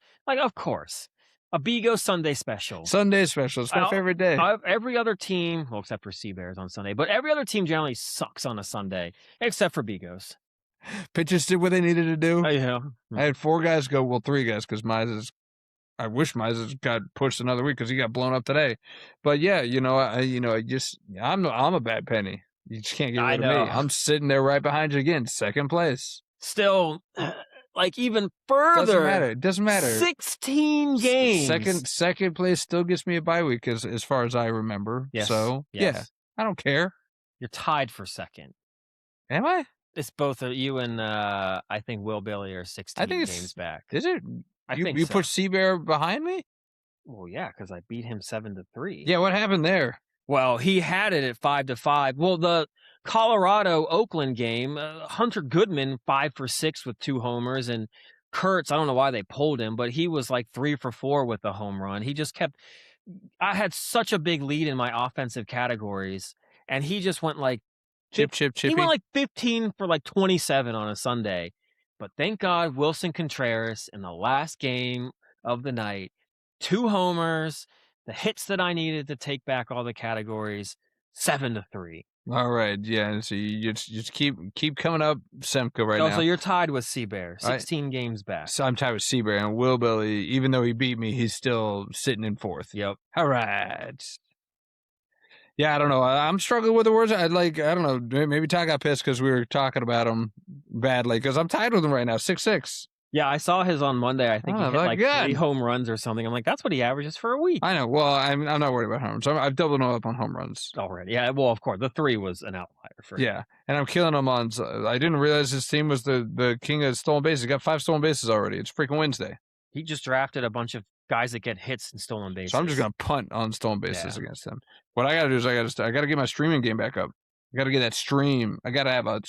A Bigo Sunday special. Sunday special. It's my favorite day. Every other team, well, except for Sea Bears on Sunday, but every other team generally sucks on a Sunday, except for Bigos. Pitchers did what they needed to do. Yeah. I had 4 guys go, 3 guys, because I wish Mises got pushed another week because he got blown up today. But yeah, I'm a bad penny. You just can't get rid of me. I'm sitting there right behind you again, 2nd place. Still, even further. It doesn't matter. 16 games. Second place still gets me a bye week, as far as I remember. Yes. So yeah, I don't care. You're tied for 2nd. Am I? It's both of you and I think Will Billy are 16 games back. Is it? I think you so. put Seabear behind me? Well, yeah, because I beat him 7-3. Yeah, what happened there? Well, he had it at 5-5. Well, the Colorado-Oakland game, Hunter Goodman 5 for 6 with 2 homers, and Kurtz, I don't know why they pulled him, but he was like 3 for 4 with a home run. He just kept. I had such a big lead in my offensive categories, and he just went like chippy. He went like 15 for like 27 on a Sunday. But thank God, Wilson Contreras in the last game of the night, 2 homers, the hits that I needed to take back all the categories, 7-3. All right, yeah. So you just keep coming up, Semka right now. So you're tied with Seabear, 16 games back. So I'm tied with Seabear, and Will Billy, even though he beat me, he's still sitting in 4th. Yep. All right. Yeah, I don't know. I'm struggling with the words. I don't know. Maybe Ty got pissed because we were talking about him badly because I'm tied with him right now, 6-6. Yeah, I saw his on Monday. I think he hit like 3 home runs or something. I'm like, that's what he averages for a week. I know. Well, I'm not worried about home runs. I've doubled him up on home runs already. Yeah, well, of course. The 3 was an outlier for him. Yeah, and I'm killing him on. I didn't realize his team was the king of stolen bases. He got 5 stolen bases already. It's freaking Wednesday. He just drafted a bunch of guys that get hits and stolen bases. So I'm just gonna punt on stolen bases against him. What I gotta do is I gotta get my streaming game back up. I gotta get that stream. I gotta have a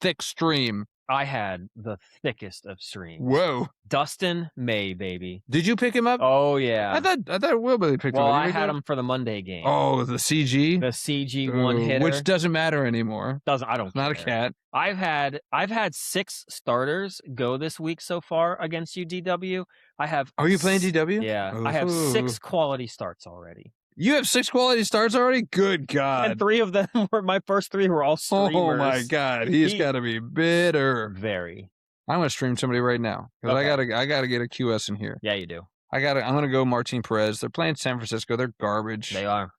thick stream. I had the thickest of streams. Whoa, Dustin May, baby. Did you pick him up? Oh yeah. I thought Will Billy picked him up. Well, I had him for the Monday game. Oh, the CG. The CG one hitter, which doesn't matter anymore. I don't. Not a cat. I've had 6 starters go this week so far against UDW. Are you playing DW? Yeah, I have 6 quality starts already. You have 6 quality starts already? Good God. And 3 of them were my first 3 were all streamers. Oh my God. He's got to be bitter. Very. I'm going to stream somebody right now because I got to get a QS in here. Yeah, you do. I'm going to go Martin Perez. They're playing San Francisco. They're garbage. They are.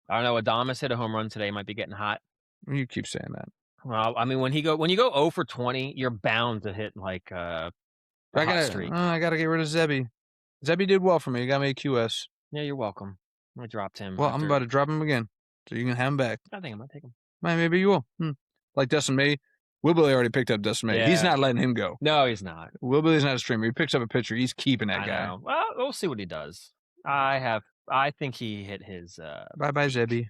I don't know. Adames hit a home run today. Might be getting hot. You keep saying that. Well, I mean, when you go 0 for 20, you're bound to hit like a hot streak. I got to get rid of Zebby. Zebby did well for me. He got me a QS. Yeah, you're welcome. I dropped him. Well, I'm about to drop him again, so you can have him back. I think I might take him. Maybe you will. Like Dustin May. Will Billy already picked up Dustin May. Yeah. He's not letting him go. No, he's not. Will Billy's not a streamer. He picks up a pitcher. He's keeping that guy. Know. Well, we'll see what he does. I think he hit his. Bye, Zebby.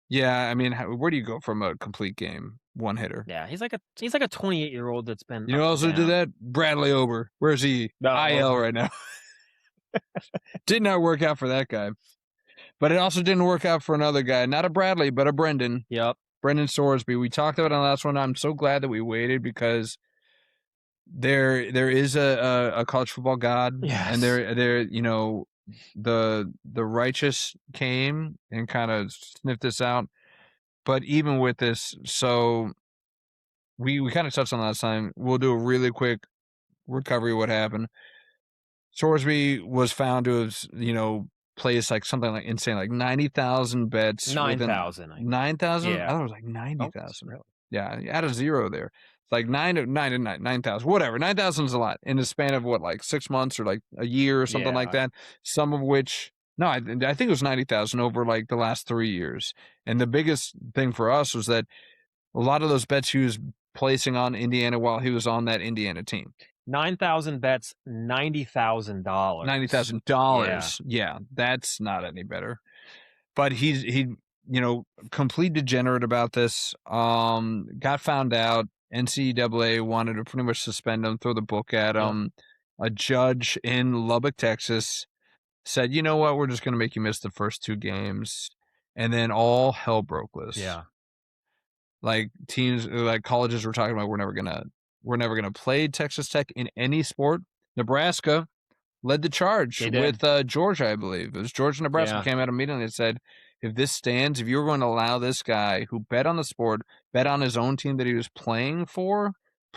Yeah, I mean, where do you go from a complete game one hitter? Yeah, he's like a 28-year-old that's been. You know, also did that. Bradley Ober. Where's he? IL right now. Did not work out for that guy. But it also didn't work out for another guy. Not a Bradley, but a Brendan. Yep. Brendan Sorsby. We talked about it on the last one. I'm so glad that we waited because there is a college football god. Yes. And there the righteous came and kind of sniffed this out. But even with this, so we kind of touched on last time. We'll do a really quick recovery of what happened. Sorsby was found to have, placed like something like insane, like 90,000 bets. 9,000. 9,000? Yeah. I thought it was like 90,000. Really? Yeah, add a zero there. It's like 9,000, whatever. 9,000 is a lot in the span of what, like 6 months or like a year or something like that. Some of which, no, I think it was 90,000 over like the last 3 years. And the biggest thing for us was that a lot of those bets he was placing on Indiana while he was on that Indiana team. 9,000 bets, $90,000. $90,000. Yeah, that's not any better. But he complete degenerate about this. Got found out. NCAA wanted to pretty much suspend him, throw the book at him. A judge in Lubbock, Texas, said, "You know what? We're just going to make you miss the first 2 games," and then all hell broke loose. Yeah. Like teams, like colleges were talking about, we're never gonna play Texas Tech in any sport. Nebraska led the charge with Georgia, I believe. It was Georgia, Nebraska came out immediately and said, if this stands, if you're going to allow this guy who bet on the sport, bet on his own team that he was playing for,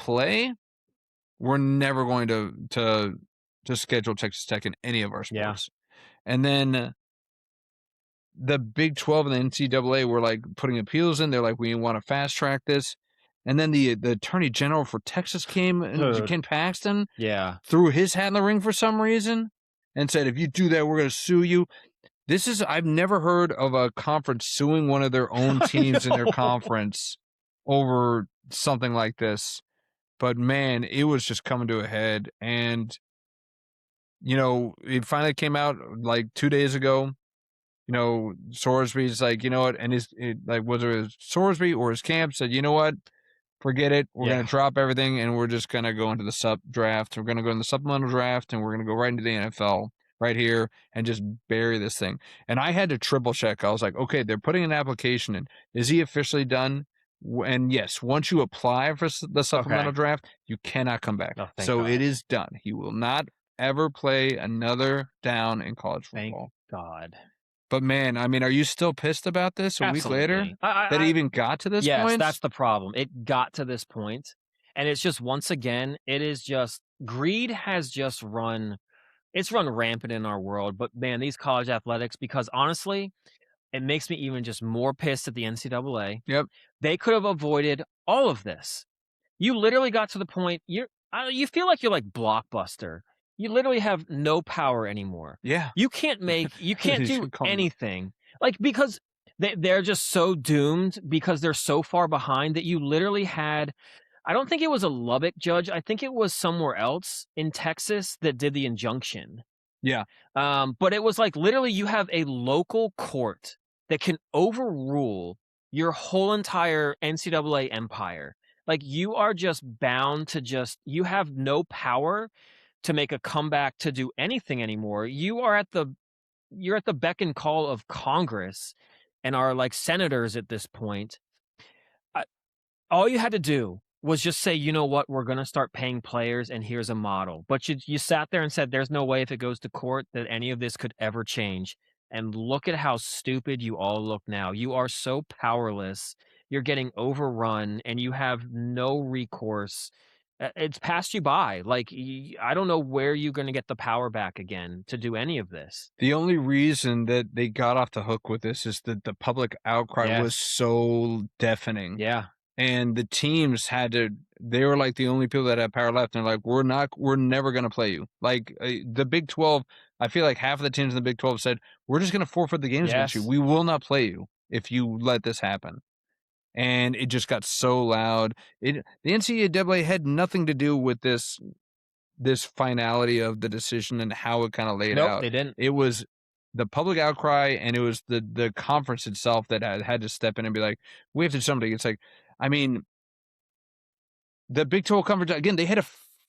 we're never going to schedule Texas Tech in any of our sports. And then the Big 12 and the NCAA were like putting appeals in. They're like, we want to fast track this. And then the Attorney General for Texas came, and Ken Paxton threw his hat in the ring for some reason and said, if you do that, we're going to sue you. I've never heard of a conference suing one of their own teams in their conference over something like this. But man, it was just coming to a head. And, it finally came out like 2 days ago. Sorsby's like, you know what? And whether it was Sorsby or his camp said, you know what? Forget it. We're going to drop everything and we're just going to go into the sub draft. We're going to go in the supplemental draft and we're going to go right into the NFL right here and just bury this thing. And I had to triple check. I was like, okay, they're putting an application in. Is he officially done? And yes, once you apply for the supplemental draft, you cannot come back. Oh, so God. It is done. He will not ever play another down in college football. Thank God. But man, I mean, are you still pissed about this a week later? That it even got to this point? Yes, that's the problem. It got to this point. And it's just, once again, it is just, greed has just run rampant in our world. But man, these college athletics, because honestly, it makes me even just more pissed at the NCAA. Yep. They could have avoided all of this. You literally got to the point, you feel like you're like Blockbuster. You literally have no power anymore. Yeah. You can't do anything. Like, because they're just so doomed, because they're so far behind, that you literally had, I don't think it was a Lubbock judge. I think it was somewhere else in Texas that did the injunction. Yeah. But it was like, literally you have a local court that can overrule your whole entire NCAA empire. Like, you are just bound to you have no power to make a comeback, to do anything anymore. You're at the beck and call of Congress and our like senators at this point. All you had to do was just say, you know what, we're going to start paying players and here's a model. But you sat there and said, there's no way if it goes to court that any of this could ever change. And look at how stupid you all look now. You are so powerless. You're getting overrun and you have no recourse. It's passed you by. Like, I don't know where you're going to get the power back again to do any of this. The only reason that they got off the hook with this is that the public outcry was so deafening. Yeah. And the teams they were like the only people that had power left. And they're like, we're never going to play you. Like the Big 12, I feel like half of the teams in the Big 12 said, we're just going to forfeit the games against you. We will not play you if you let this happen. And it just got so loud. The NCAA had nothing to do with this finality of the decision and how it kind of laid out. Nope, they didn't. It was the public outcry, and it was the conference itself that had to step in and be like, we have to do something. It's like, I mean, the Big 12 conference, again, they had to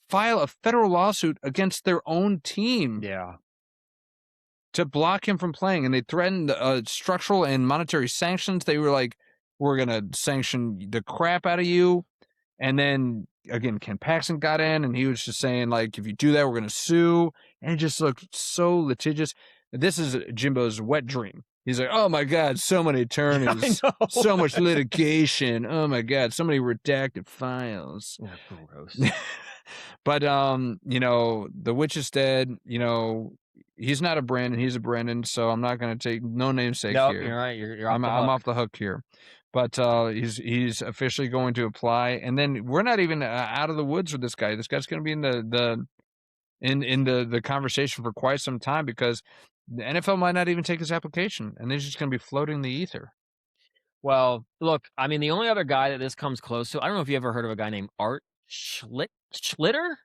file a federal lawsuit against their own team. Yeah. To block him from playing, and they threatened structural and monetary sanctions. They were like, we're going to sanction the crap out of you. And then, again, Ken Paxton got in, and he was just saying, like, if you do that, we're going to sue. And it just looked so litigious. This is Jimbo's wet dream. He's like, oh my God, so many attorneys, so much litigation. Oh my God, so many redacted files. Yeah, gross. But you know, the witch is dead. You know, he's not a Brandon, he's a Brendan. So I'm not going to take no namesake Nope, here. you're right. You're off I'm the hook. off the hook here. But he's officially going to apply, and then we're not even out of the woods with this guy. This guy's going to be in the conversation for quite some time because the NFL might not even take his application, and he's just going to be floating the ether. Well, look, I mean, the only other guy that this comes close to, I don't know if you ever heard of a guy named Art Schlitter?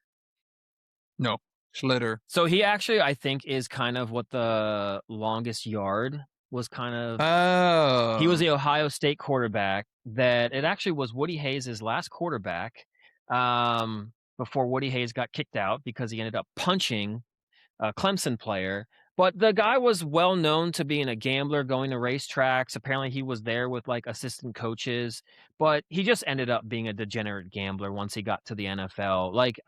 No, Schlitter. So he actually, I think, is kind of what the longest yard was kind of. Oh. He was the Ohio State quarterback that it actually was Woody Hayes' last quarterback before Woody Hayes got kicked out because he ended up punching a Clemson player. But the guy was well known to being a gambler, going to racetracks. Apparently, he was there with like assistant coaches, but he just ended up being a degenerate gambler once he got to the NFL. Like,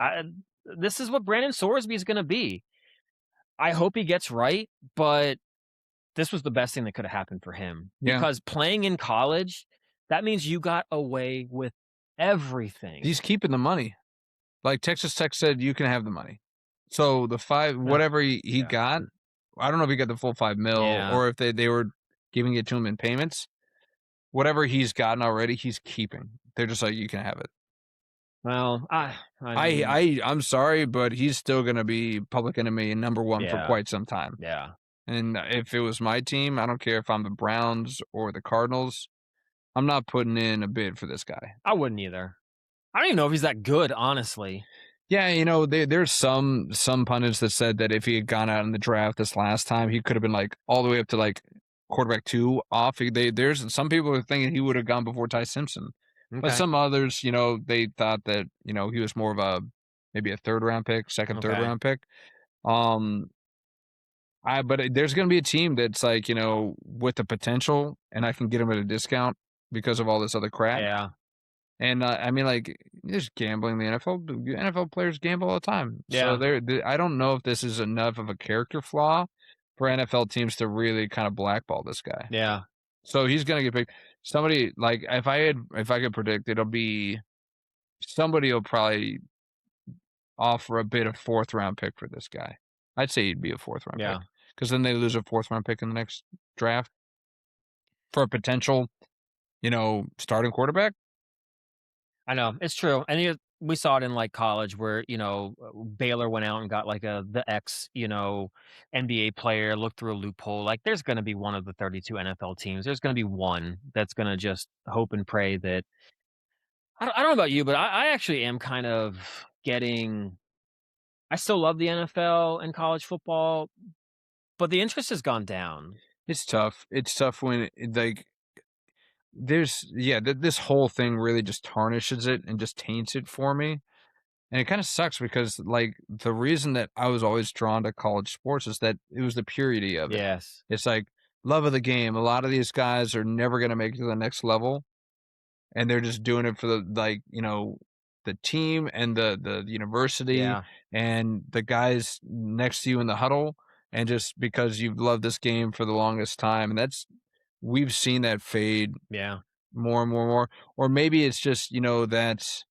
this is what Brendan Sorsby is going to be. I hope he gets right, but this was the best thing that could have happened for him. Yeah. Because playing in college, that means you got away with everything. He's keeping the money. Like Texas Tech said, you can have the money. So the whatever he got, I don't know if he got the full $5 million or if they were giving it to him in payments. Whatever he's gotten already, he's keeping. They're just like, you can have it. Well, I'm sorry, but he's still going to be public enemy number one for quite some time. Yeah. And if it was my team, I don't care if I'm the Browns or the Cardinals, I'm not putting in a bid for this guy. I wouldn't either. I don't even know if he's that good, honestly. Yeah, you know, there's some pundits that said that if he had gone out in the draft this last time, he could have been like all the way up to like quarterback 2 off. There's some people are thinking he would have gone before Ty Simpson. Okay. But some others, you know, they thought that, you know, he was more of maybe a third round pick, third round pick. But there's going to be a team that's like, you know, with the potential, and I can get him at a discount because of all this other crap. Yeah. And I mean, like, there's gambling in the NFL. NFL players gamble all the time. Yeah. So I don't know if this is enough of a character flaw for NFL teams to really kind of blackball this guy. Yeah. So he's gonna get picked. Somebody like if I could predict, it'll be somebody will probably offer a bid of 4th round pick for this guy. I'd say he'd be a 4th round pick because then they lose a 4th round pick in the next draft for a potential, you know, starting quarterback. I know it's true, and we saw it in like college where you know Baylor went out and got like the ex NBA player, looked through a loophole. Like there's going to be one of the 32 NFL teams. There's going to be one that's going to just hope and pray that. I don't know about you, but I actually am kind of getting. I still love the NFL and college football, but the interest has gone down. It's tough. It's tough when like. This whole thing really just tarnishes it and just taints it for me. And it kind of sucks because, like, the reason that I was always drawn to college sports is that it was the purity of it. Yes. It's like love of the game. A lot of these guys are never going to make it to the next level. And they're just doing it for the, like, you know, the team and the university and the guys next to you in the huddle. And just because you've loved this game for the longest time. And we've seen that fade more and more and more. Or maybe it's just, you know, that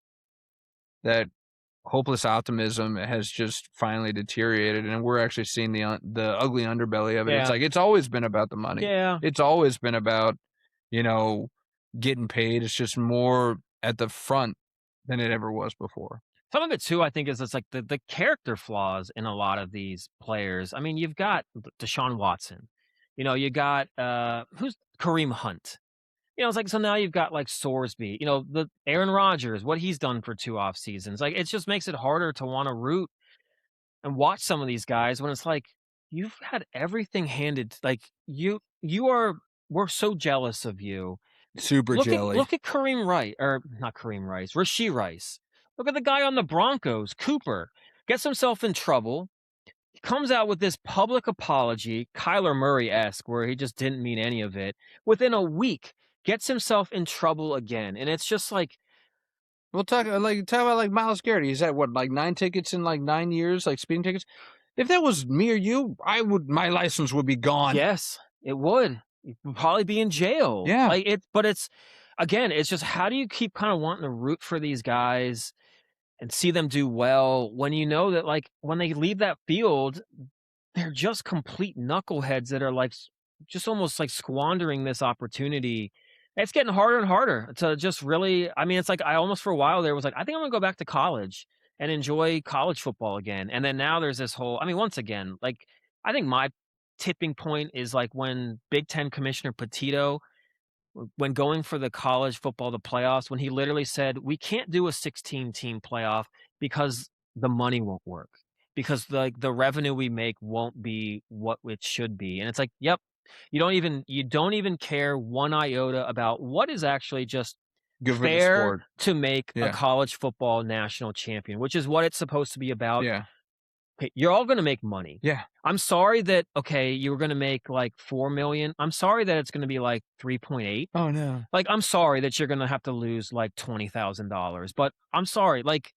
hopeless optimism has just finally deteriorated, and we're actually seeing the ugly underbelly of it. It's like it's always been about the money. Yeah. It's always been about, you know, getting paid. It's just more at the front than it ever was before. Some of it too, I think, is it's like the character flaws in a lot of these players. I mean, you've got Deshaun Watson. You know, you got who's Kareem Hunt. You know, it's like, so now you've got like Sorsby, you know, the Aaron Rodgers, what he's done for 2 off seasons. Like, it just makes it harder to want to root and watch some of these guys when it's like, you've had everything handed. Like we're so jealous of you. Super jelly. Look at Kareem Rice, or not Kareem Rice, Rashee Rice. Look at the guy on the Broncos, Cooper. Gets himself in trouble. He comes out with this public apology, Kyler Murray-esque, where he just didn't mean any of it. Within a week, gets himself in trouble again. And it's just like... We'll talk about like Myles Garrett. He's had, what, like 9 tickets in like 9 years, like speeding tickets? If that was me or you, my license would be gone. Yes, it would. You'd probably be in jail. Yeah. But it's again, it's just how do you keep kind of wanting to root for these guys and see them do well when you know that like when they leave that field, they're just complete knuckleheads that are like just almost like squandering this opportunity. It's getting harder and harder to just really. I mean, it's like I almost for a while there was like I think I'm gonna go back to college and enjoy college football again. And then now there's this whole. I mean, once again, like I think my tipping point is like when Big Ten Commissioner Petito when going for the college football, the playoffs, when he literally said, we can't do a 16 team playoff because the money won't work. Because the revenue we make won't be what it should be. And it's like, yep, you don't even care one iota about what is actually just Good for the fair sport. to make a Yeah. college football national champion, which is what it's supposed to be about. Yeah. Okay, you're all going to make money. Yeah. I'm sorry that you were going to make like 4 million. I'm sorry that it's going to be like 3.8. Oh no. Like I'm sorry that you're going to have to lose like $20,000, but I'm sorry, like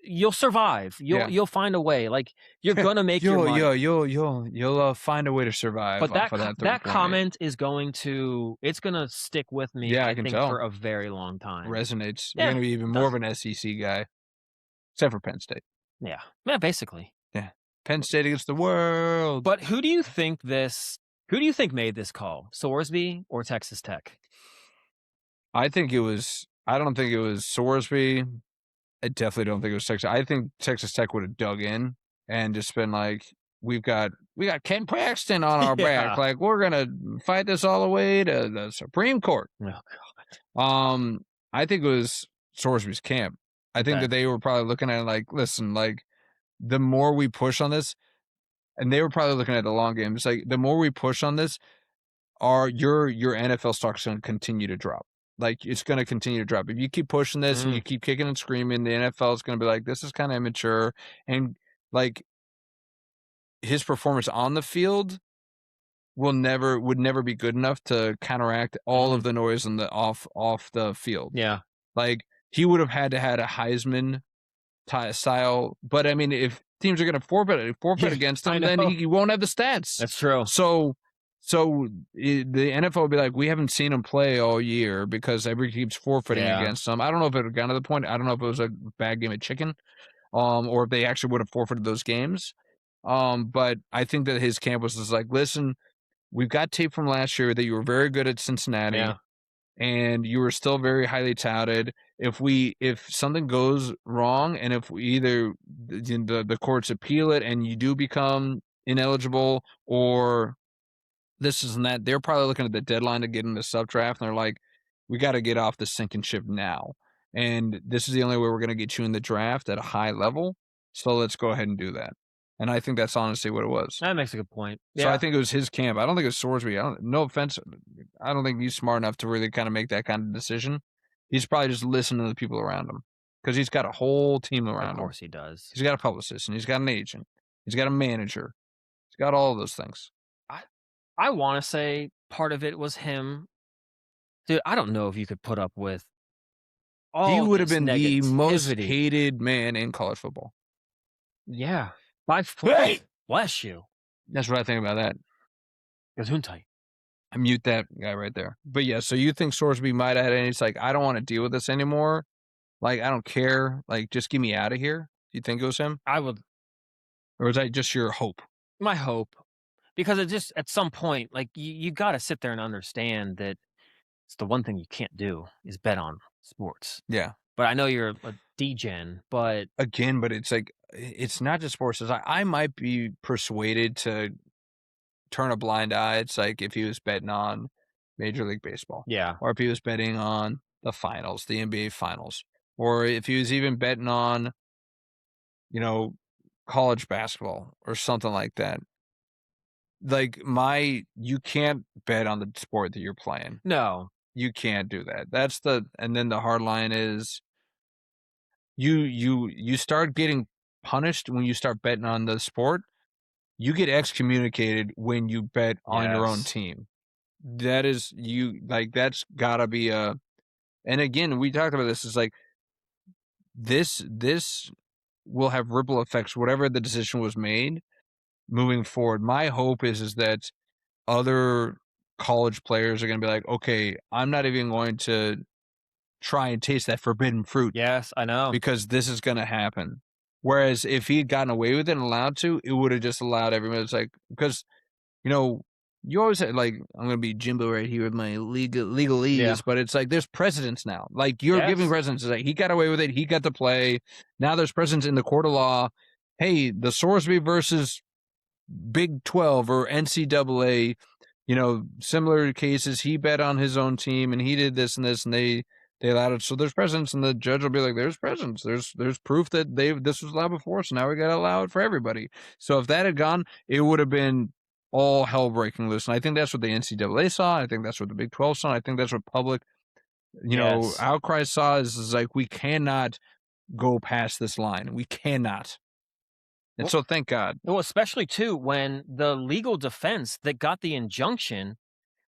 you'll survive. You'll find a way. Like you're going to make your money. You'll find a way to survive. But off of that comment is going to stick with me. Yeah, I think can tell. for a very long time. Resonates. Yeah, You're gonna be even more of an SEC guy, except for Penn State. Yeah, basically. Yeah, Penn State against the world. But who do you think made this call? Sorsby or Texas Tech? I don't think it was Sorsby. I definitely don't think it was Texas. I think Texas Tech would have dug in and just been like, we got Ken Paxton on our back. Like we're gonna fight this all the way to the Supreme Court. Oh God. I think it was Sorsby's camp. I think that they were probably looking at it like, listen, like the more we push on this, and they were probably looking at the long game. It's like the more we push on this, your NFL stock's going to continue to drop. Like it's going to continue to drop. If you keep pushing this and you keep kicking and screaming, the NFL is going to be like, this is kind of immature. And like his performance on the field would never be good enough to counteract all of the noise on the off the field. Yeah. Like he would have had to had a Heisman style, but I mean, if teams are going to forfeit against him, then he won't have the stats. That's true. So the NFL would be like, we haven't seen him play all year because everybody keeps forfeiting against him. I don't know if it had gotten to the point. I don't know if it was a bad game of chicken, or if they actually would have forfeited those games. But I think that his camp was just like, listen, we've got tape from last year that you were very good at Cincinnati. Yeah. And you were still very highly touted. If something goes wrong, and if we either the courts appeal it and you do become ineligible, or this and that, they're probably looking at the deadline to get in the sub draft, and they're like, we got to get off the sinking ship now. And this is the only way we're going to get you in the draft at a high level. So let's go ahead and do that. And I think that's honestly what it was. That makes a good point. So I think it was his camp. I don't think it was Sorsby. No offense. I don't think he's smart enough to really kind of make that kind of decision. He's probably just listening to the people around him because he's got a whole team around him. Of course he does. He's got a publicist and he's got an agent. He's got a manager. He's got all of those things. I want to say part of it was him. Dude, I don't know if you could put up with all He would have this been the most negativity. hated man in college football. Yeah. Bless you. That's what I think about that. Gesundheit. I mute that guy right there. But yeah, so you think Sorsby might have had any? It's like, I don't want to deal with this anymore. Like, I don't care. Like, just get me out of here. Do you think it was him? I would. Or was that just your hope? My hope. Because it just, at some point, like, you got to sit there and understand that it's the one thing you can't do is bet on sports. Yeah. But I know you're a D-gen, but... Again, but it's like, it's not just sports. It's like, I might be persuaded to turn a blind eye. It's like if he was betting on Major League Baseball. Yeah. Or if he was betting on the finals, the NBA finals. Or if he was even betting on, college basketball or something like that. Like you can't bet on the sport that you're playing. No. You can't do that. And then the hard line is you start getting punished when you start betting on the sport. You get excommunicated when you bet on your own team. That's gotta be and again, we talked about this, is like this will have ripple effects, whatever the decision was made moving forward. My hope is that other college players are going to be like, okay, I'm not even going to try and taste that forbidden fruit Yes, I know. because this is going to happen. Whereas if he had gotten away with it and allowed to, it would have just allowed everyone. It's like, because, you know, you always say, like, I'm going to be Jimbo right here with my legalese, but it's like there's precedents now. Like, you're giving precedents. It's like he got away with it. He got to play. Now there's precedents in the court of law. Hey, the Sorsby versus Big 12 or NCAA, similar cases. He bet on his own team and he did this and this, and they allowed it. So there's precedents, and the judge will be like, "There's precedents. There's proof that this was allowed before. So now we got to allow it for everybody." So if that had gone, it would have been all hell breaking loose. And I think that's what the NCAA saw. I think that's what the Big 12 saw. I think that's what public, outcry saw. Is like, we cannot go past this line. We cannot. And so thank God. Well, especially too when the legal defense that got the injunction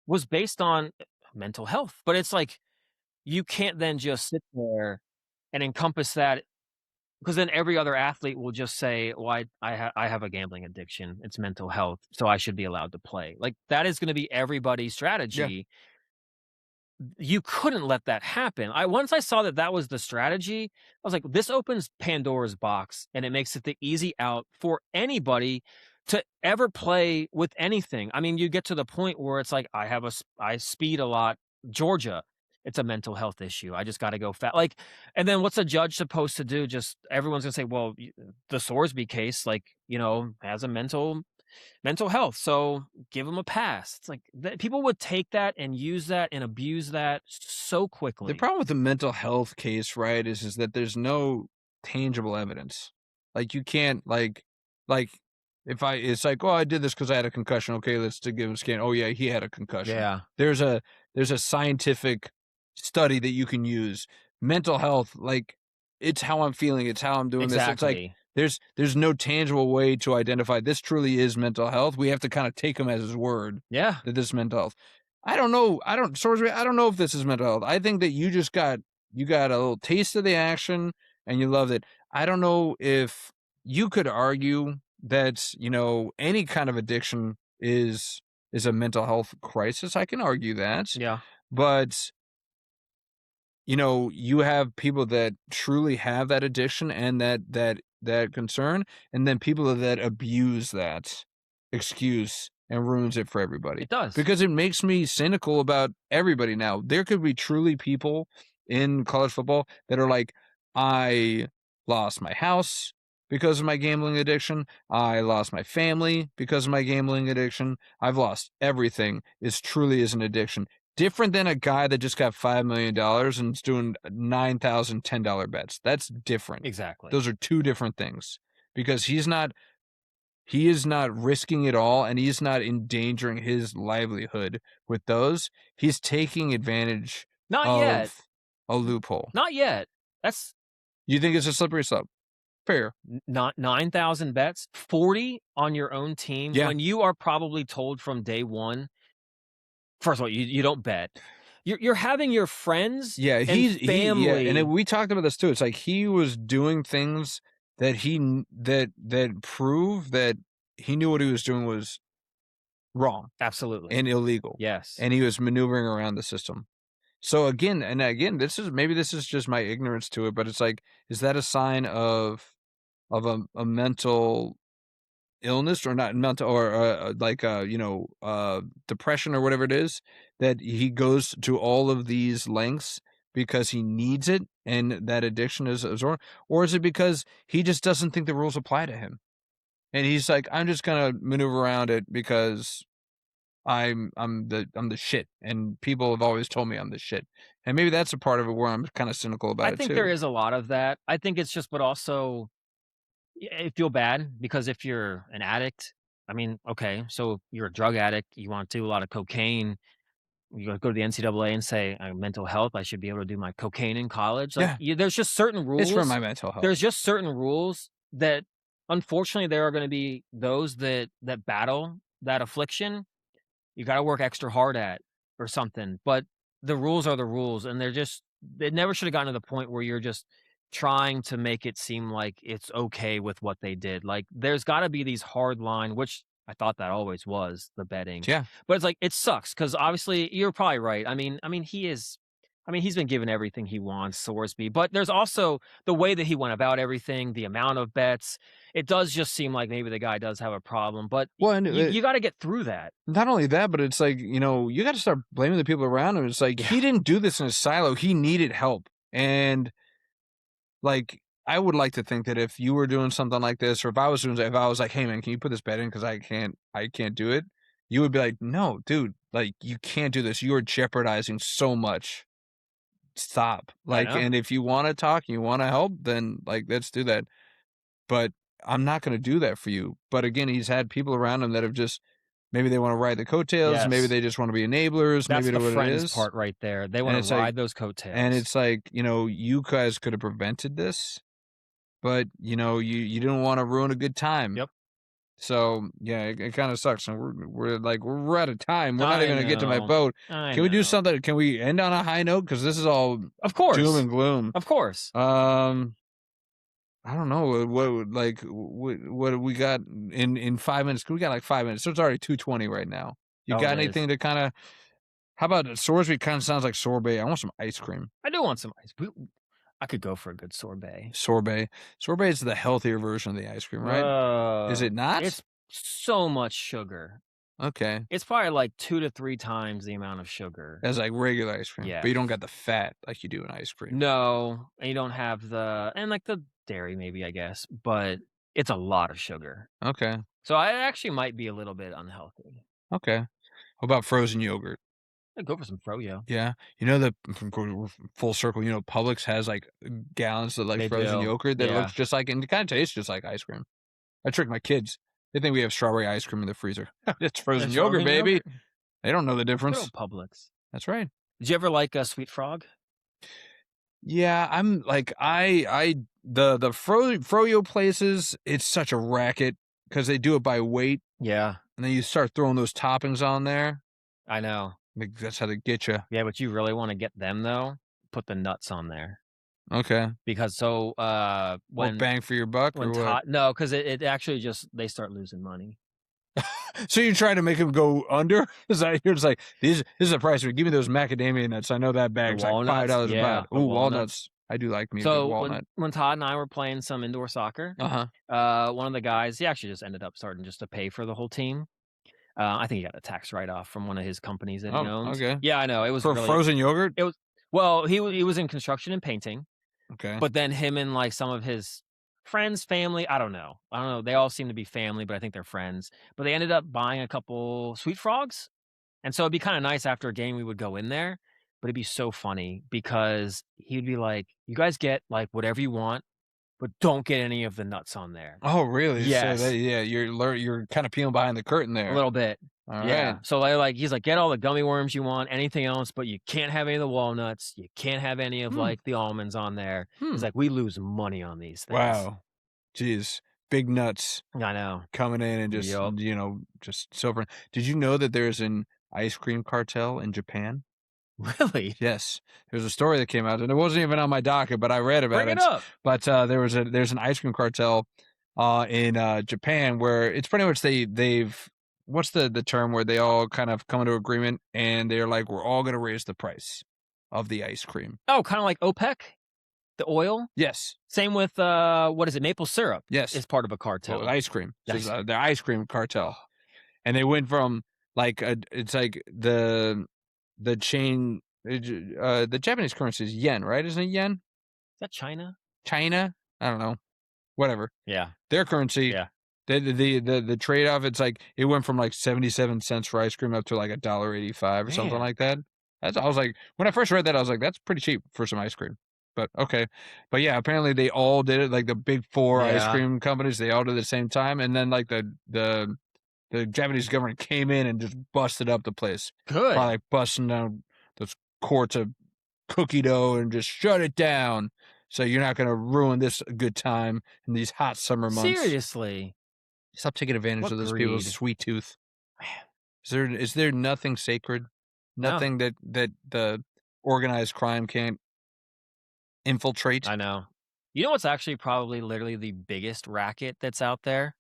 was based on mental health. But it's like, you can't then just sit there and encompass that, because then every other athlete will just say, well, I have a gambling addiction. It's mental health, so I should be allowed to play. Like, that is going to be everybody's strategy. You couldn't let that happen. Once I saw that was the strategy, I was like, this opens Pandora's box, and it makes it the easy out for anybody to ever play with anything. I mean, you get to the point where it's like, I speed a lot. Georgia, it's a mental health issue. I just got to go fast. Like, and then what's a judge supposed to do? Just everyone's gonna say, well, the Sorsby case, like, has a mental health, so give them a pass. It's like people would take that and use that and abuse that so quickly. The problem with the mental health case, right, is that there's no tangible evidence. Like, you can't, like it's like, oh, I did this because I had a concussion. Okay, let's give him a scan. Oh yeah, he had a concussion. Yeah. There's a scientific study that you can use. Mental health, like, it's how I'm feeling. It's how I'm doing this. It's like, there's no tangible way to identify this truly is mental health. We have to kind of take him as his word. Yeah. That this is mental health. I don't know. I don't know if this is mental health. I think that you got a little taste of the action and you loved it. I don't know if you could argue that, any kind of addiction is a mental health crisis. I can argue that. Yeah. But you have people that truly have that addiction and that concern, and then people that abuse that excuse and ruins it for everybody. It does. Because it makes me cynical about everybody now. There could be truly people in college football that are like, I lost my house because of my gambling addiction. I lost my family because of my gambling addiction. I've lost everything. It truly is an addiction. Different than a guy that just got $5 million and is doing 9,000 $10 bets. That's different. Exactly. Those are two different things, because he is not risking it all, and he's not endangering his livelihood with those. He's taking advantage of a loophole. Not yet. You think it's a slippery slope? Fair. Not 9,000 bets, 40 on your own team, when you are probably told from day one. First of all, you don't bet. You're having your friends and family. And we talked about this too. It's like he was doing things that that prove that he knew what he was doing was wrong. Absolutely. And illegal. Yes. And he was maneuvering around the system. So again, this is just my ignorance to it, but it's like, is that a sign of a mental illness, or not mental, or depression or whatever it is, that he goes to all of these lengths because he needs it and that addiction is absorbed? Or is it because he just doesn't think the rules apply to him and he's like, I'm just gonna maneuver around it because I'm the shit, and people have always told me I'm the shit? And maybe that's a part of it where I'm kind of cynical about it too. I think there is a lot of that. I think it's just, but also I feel bad because if you're an addict, I mean, okay, so you're a drug addict, you want to do a lot of cocaine, you go to the NCAA and say, mental health, I should be able to do my cocaine in college. Like, there's just certain rules. It's for my mental health. There's just certain rules that, unfortunately, there are going to be those that battle that affliction. You got to work extra hard at or something. But the rules are the rules, and they never should have gotten to the point where you're just trying to make it seem like it's okay with what they did. Like, there's got to be these hard line, which I thought that always was the betting. Yeah. But it's like, it sucks because obviously you're probably right. He's been given everything he wants, Sorsby, but there's also the way that he went about everything, the amount of bets. It does just seem like maybe the guy does have a problem, but Well, and you got to get through that. not only that, but it's like, you got to start blaming the people around him. It's like, he didn't do this in a silo. He needed help. And like, I would like to think that if you were doing something like this, or if I was like, hey man, can you put this bet in? Cause I can't do it. You would be like, no, dude, like, you can't do this. You are jeopardizing so much. Stop. Like, and if you want to talk, you want to help, then like, let's do that. But I'm not going to do that for you. But again, he's had people around him that have just, maybe they want to ride the coattails. Maybe they just want to be enablers. That's maybe the what friends it is. part right there. They want to ride those coattails. And it's like, you guys could have prevented this, but you didn't want to ruin a good time. Yep. So yeah, it kind of sucks. And we're out of time. We're not even gonna get to my vote. Can we do something? Can we end on a high note? Because this is all, of course, doom and gloom. Of course. I don't know what we got in 5 minutes. We got like 5 minutes. So it's already 2:20 right now. You got anything to kind of? How about Sorsby? Kind of sounds like sorbet. I want some ice cream. I do want some ice. I could go for a good sorbet. Sorbet is the healthier version of the ice cream, right? Is it not? It's so much sugar. Okay. It's probably like 2 to 3 times the amount of sugar. As like regular ice cream. Yeah. But you don't got the fat like you do in ice cream. No. And you don't have the dairy maybe, I guess. But it's a lot of sugar. Okay. So I actually might be a little bit unhealthy. Okay. What about frozen yogurt? I'd go for some froyo. Yeah. Full circle, Publix has like gallons of like frozen yogurt that looks just like, and it kind of tastes just like ice cream. I trick my kids. They think we have strawberry ice cream in the freezer. It's frozen yogurt, baby. Yogurt. They don't know the difference. Publix. That's right. Did you ever like a Sweet Frog? Yeah, I'm like, the froyo places, it's such a racket because they do it by weight. Yeah. And then you start throwing those toppings on there. I know. Like, that's how they get you. Yeah, but you really want to get them though? Put the nuts on there. Okay. Because when bang for your buck, or what? No, because it actually they start losing money. So you're trying to make them go under? You're just like, this is the price. Give me those macadamia nuts. I know that bag's like $5 a pound. Ooh, walnuts. I do like me a good walnut. When Todd and I were playing some indoor soccer, one of the guys, he actually just ended up starting just to pay for the whole team. I think he got a tax write-off from one of his companies that he owns. Okay. Yeah, I know. It was for frozen yogurt? It was. Well, he was in construction and painting. Okay. But then him and like some of his friends, family, I don't know. They all seem to be family, but I think they're friends. But they ended up buying a couple Sweet Frogs. And so it'd be kind of nice after a game we would go in there. But it'd be so funny because he'd be like, you guys get like whatever you want, but don't get any of the nuts on there. Oh, really? Yes. So you're kind of peeling behind the curtain there. A little bit. All yeah. right. So he's like, get all the gummy worms you want, anything else, but you can't have any of the walnuts. You can't have any of like the almonds on there. He's like, we lose money on these things. Wow. Jeez. Big nuts. I know. Coming in and just, just silver. Did you know that there's an ice cream cartel in Japan? Really? Yes. There's a story that came out, and it wasn't even on my docket, but I read about Bring it up. But there's an ice cream cartel in Japan where it's pretty much they've what's the term where they all kind of come into agreement and they're like, we're all going to raise the price of the ice cream. Oh, kind of like OPEC, the oil. Yes. Same with what is it? Maple syrup. Yes. It's part of a cartel. Well, ice cream. So the ice cream cartel, and they went from like it's like the chain. The Japanese currency is yen, right? Isn't it yen? Is that China? China? I don't know. Whatever. Yeah. Their currency. Yeah. The trade off, it's like it went from like 77 cents for ice cream up to like $1.85 or something like that. I was like, when I first read that, I was like, that's pretty cheap for some ice cream. But okay. But yeah, apparently they all did it, like the big four ice cream companies, they all did it at the same time. And then like the Japanese government came in and just busted up the place. Good. By like busting down those quarts of cookie dough and just shut it down. So you're not going to ruin this good time in these hot summer months. Seriously. Stop taking advantage of those people's sweet tooth. Is there nothing sacred? Nothing that the organized crime can't infiltrate? I know. You know what's actually probably literally the biggest racket that's out there?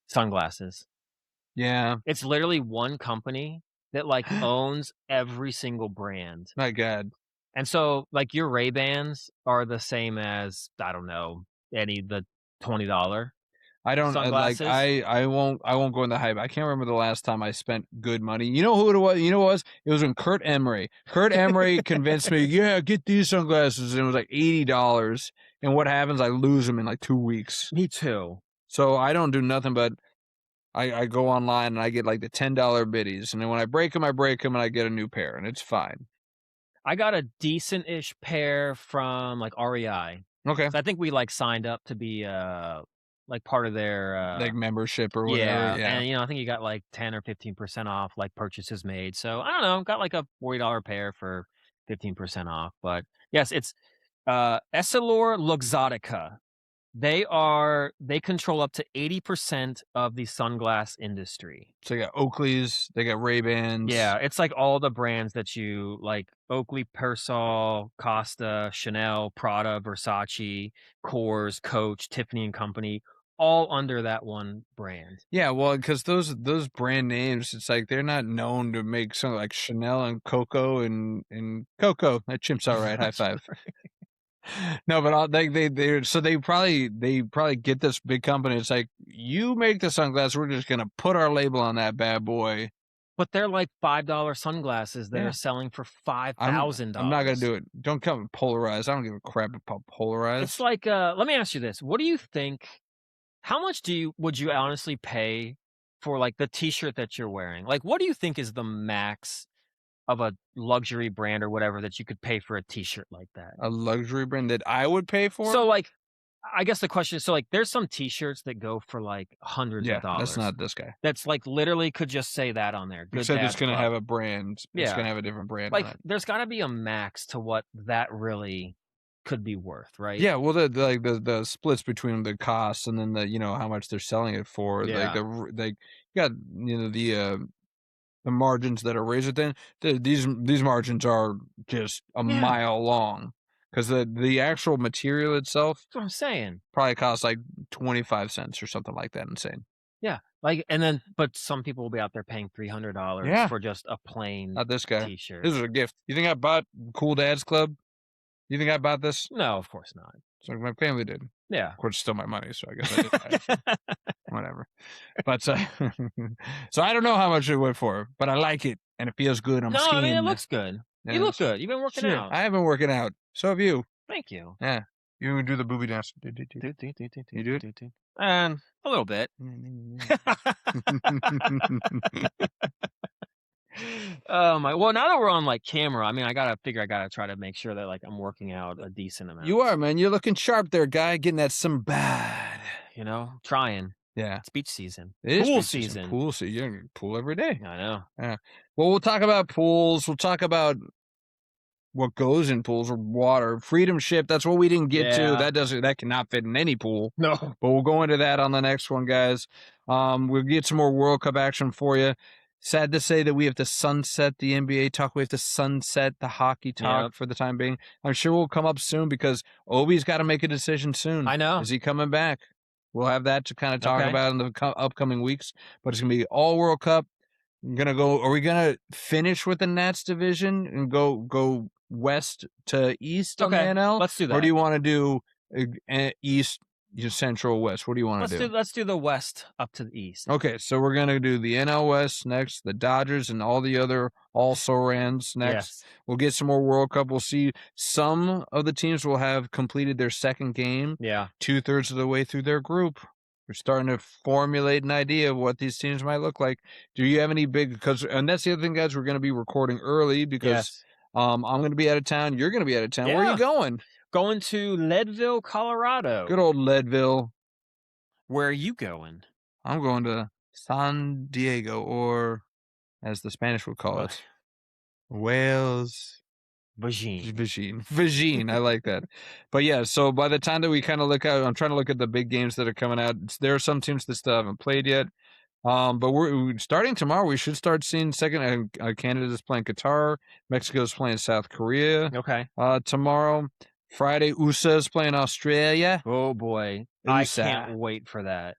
Sunglasses. Yeah. It's literally one company that like owns every single brand. My God. And so like your Ray-Bans are the same as, I don't know, the $20 I don't like sunglasses. I won't go in the hype. I can't remember the last time I spent good money. You know who it was? You know what it was? It was when Kurt Emery. Kurt Emery convinced me, yeah, get these sunglasses. And it was like $80. And what happens? I lose them in like 2 weeks. Me too. So I don't do nothing but I go online and I get like the $10 biddies. And then when I break them and I get a new pair and it's fine. I got a decent-ish pair from like REI. Okay. So I think we like signed up to be like part of their like membership or whatever. Yeah. And I think you got like 10 or 15% off like purchases made. So I don't know, got like a $40 pair for 15% off. But yes, it's Essilor Luxottica. They control up to 80% of the sunglass industry. So they got Oakley's, they got Ray-Bans. Yeah, it's like all the brands that you like: Oakley, Persol, Costa, Chanel, Prada, Versace, Kors, Coach, Tiffany and Company, all under that one brand. Yeah, well, because those brand names, it's like they're not known to make something like Chanel and Coco and Coco. That chimp's all right. High five. No, but they probably get this big company. It's like, you make the sunglasses, we're just gonna put our label on that bad boy. But they're like $5 sunglasses that are selling for $5,000. I'm not gonna do it. Don't come polarized. I don't give a crap about polarized. It's like, let me ask you this: what do you think? How much would you honestly pay for like the T-shirt that you're wearing? Like, what do you think is the max of a luxury brand or whatever that you could pay for a T-shirt like that? A luxury brand that I would pay for? So, like, I guess the question is, so like, there's some T-shirts that go for like hundreds of dollars. That's not this guy. That's like literally could just say that on there. Except it's gonna have a brand. It's Yeah. gonna have a different brand. Like, on it. there's got to be a max to what that really could be worth, right? Yeah, well, the splits between the costs and then the how much they're selling it for, Yeah. you got the margins that are raised. Then these margins are just a mile long, because the actual material itself, That's what I'm saying, probably costs like 25 cents or something like that. Insane. Yeah, like, and then but some people will be out there paying $300 for just a plain Not this guy. T-shirt. This is a gift. You think I bought Cool Dad's Club? You think I bought this? No, of course not. So my family did. Yeah. Of course, it's still my money, so I guess I did buy it. Whatever. But so I don't know how much it went for, but I like it and it feels good on my skin. I mean, it looks good. You look good. You've been working out. I have been working out. So have you. Thank you. Yeah. You do the booby dance. You do it? A little bit. Oh my! Well, now that we're on like camera, I mean, I gotta try to make sure that like I'm working out a decent amount. You are, man. You're looking sharp there, guy. Getting that some bad. Trying. Yeah. It's beach season. It is pool beach season. Pool season. You're in pool every day. I know. Yeah. Well, we'll talk about pools. We'll talk about what goes in pools or water. Freedom ship. That's what we didn't get to. That cannot fit in any pool. No. But we'll go into that on the next one, guys. We'll get some more World Cup action for you. Sad to say that we have to sunset the NBA talk. We have to sunset the hockey talk for the time being. I'm sure we'll come up soon because Obi's got to make a decision soon. I know. Is he coming back? We'll have that to kind of talk about in the upcoming weeks. But it's going to be all World Cup. Are we going to finish with the Nats division and go west to east on the NL? Let's do that. Or do you want to do east, central, west? What do you want to do? Let's do the west up to the east. Okay, so we're going to do the NL West next, the Dodgers and all the other also-rans next. Yes. We'll get some more World Cup. We'll see some of the teams will have completed their second game. Yeah. 2/3 of the way through their group. We're starting to formulate an idea of what these teams might look like. Do you have any and that's the other thing, guys, we're going to be recording early because I'm going to be out of town. You're going to be out of town. Yeah. Where are you going? Going to Leadville, Colorado. Good old Leadville. Where are you going? I'm going to San Diego, or as the Spanish would call it, Wales. Vagine. I like that. But yeah, so by the time that we kind of look out, I'm trying to look at the big games that are coming out. There are some teams that still haven't played yet. But we're starting tomorrow. We should start seeing second. Canada's playing Qatar. Mexico's playing South Korea. Okay. Tomorrow. Friday, USA's playing Australia. Oh boy. I can't wait for that.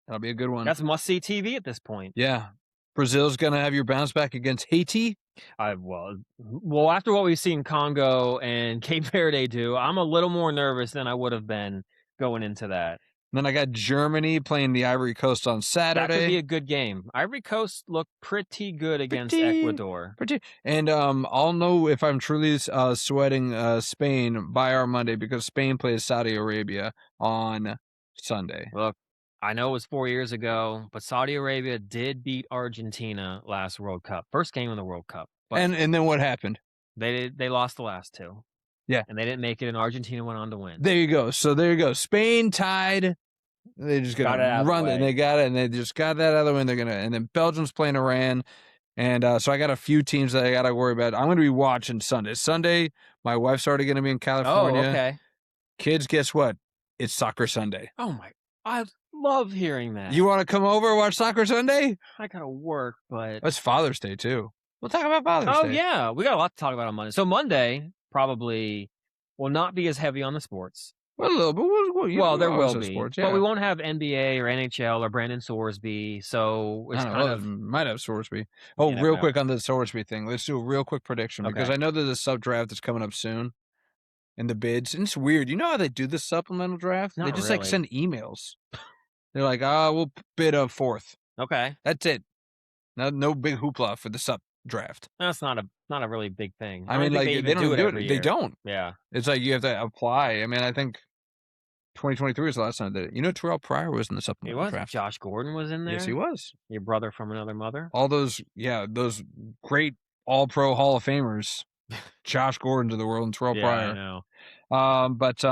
That'll be a good one. That's must-see TV at this point. Yeah. Brazil's going to have your bounce back against Haiti. Well, after what we've seen Congo and Cape Verde do, I'm a little more nervous than I would have been going into that. Then I got Germany playing the Ivory Coast on Saturday. That could be a good game. Ivory Coast looked pretty good against Ecuador. And I'll know if I'm truly sweating Spain by our Monday because Spain plays Saudi Arabia on Sunday. Look, I know it was 4 years ago, but Saudi Arabia did beat Argentina last World Cup. First game of the World Cup. But and then what happened? They lost the last two. Yeah. And they didn't make it, and Argentina went on to win. There you go. So there you go. Spain tied. They just got to run it, and they got it, and they just got that out of the way. And then Belgium's playing Iran. And so I got a few teams that I got to worry about. I'm going to be watching Sunday. Sunday, my wife's already going to be in California. Oh, okay. Kids, guess what? It's Soccer Sunday. Oh, my. I love hearing that. You want to come over and watch Soccer Sunday? I got to work, but... It's Father's Day, too. We'll talk about Father's Day. Oh, yeah. We got a lot to talk about on Monday. So Monday probably will not be as heavy on the sports. Well, a little bit. There will be. Sports, yeah. But we won't have NBA or NHL or Brendan Sorsby, so it's might have Sorsby. Oh, real quick on the Sorsby thing. Let's do a real quick prediction because I know there's a sub-draft that's coming up soon in the bids. And it's weird. You know how they do the supplemental draft? They just like send emails. They're like, we'll bid a fourth. Okay. That's it. No big hoopla for the sub-draft. That's not a really big thing. I mean, like, they don't do it. They don't. Yeah. It's like you have to apply. I mean, I think 2023 was the last time I did it. You know, Terrell Pryor was in the supplemental draft. Josh Gordon was in there. Yes, he was. Your brother from another mother. All those great All-Pro Hall of Famers. Josh Gordon to the world and Terrell Pryor. I know. But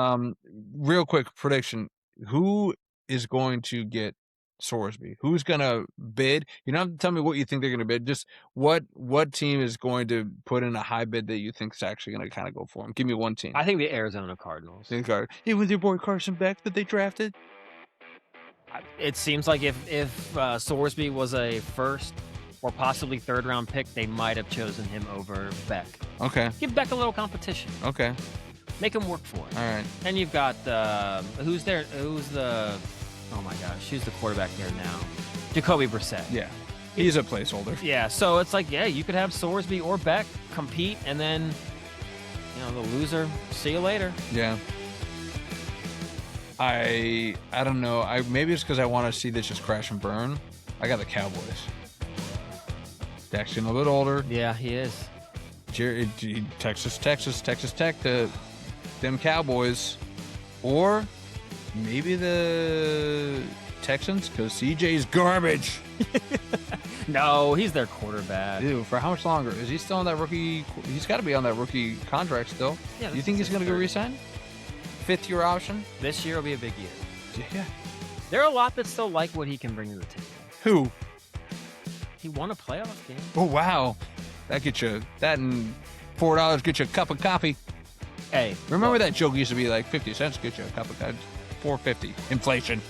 real quick prediction: who is going to get Sorsby? Who's going to bid? You don't have to tell me what you think they're going to bid. Just what team is going to put in a high bid that you think is actually going to kind of go for him? Give me one team. I think the Arizona Cardinals. It was your boy Carson Beck that they drafted. It seems like if Sorsby was a first or possibly third round pick, they might have chosen him over Beck. Okay. Give Beck a little competition. Okay. Make him work for it. All right. And you've got who's there? Oh my gosh, who's the quarterback there now? Jacoby Brissett. Yeah, he's a placeholder. Yeah, so it's like, you could have Sorsby or Beck compete, and then, the loser, see you later. Yeah. I don't know. Maybe it's because I want to see this just crash and burn. I got the Cowboys. Dak's getting a little bit older. Yeah, he is. Texas Tech to them Cowboys, or maybe the Texans, because CJ's garbage. No, he's their quarterback. Dude, for how much longer? Is he still on that rookie? He's got to be on that rookie contract still. Yeah. Do you think he's going to go re-sign? 5th-year option? This year will be a big year. Yeah. There are a lot that still like what he can bring to the table. Who? He won a playoff game. Oh, wow. That and $4 get you a cup of coffee. Hey. Remember that joke used to be like 50 cents get you a cup of coffee? $4.50. Inflation.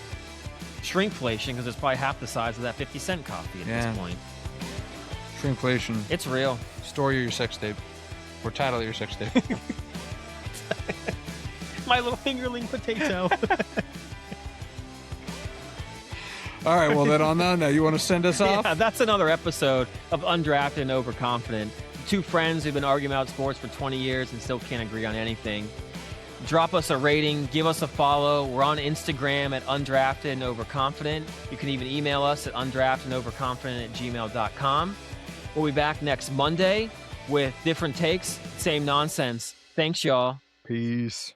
Shrinkflation, because it's probably half the size of that 50-cent coffee at this point. Shrinkflation. It's real. Story of your sex tape. Or title of your sex tape. My little fingerling potato. All right, well, then on that note, you want to send us off? Yeah, that's another episode of Undrafted and Overconfident. Two friends who've been arguing about sports for 20 years and still can't agree on anything. Drop us a rating. Give us a follow. We're on Instagram at Undrafted and Overconfident. You can even email us at undraftedandoverconfident@gmail.com. We'll be back next Monday with different takes, same nonsense. Thanks, y'all. Peace.